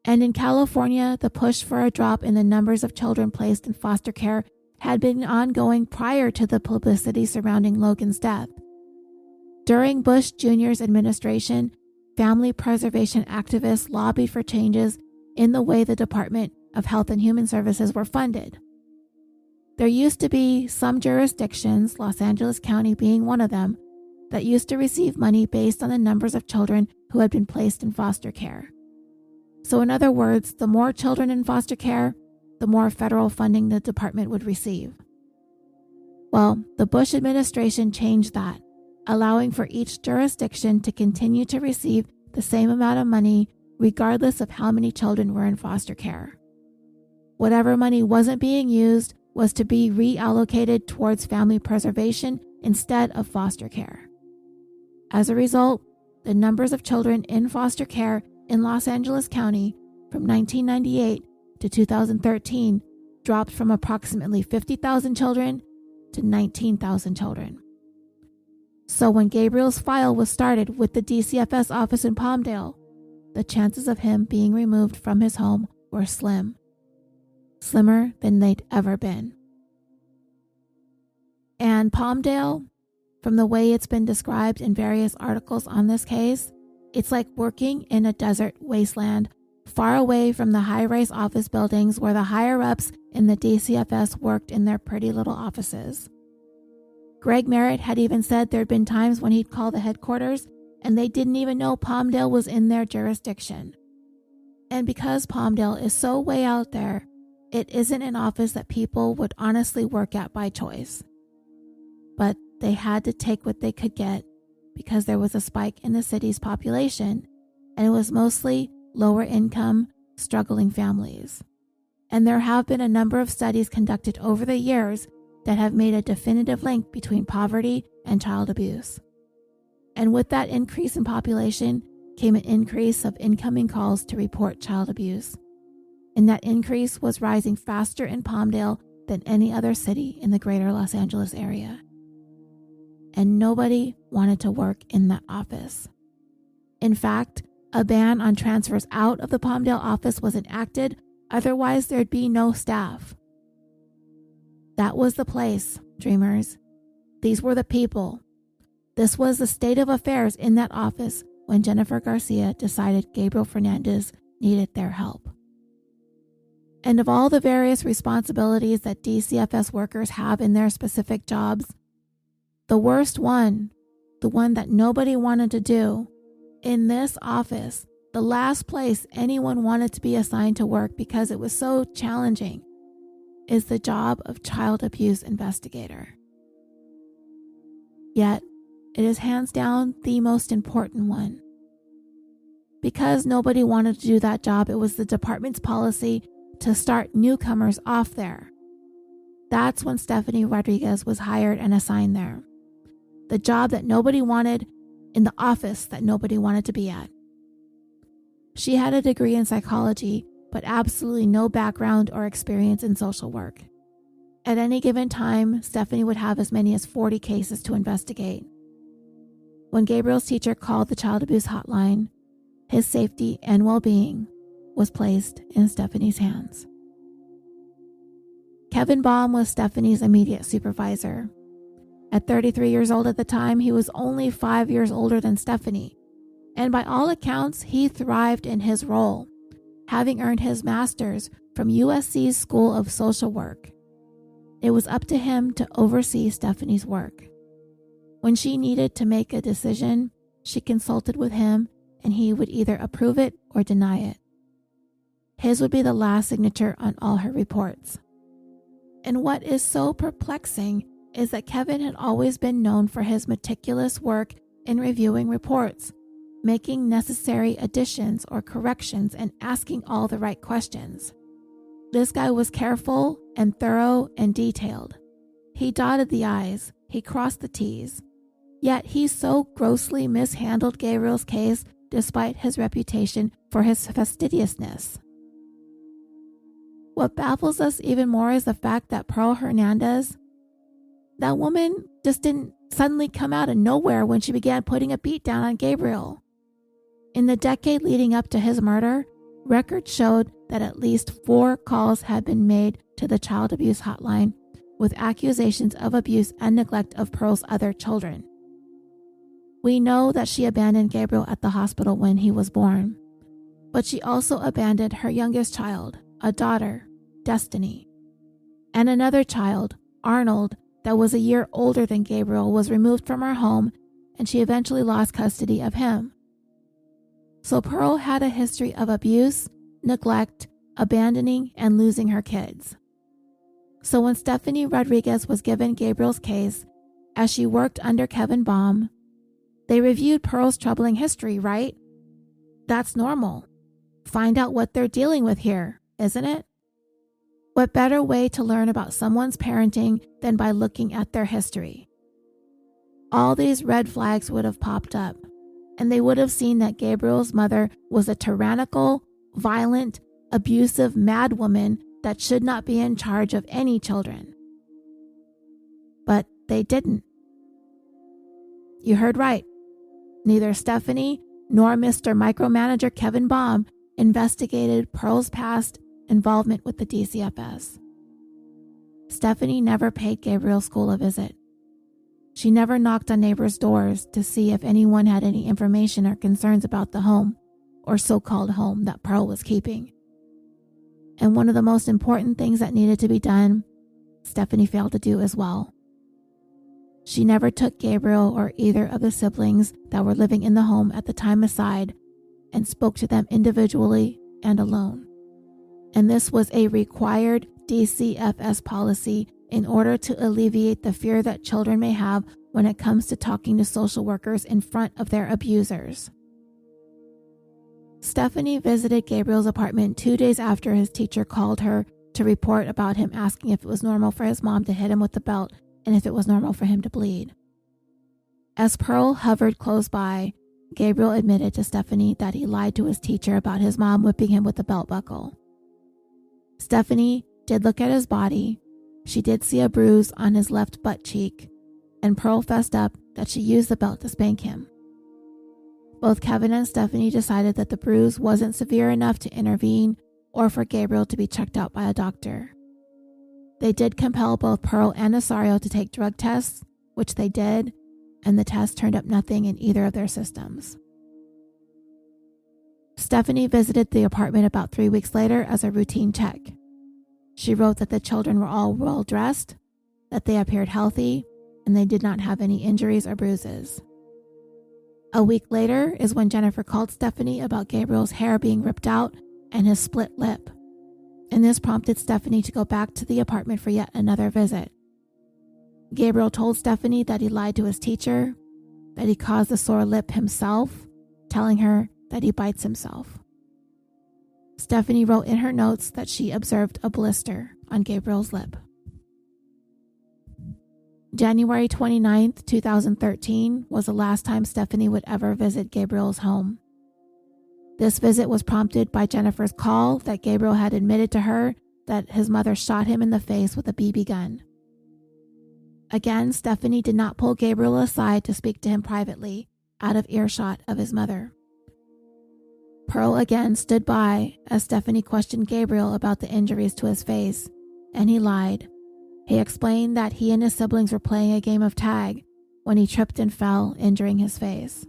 And in California, the push for a drop in the numbers of children placed in foster care had been ongoing prior to the publicity surrounding Logan's death. During Bush Jr.'s administration, family preservation activists lobbied for changes in the way the Department of Health and Human Services were funded. There used to be some jurisdictions, Los Angeles County being one of them, that used to receive money based on the numbers of children who had been placed in foster care. So in other words, the more children in foster care, the more federal funding the department would receive. Well, the Bush administration changed that, allowing for each jurisdiction to continue to receive the same amount of money regardless of how many children were in foster care. Whatever money wasn't being used was to be reallocated towards family preservation instead of foster care. As a result, the numbers of children in foster care in Los Angeles County from 1998 to 2013 dropped from approximately 50,000 children to 19,000 children. So when Gabriel's file was started with the DCFS office in Palmdale, the chances of him being removed from his home were slim. Slimmer than they'd ever been. And Palmdale, from the way it's been described in various articles on this case, it's like working in a desert wasteland, far away from the high-rise office buildings where the higher-ups in the DCFS worked in their pretty little offices. Greg Merritt had even said there'd been times when he'd call the headquarters and they didn't even know Palmdale was in their jurisdiction. And because Palmdale is so way out there, it isn't an office that people would honestly work at by choice. But they had to take what they could get because there was a spike in the city's population, and it was mostly lower income, struggling families. And there have been a number of studies conducted over the years that have made a definitive link between poverty and child abuse. And with that increase in population came an increase of incoming calls to report child abuse. And that increase was rising faster in Palmdale than any other city in the greater Los Angeles area. And nobody wanted to work in that office. In fact, a ban on transfers out of the Palmdale office was enacted, otherwise there'd be no staff. That was the place, dreamers. These were the people. This was the state of affairs in that office when Jennifer Garcia decided Gabriel Fernandez needed their help. And of all the various responsibilities that DCFS workers have in their specific jobs, the worst one, the one that nobody wanted to do, in this office The last place anyone wanted to be assigned to work because it was so challenging is the job of child abuse investigator. Yet, it is hands down the most important one. Because nobody wanted to do that job, it was the department's policy to start newcomers off there. That's when Stephanie Rodriguez was hired and assigned there. The job that nobody wanted in the office that nobody wanted to be at. She had a degree in psychology, but absolutely no background or experience in social work. At any given time, Stephanie would have as many as 40 cases to investigate. When Gabriel's teacher called the child abuse hotline, his safety and well-being was placed in Stephanie's hands. Kevin Baum was Stephanie's immediate supervisor. At 33 years old at the time, he was only 5 years older than Stephanie, and by all accounts, he thrived in his role, having earned his master's from USC's School of Social Work. It was up to him to oversee Stephanie's work. When she needed to make a decision, she consulted with him and he would either approve it or deny it. His would be the last signature on all her reports. And what is so perplexing is that Kevin had always been known for his meticulous work in reviewing reports, making necessary additions or corrections, and asking all the right questions. This guy was careful and thorough and detailed. He dotted the I's, he crossed the T's. Yet he so grossly mishandled Gabriel's case despite his reputation for his fastidiousness. What baffles us even more is the fact that Pearl Fernandez, that woman just didn't suddenly come out of nowhere when she began putting a beat down on Gabriel. In the decade leading up to his murder, records showed that at least 4 calls had been made to the child abuse hotline with accusations of abuse and neglect of Pearl's other children. We know that she abandoned Gabriel at the hospital when he was born, but she also abandoned her youngest child, a daughter, Destiny. And another child, Arnold, that was a year older than Gabriel, was removed from her home, and she eventually lost custody of him. So Pearl had a history of abuse, neglect, abandoning, and losing her kids. So when Stephanie Rodriguez was given Gabriel's case, as she worked under Kevin Baum, they reviewed Pearl's troubling history, right? That's normal. Find out what they're dealing with here, isn't it? What better way to learn about someone's parenting than by looking at their history? All these red flags would have popped up, and they would have seen that Gabriel's mother was a tyrannical, violent, abusive madwoman that should not be in charge of any children. But they didn't. You heard right. Neither Stephanie nor Mr. Micromanager Kevin Baum investigated Pearl's past involvement with the DCFS. Stephanie never paid Gabriel's school a visit. She never knocked on neighbors' doors to see if anyone had any information or concerns about the home, or so-called home, that Pearl was keeping. And one of the most important things that needed to be done, Stephanie failed to do as well. She never took Gabriel or either of the siblings that were living in the home at the time aside and spoke to them individually and alone. And this was a required DCFS policy in order to alleviate the fear that children may have when it comes to talking to social workers in front of their abusers. Stephanie visited Gabriel's apartment 2 days after his teacher called her to report about him asking if it was normal for his mom to hit him with the belt and if it was normal for him to bleed. As Pearl hovered close by, Gabriel admitted to Stephanie that he lied to his teacher about his mom whipping him with the belt buckle. Stephanie did look at his body. She did see a bruise on his left butt cheek, and Pearl fessed up that she used the belt to spank him. Both Kevin and Stephanie decided that the bruise wasn't severe enough to intervene or for Gabriel to be checked out by a doctor. They did compel both Pearl and Isauro to take drug tests, which they did, and the tests turned up nothing in either of their systems. Stephanie visited the apartment about 3 weeks later as a routine check. She wrote that the children were all well dressed, that they appeared healthy, and they did not have any injuries or bruises. A week later is when Jennifer called Stephanie about Gabriel's hair being ripped out and his split lip, and this prompted Stephanie to go back to the apartment for yet another visit. Gabriel told Stephanie that he lied to his teacher, that he caused the sore lip himself, telling her that he bites himself. Stephanie wrote in her notes that she observed a blister on Gabriel's lip. January 29, 2013 was the last time Stephanie would ever visit Gabriel's home. This visit was prompted by Jennifer's call that Gabriel had admitted to her that his mother shot him in the face with a BB gun. Again, Stephanie did not pull Gabriel aside to speak to him privately, out of earshot of his mother. Pearl again stood by as Stephanie questioned Gabriel about the injuries to his face, and he lied. He explained that he and his siblings were playing a game of tag when he tripped and fell, injuring his face.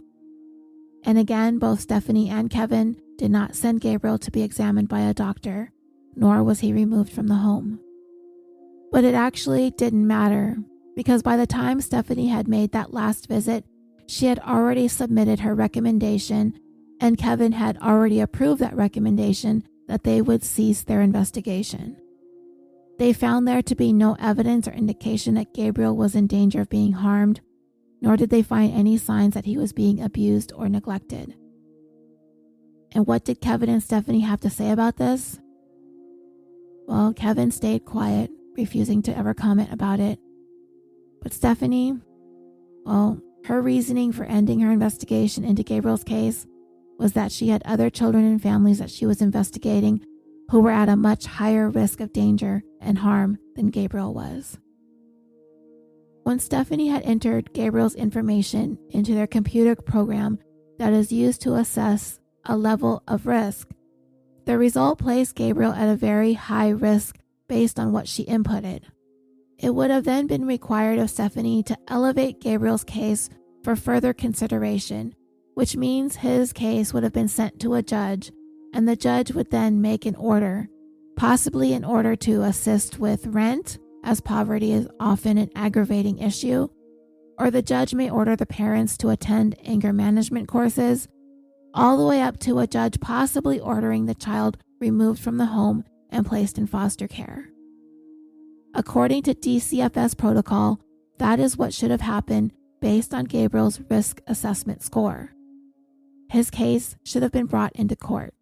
And again, both Stephanie and Kevin did not send Gabriel to be examined by a doctor, nor was he removed from the home. But it actually didn't matter, because by the time Stephanie had made that last visit, she had already submitted her recommendation, and Kevin had already approved that recommendation that they would cease their investigation. They found there to be no evidence or indication that Gabriel was in danger of being harmed, nor did they find any signs that he was being abused or neglected. And what did Kevin and Stephanie have to say about this? Well, Kevin stayed quiet, refusing to ever comment about it. But Stephanie, well, her reasoning for ending her investigation into Gabriel's case was that she had other children and families that she was investigating who were at a much higher risk of danger and harm than Gabriel was. When Stephanie had entered Gabriel's information into their computer program that is used to assess a level of risk, the result placed Gabriel at a very high risk based on what she inputted. It would have then been required of Stephanie to elevate Gabriel's case for further consideration, which means his case would have been sent to a judge, and the judge would then make an order, possibly in order to assist with rent, as poverty is often an aggravating issue, or the judge may order the parents to attend anger management courses, all the way up to a judge possibly ordering the child removed from the home and placed in foster care. According to DCFS protocol, that is what should have happened based on Gabriel's risk assessment score. His case should have been brought into court,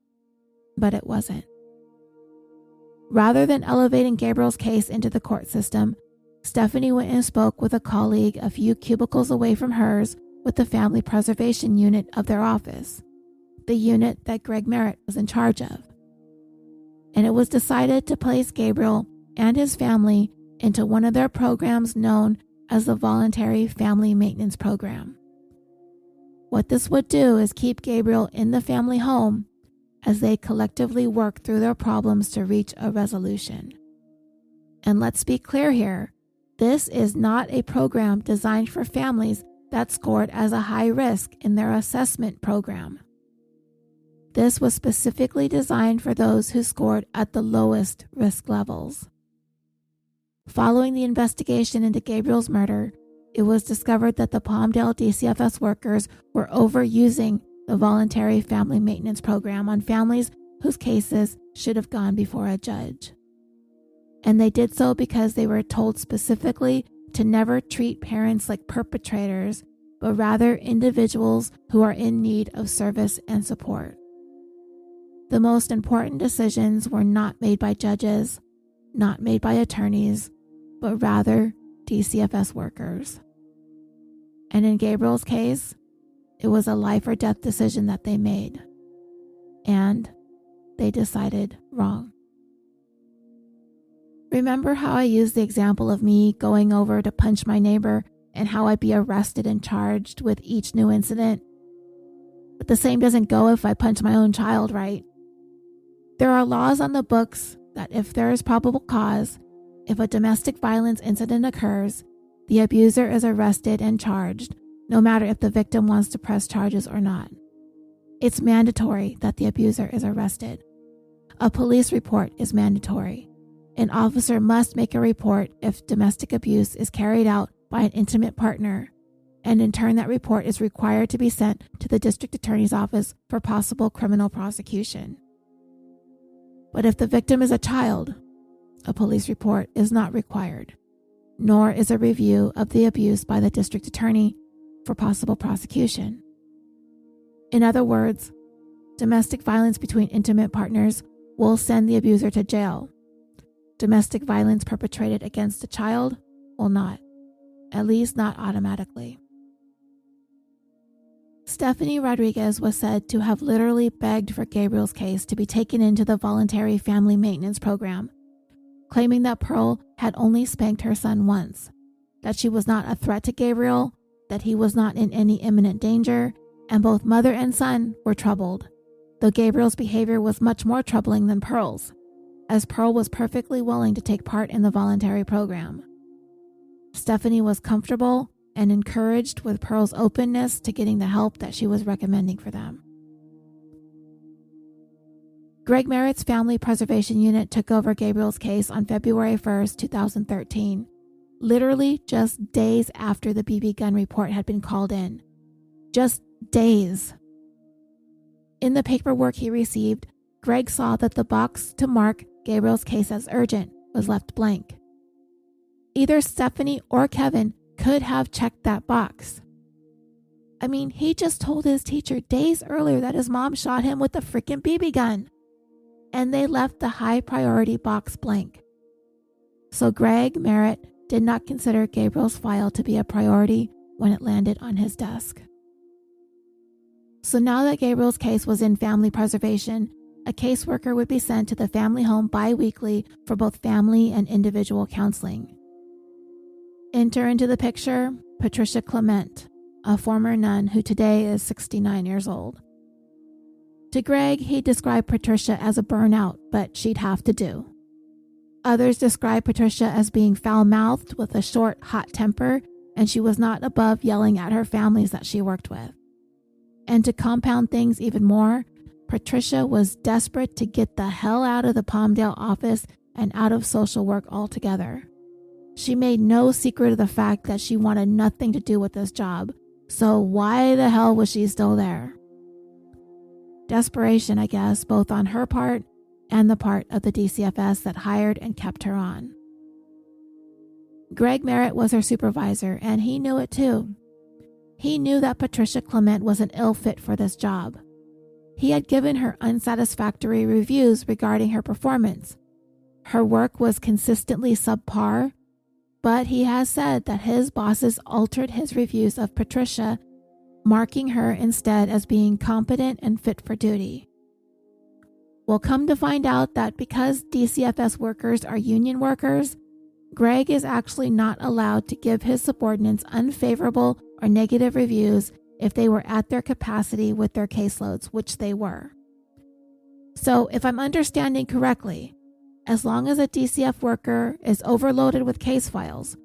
but it wasn't. Rather than elevating Gabriel's case into the court system, Stephanie went and spoke with a colleague a few cubicles away from hers with the family preservation unit of their office, the unit that Greg Merritt was in charge of. And it was decided to place Gabriel and his family into one of their programs known as the Voluntary Family Maintenance Program. What this would do is keep Gabriel in the family home as they collectively work through their problems to reach a resolution. And let's be clear here, this is not a program designed for families that scored as a high risk in their assessment program. This was specifically designed for those who scored at the lowest risk levels. Following the investigation into Gabriel's murder, it was discovered that the Palmdale DCFS workers were overusing the Voluntary Family Maintenance Program on families whose cases should have gone before a judge. And they did so because they were told specifically to never treat parents like perpetrators, but rather individuals who are in need of service and support. The most important decisions were not made by judges, not made by attorneys, but rather DCFS workers. And in Gabriel's case, it was a life or death decision that they made. And they decided wrong. Remember how I used the example of me going over to punch my neighbor and how I'd be arrested and charged with each new incident? But the same doesn't go if I punch my own child, right? There are laws on the books that if there is probable cause, if a domestic violence incident occurs, the abuser is arrested and charged, no matter if the victim wants to press charges or not. It's mandatory that the abuser is arrested. A police report is mandatory. An officer must make a report if domestic abuse is carried out by an intimate partner, and in turn that report is required to be sent to the district attorney's office for possible criminal prosecution. But if the victim is a child, a police report is not required, nor is a review of the abuse by the district attorney for possible prosecution. In other words, domestic violence between intimate partners will send the abuser to jail. Domestic violence perpetrated against a child will not, at least not automatically. Stephanie Rodriguez was said to have literally begged for Gabriel's case to be taken into the voluntary family maintenance program, claiming that Pearl had only spanked her son once, that she was not a threat to Gabriel, that he was not in any imminent danger, and both mother and son were troubled, though Gabriel's behavior was much more troubling than Pearl's, as Pearl was perfectly willing to take part in the voluntary program. Stephanie was comfortable and encouraged with Pearl's openness to getting the help that she was recommending for them. Greg Merritt's Family Preservation Unit took over Gabriel's case on February 1st, 2013, literally just days after the BB gun report had been called in. Just days. In the paperwork he received, Greg saw that the box to mark Gabriel's case as urgent was left blank. Either Stephanie or Kevin could have checked that box. I mean, he just told his teacher days earlier that his mom shot him with a freaking BB gun, and they left the high priority box blank. So Greg Merritt did not consider Gabriel's file to be a priority when it landed on his desk. So now that Gabriel's case was in family preservation, a caseworker would be sent to the family home bi-weekly for both family and individual counseling. Enter into the picture Patricia Clement, a former nun who today is 69 years old. To Greg, he described Patricia as a burnout, but she'd have to do. Others described Patricia as being foul-mouthed with a short, hot temper, and she was not above yelling at her families that she worked with. And to compound things even more, Patricia was desperate to get the hell out of the Palmdale office and out of social work altogether. She made no secret of the fact that she wanted nothing to do with this job, so why the hell was she still there? Desperation, I guess, both on her part and the part of the DCFS that hired and kept her on. Greg Merritt was her supervisor, and he knew it too. He knew that Patricia Clement was an ill fit for this job. He had given her unsatisfactory reviews regarding her performance. Her work was consistently subpar, but he has said that his bosses altered his reviews of Patricia, marking her instead as being competent and fit for duty. We'll come to find out that because DCFS workers are union workers, Greg is actually not allowed to give his subordinates unfavorable or negative reviews if they were at their capacity with their caseloads, which they were. So if I'm understanding correctly, as long as a DCF worker is overloaded with case files,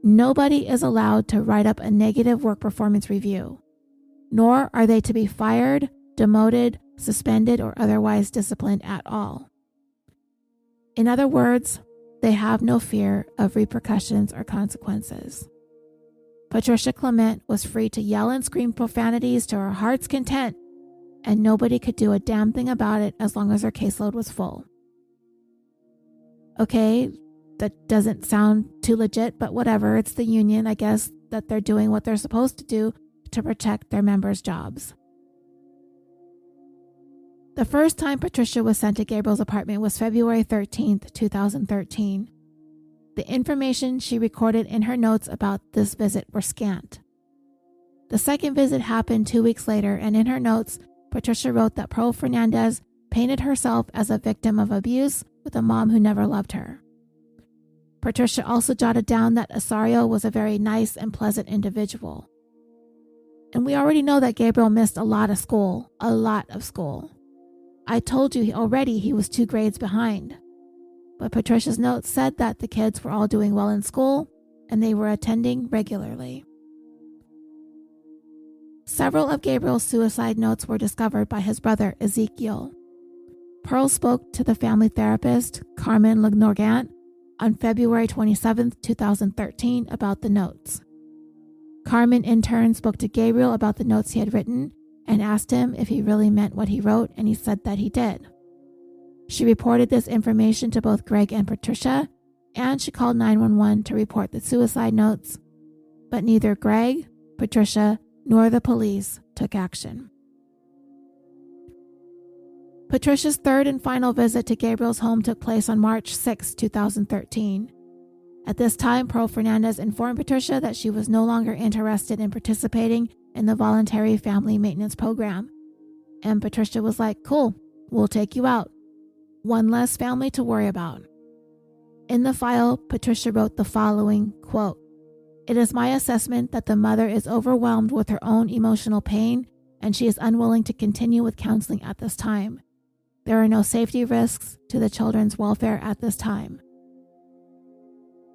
nobody is allowed to write up a negative work performance review, nor are they to be fired, demoted, suspended, or otherwise disciplined at all. In other words, they have no fear of repercussions or consequences. Patricia Clement was free to yell and scream profanities to her heart's content, and nobody could do a damn thing about it as long as her caseload was full. Okay, that doesn't sound too legit, but whatever, it's the union, I guess, that they're doing what they're supposed to do to protect their members' jobs. The first time Patricia was sent to Gabriel's apartment was February 13th, 2013. The information she recorded in her notes about this visit were scant. The second visit happened 2 weeks later, and in her notes, Patricia wrote that Pearl Fernandez painted herself as a victim of abuse with a mom who never loved her. Patricia also jotted down that Isauro was a very nice and pleasant individual. And we already know that Gabriel missed a lot of school. I told you already he was 2 grades behind. But Patricia's notes said that the kids were all doing well in school and they were attending regularly. Several of Gabriel's suicide notes were discovered by his brother, Ezekiel. Pearl spoke to the family therapist, Carmen Legnorgant, on February 27, 2013 about the notes. Carmen in turn spoke to Gabriel about the notes he had written and asked him if he really meant what he wrote, and he said that he did. She reported this information to both Greg and Patricia, and she called 911 to report the suicide notes, but neither Greg, Patricia, nor the police took action. Patricia's third and final visit to Gabriel's home took place on March 6, 2013. At this time, Pearl Fernandez informed Patricia that she was no longer interested in participating in the voluntary family maintenance program. And Patricia was like, "Cool, we'll take you out. One less family to worry about." In the file, Patricia wrote the following, quote, "It is my assessment that the mother is overwhelmed with her own emotional pain and she is unwilling to continue with counseling at this time. There are no safety risks to the children's welfare at this time."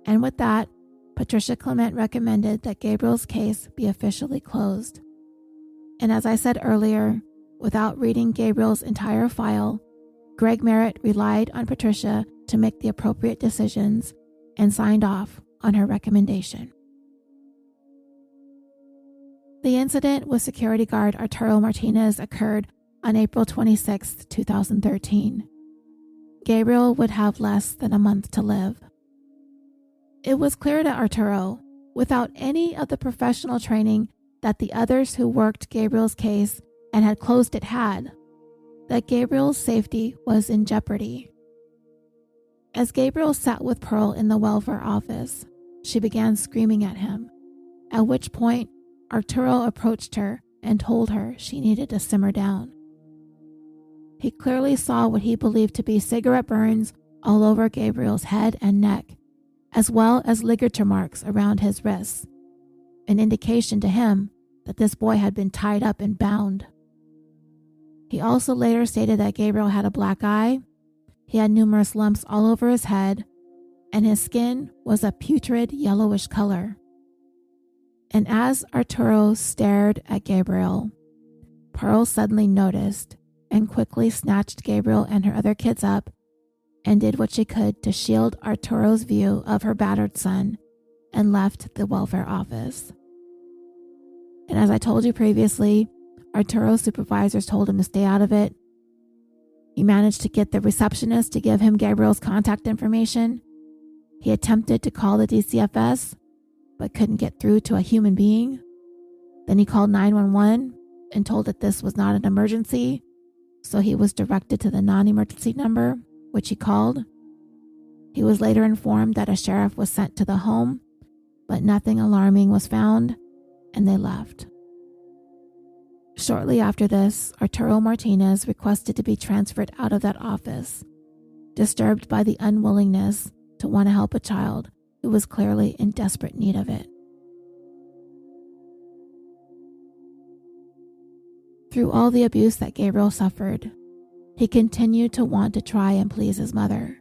And with that, Patricia Clement recommended that Gabriel's case be officially closed. And as I said earlier, without reading Gabriel's entire file, Greg Merritt relied on Patricia to make the appropriate decisions and signed off on her recommendation. The incident with security guard Arturo Martinez occurred on April 26, 2013. Gabriel would have less than a month to live. It was clear to Arturo, without any of the professional training that the others who worked Gabriel's case and had closed it had, that Gabriel's safety was in jeopardy. As Gabriel sat with Pearl in the welfare office, she began screaming at him, at which point Arturo approached her and told her she needed to simmer down. He clearly saw what he believed to be cigarette burns all over Gabriel's head and neck, as well as ligature marks around his wrists, an indication to him that this boy had been tied up and bound. He also later stated that Gabriel had a black eye, he had numerous lumps all over his head, and his skin was a putrid yellowish color. And as Arturo stared at Gabriel, Pearl suddenly noticed and quickly snatched Gabriel and her other kids up and did what she could to shield Arturo's view of her battered son and left the welfare office. And as I told you previously, Arturo's supervisors told him to stay out of it. He managed to get the receptionist to give him Gabriel's contact information. He attempted to call the DCFS, but couldn't get through to a human being. Then he called 911 and told that this was not an emergency, so he was directed to the non-emergency number, which he called. He was later informed that a sheriff was sent to the home, but nothing alarming was found, and they left. Shortly after this, Arturo Martinez requested to be transferred out of that office, disturbed by the unwillingness to want to help a child who was clearly in desperate need of it. Through all the abuse that Gabriel suffered, he continued to want to try and please his mother.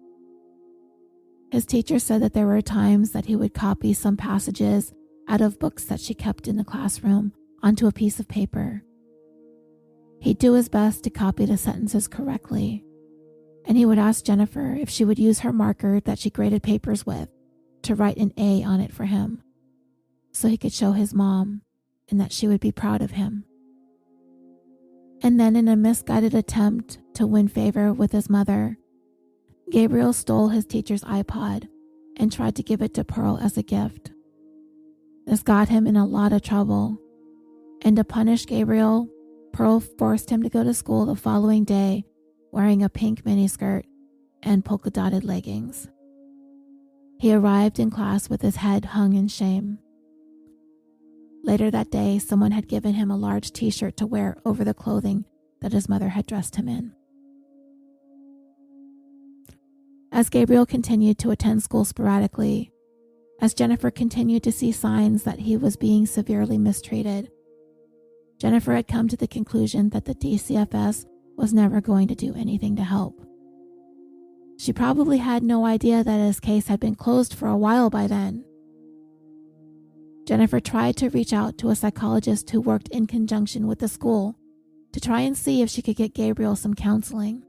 His teacher said that there were times that he would copy some passages out of books that she kept in the classroom onto a piece of paper. He'd do his best to copy the sentences correctly, and he would ask Jennifer if she would use her marker that she graded papers with to write an A on it for him, so he could show his mom and that she would be proud of him. And then, in a misguided attempt to win favor with his mother, Gabriel stole his teacher's iPod and tried to give it to Pearl as a gift. This got him in a lot of trouble, and to punish Gabriel, Pearl forced him to go to school the following day wearing a pink miniskirt and polka-dotted leggings. He arrived in class with his head hung in shame. Later that day, someone had given him a large t-shirt to wear over the clothing that his mother had dressed him in. As Gabriel continued to attend school sporadically, as Jennifer continued to see signs that he was being severely mistreated, Jennifer had come to the conclusion that the DCFS was never going to do anything to help. She probably had no idea that his case had been closed for a while by then. Jennifer tried to reach out to a psychologist who worked in conjunction with the school to try and see if she could get Gabriel some counseling,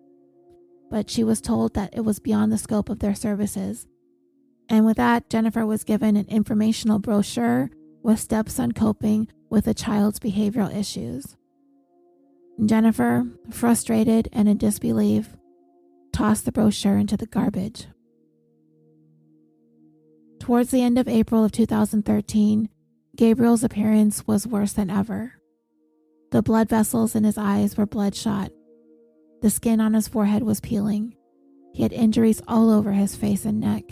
but she was told that it was beyond the scope of their services. And with that, Jennifer was given an informational brochure with steps on coping with a child's behavioral issues. Jennifer, frustrated and in disbelief, tossed the brochure into the garbage. Towards the end of April of 2013, Gabriel's appearance was worse than ever. The blood vessels in his eyes were bloodshot. The skin on his forehead was peeling. He had injuries all over his face and neck.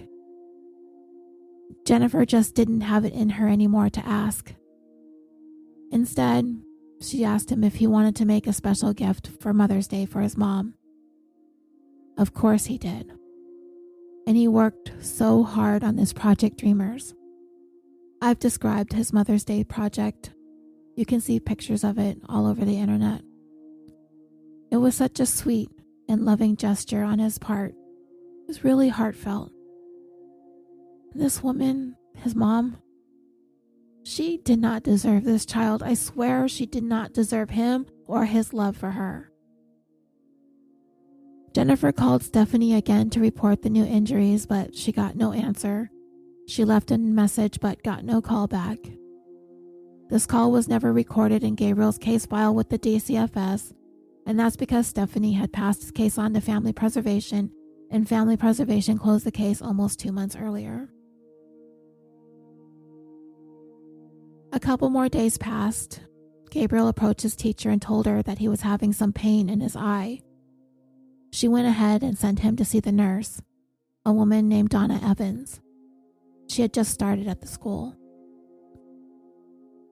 Jennifer just didn't have it in her anymore to ask. Instead, she asked him if he wanted to make a special gift for Mother's Day for his mom. Of course he did. And he worked so hard on this Project Dreamers. I've described his Mother's Day project. You can see pictures of it all over the internet. It was such a sweet and loving gesture on his part. It was really heartfelt. This woman, his mom, she did not deserve this child. I swear she did not deserve him or his love for her. Jennifer called Stephanie again to report the new injuries, but she got no answer. She left a message but got no call back. This call was never recorded in Gabriel's case file with the DCFS, and that's because Stephanie had passed his case on to Family Preservation, and Family Preservation closed the case almost 2 months earlier. A couple more days passed. Gabriel approached his teacher and told her that he was having some pain in his eye. She went ahead and sent him to see the nurse, a woman named Donna Evans. She had just started at the school.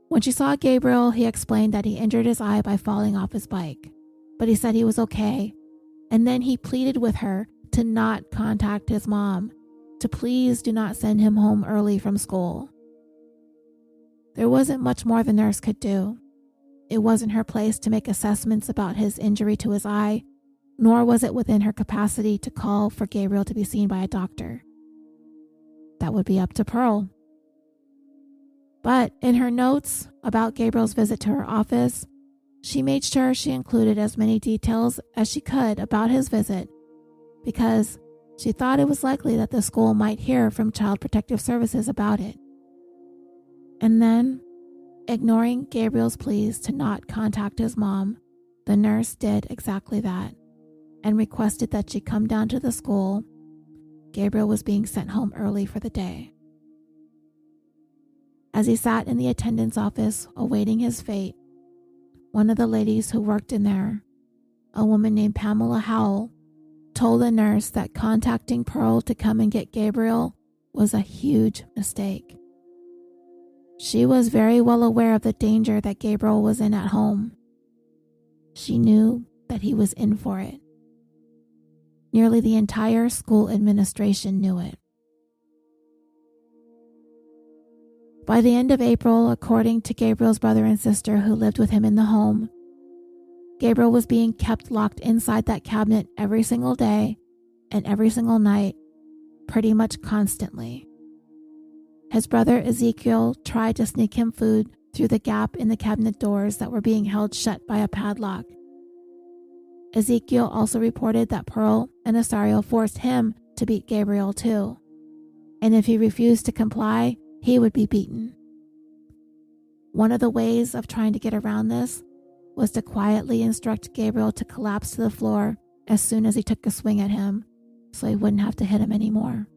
When she saw Gabriel, he explained that he injured his eye by falling off his bike, but he said he was okay, and then he pleaded with her to not contact his mom, to please do not send him home early from school. There wasn't much more the nurse could do. It wasn't her place to make assessments about his injury to his eye, nor was it within her capacity to call for Gabriel to be seen by a doctor. That would be up to Pearl. But in her notes about Gabriel's visit to her office, she made sure she included as many details as she could about his visit because she thought it was likely that the school might hear from Child Protective Services about it. And then, ignoring Gabriel's pleas to not contact his mom, the nurse did exactly that and requested that she come down to the school. Gabriel was being sent home early for the day. As he sat in the attendant's office awaiting his fate, one of the ladies who worked in there, a woman named Pamela Howell, told the nurse that contacting Pearl to come and get Gabriel was a huge mistake. She was very well aware of the danger that Gabriel was in at home. She knew that he was in for it. Nearly the entire school administration knew it. By the end of April, according to Gabriel's brother and sister who lived with him in the home, Gabriel was being kept locked inside that cabinet every single day and every single night, pretty much constantly. His brother Ezekiel tried to sneak him food through the gap in the cabinet doors that were being held shut by a padlock. Ezekiel also reported that Pearl and Isauro forced him to beat Gabriel too, and if he refused to comply, he would be beaten. One of the ways of trying to get around this was to quietly instruct Gabriel to collapse to the floor as soon as he took a swing at him, so he wouldn't have to hit him anymore.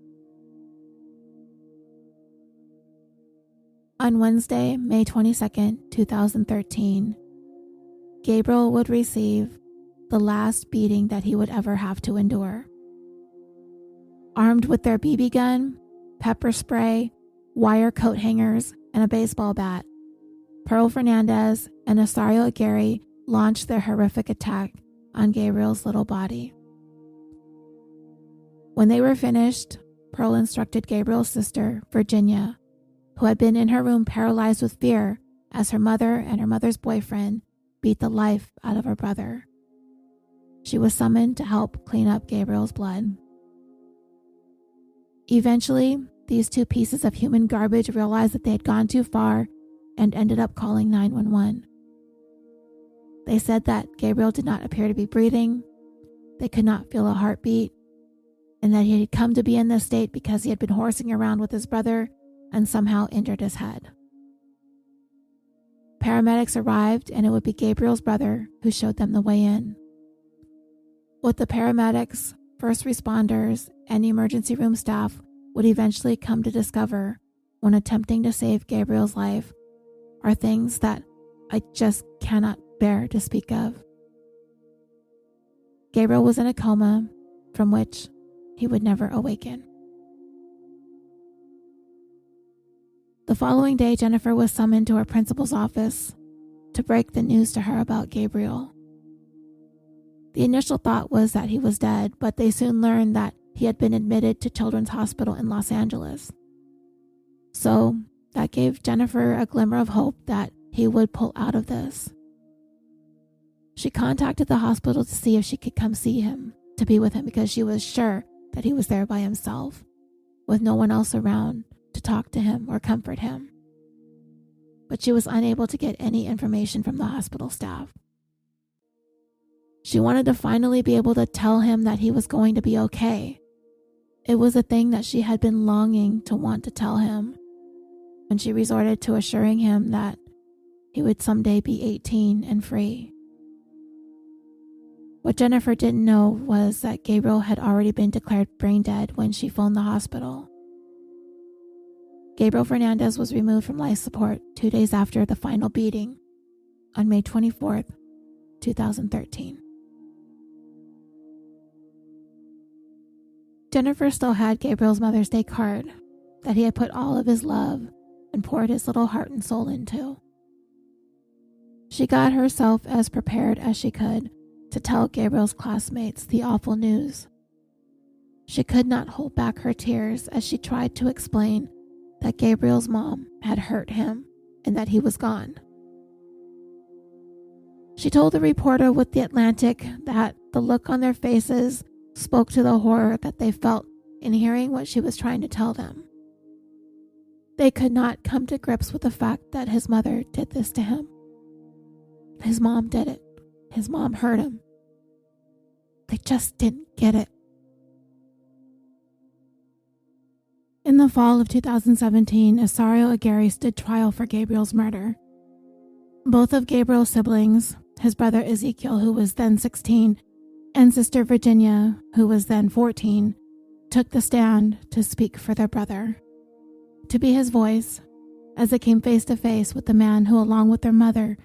On Wednesday, May 22, 2013, Gabriel would receive the last beating that he would ever have to endure. Armed with their BB gun, pepper spray, wire coat hangers, and a baseball bat, Pearl Fernandez and Isauro Aguirre launched their horrific attack on Gabriel's little body. When they were finished, Pearl instructed Gabriel's sister, Virginia, who had been in her room paralyzed with fear as her mother and her mother's boyfriend beat the life out of her brother. She was summoned to help clean up Gabriel's blood. Eventually, these two pieces of human garbage realized that they had gone too far and ended up calling 911. They said that Gabriel did not appear to be breathing, they could not feel a heartbeat, and that he had come to be in this state because he had been horsing around with his brother and somehow injured his head. Paramedics arrived, and it would be Gabriel's brother who showed them the way in. What the paramedics, first responders, and emergency room staff would eventually come to discover when attempting to save Gabriel's life are things that I just cannot bear to speak of. Gabriel was in a coma from which he would never awaken. The following day, Jennifer was summoned to her principal's office to break the news to her about Gabriel. The initial thought was that he was dead, but they soon learned that he had been admitted to Children's Hospital in Los Angeles. So that gave Jennifer a glimmer of hope that he would pull out of this. She contacted the hospital to see if she could come see him, to be with him, because she was sure that he was there by himself, with no one else around to talk to him or comfort him. But she was unable to get any information from the hospital staff. She wanted to finally be able to tell him that he was going to be okay. It was a thing that she had been longing to want to tell him, and she resorted to assuring him that he would someday be 18 and free. What Jennifer didn't know was that Gabriel had already been declared brain dead when she phoned the hospital. Gabriel Fernandez was removed from life support 2 days after the final beating on May 24th, 2013. Jennifer still had Gabriel's Mother's Day card that he had put all of his love and poured his little heart and soul into. She got herself as prepared as she could to tell Gabriel's classmates the awful news. She could not hold back her tears as she tried to explain that Gabriel's mom had hurt him and that he was gone. She told the reporter with the Atlantic that the look on their faces spoke to the horror that they felt in hearing what she was trying to tell them. They could not come to grips with the fact that his mother did this to him. His mom did it. His mom hurt him. They just didn't get it. In the fall of 2017, Isauro Aguirre stood trial for Gabriel's murder. Both of Gabriel's siblings, his brother Ezekiel, who was then 16, and sister Virginia, who was then 14, took the stand to speak for their brother, to be his voice as they came face to face with the man who, along with their mother,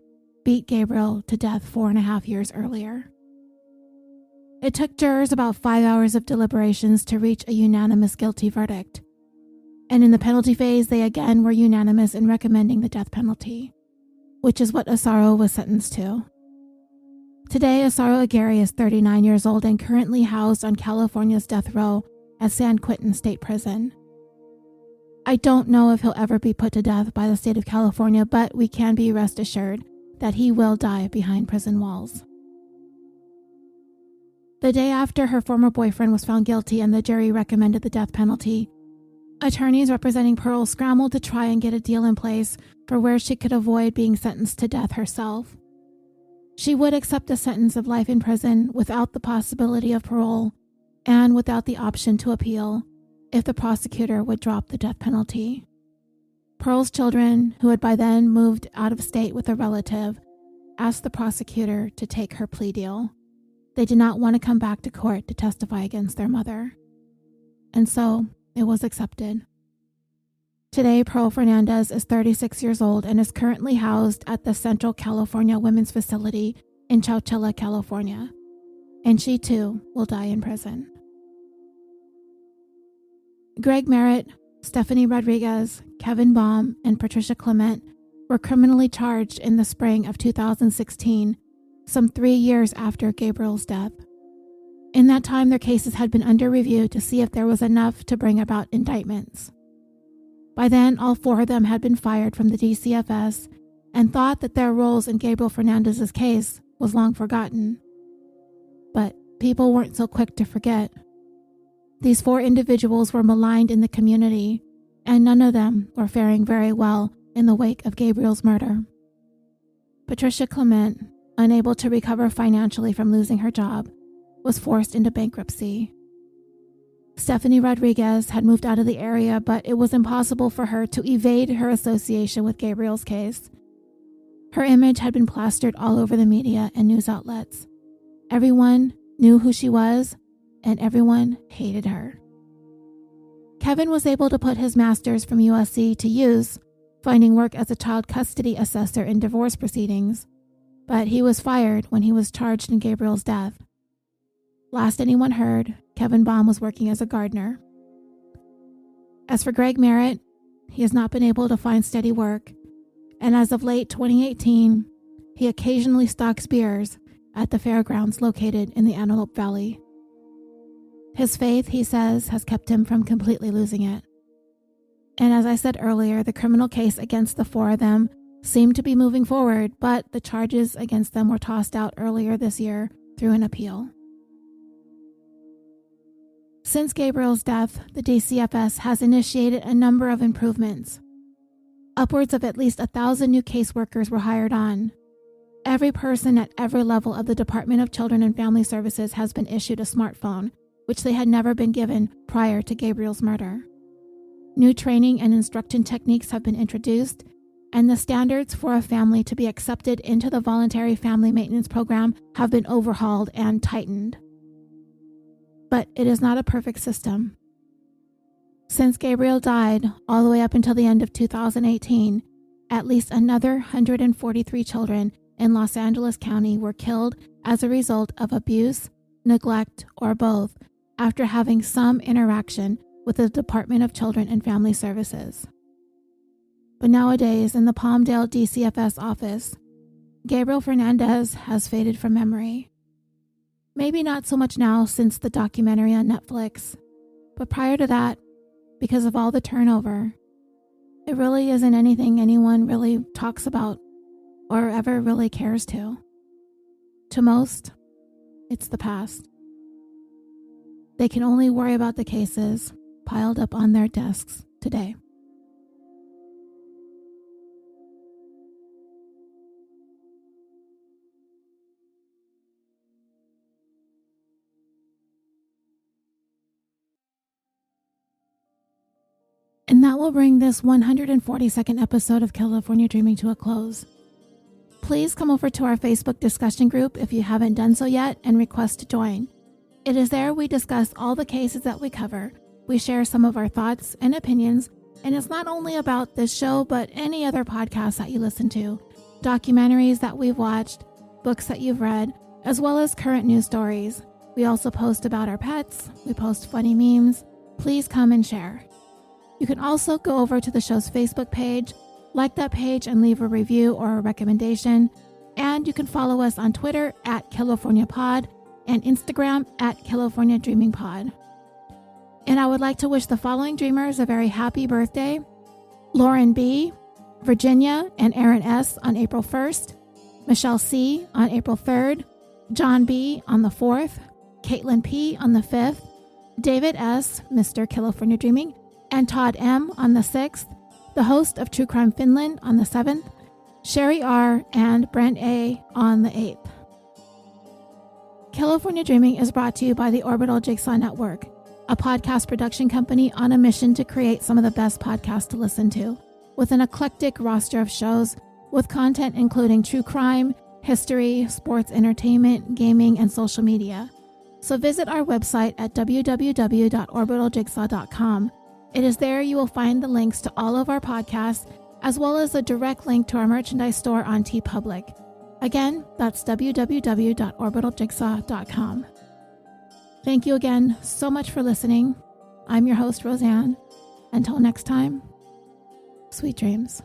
beat Gabriel to death 4.5 years earlier. It took jurors about 5 hours of deliberations to reach a unanimous guilty verdict, and in the penalty phase they again were unanimous in recommending the death penalty, which is what Isauro was sentenced to. Today, Isauro Aguirre is 39 years old and currently housed on California's death row at San Quentin State Prison. I don't know if he'll ever be put to death by the state of California, but we can be rest assured that he will die behind prison walls. The day after her former boyfriend was found guilty and the jury recommended the death penalty, attorneys representing Pearl scrambled to try and get a deal in place for where she could avoid being sentenced to death herself. She would accept a sentence of life in prison without the possibility of parole and without the option to appeal if the prosecutor would drop the death penalty. Pearl's children, who had by then moved out of state with a relative, asked the prosecutor to take her plea deal. They did not want to come back to court to testify against their mother. And so it was accepted. Today, Pearl Fernandez is 36 years old and is currently housed at the Central California Women's Facility in Chowchilla, California. And she too will die in prison. Greg Merritt, Stephanie Rodriguez, Kevin Baum, and Patricia Clement were criminally charged in the spring of 2016, some 3 years after Gabriel's death. In that time, their cases had been under review to see if there was enough to bring about indictments. By then, all 4 of them had been fired from the DCFS and thought that their roles in Gabriel Fernandez's case was long forgotten. But people weren't so quick to forget. These 4 individuals were maligned in the community, and none of them were faring very well in the wake of Gabriel's murder. Patricia Clement, unable to recover financially from losing her job, was forced into bankruptcy. Stephanie Rodriguez had moved out of the area, but it was impossible for her to evade her association with Gabriel's case. Her image had been plastered all over the media and news outlets. Everyone knew who she was, and everyone hated her. Kevin was able to put his master's from USC to use, finding work as a child custody assessor in divorce proceedings, but he was fired when he was charged in Gabriel's death. Last anyone heard, Kevin Baum was working as a gardener. As for Greg Merritt, he has not been able to find steady work, and as of late 2018, he occasionally stalks bears at the fairgrounds located in the Antelope Valley. His faith, he says, has kept him from completely losing it. And as I said earlier, the criminal case against the four of them seemed to be moving forward, but the charges against them were tossed out earlier this year through an appeal. Since Gabriel's death, the DCFS has initiated a number of improvements. Upwards of at least 1,000 new caseworkers were hired on. Every person at every level of the Department of Children and Family Services has been issued a smartphone, which they had never been given prior to Gabriel's murder. New training and instruction techniques have been introduced, and the standards for a family to be accepted into the voluntary family maintenance program have been overhauled and tightened. But it is not a perfect system. Since Gabriel died, all the way up until the end of 2018, at least another 143 children in Los Angeles County were killed as a result of abuse, neglect, or both after having some interaction with the Department of Children and Family Services. But nowadays, in the Palmdale DCFS office, Gabriel Fernandez has faded from memory. Maybe not so much now since the documentary on Netflix, but prior to that, because of all the turnover, it really isn't anything anyone really talks about or ever really cares to. To most, it's the past. They can only worry about the cases piled up on their desks today. And that will bring this 142nd episode of California Dreaming to a close. Please come over to our Facebook discussion group if you haven't done so yet and request to join. It is there we discuss all the cases that we cover. We share some of our thoughts and opinions, and it's not only about this show but any other podcast that you listen to, documentaries that we've watched, books that you've read, as well as current news stories. We also post about our pets, we post funny memes. Please come and share. You can also go over to the show's Facebook page, like that page and leave a review or a recommendation. And you can follow us on Twitter at CaliforniaPod and Instagram at CaliforniaDreamingPod. And I would like to wish the following dreamers a very happy birthday: Lauren B., Virginia and Aaron S. on April 1st, Michelle C. on April 3rd, John B. on the 4th, Caitlin P. on the 5th, David S., Mr. California Dreaming, and Todd M. on the 6th, the host of True Crime Finland on the 7th, Sherry R. and Brent A. on the 8th. California Dreaming is brought to you by the Orbital Jigsaw Network, a podcast production company on a mission to create some of the best podcasts to listen to, with an eclectic roster of shows with content including true crime, history, sports entertainment, gaming, and social media. So visit our website at www.orbitaljigsaw.com. It is there you will find the links to all of our podcasts, as well as a direct link to our merchandise store on TeePublic. Again, that's www.orbitaljigsaw.com. Thank you again so much for listening. I'm your host, Roseanne. Until next time, sweet dreams.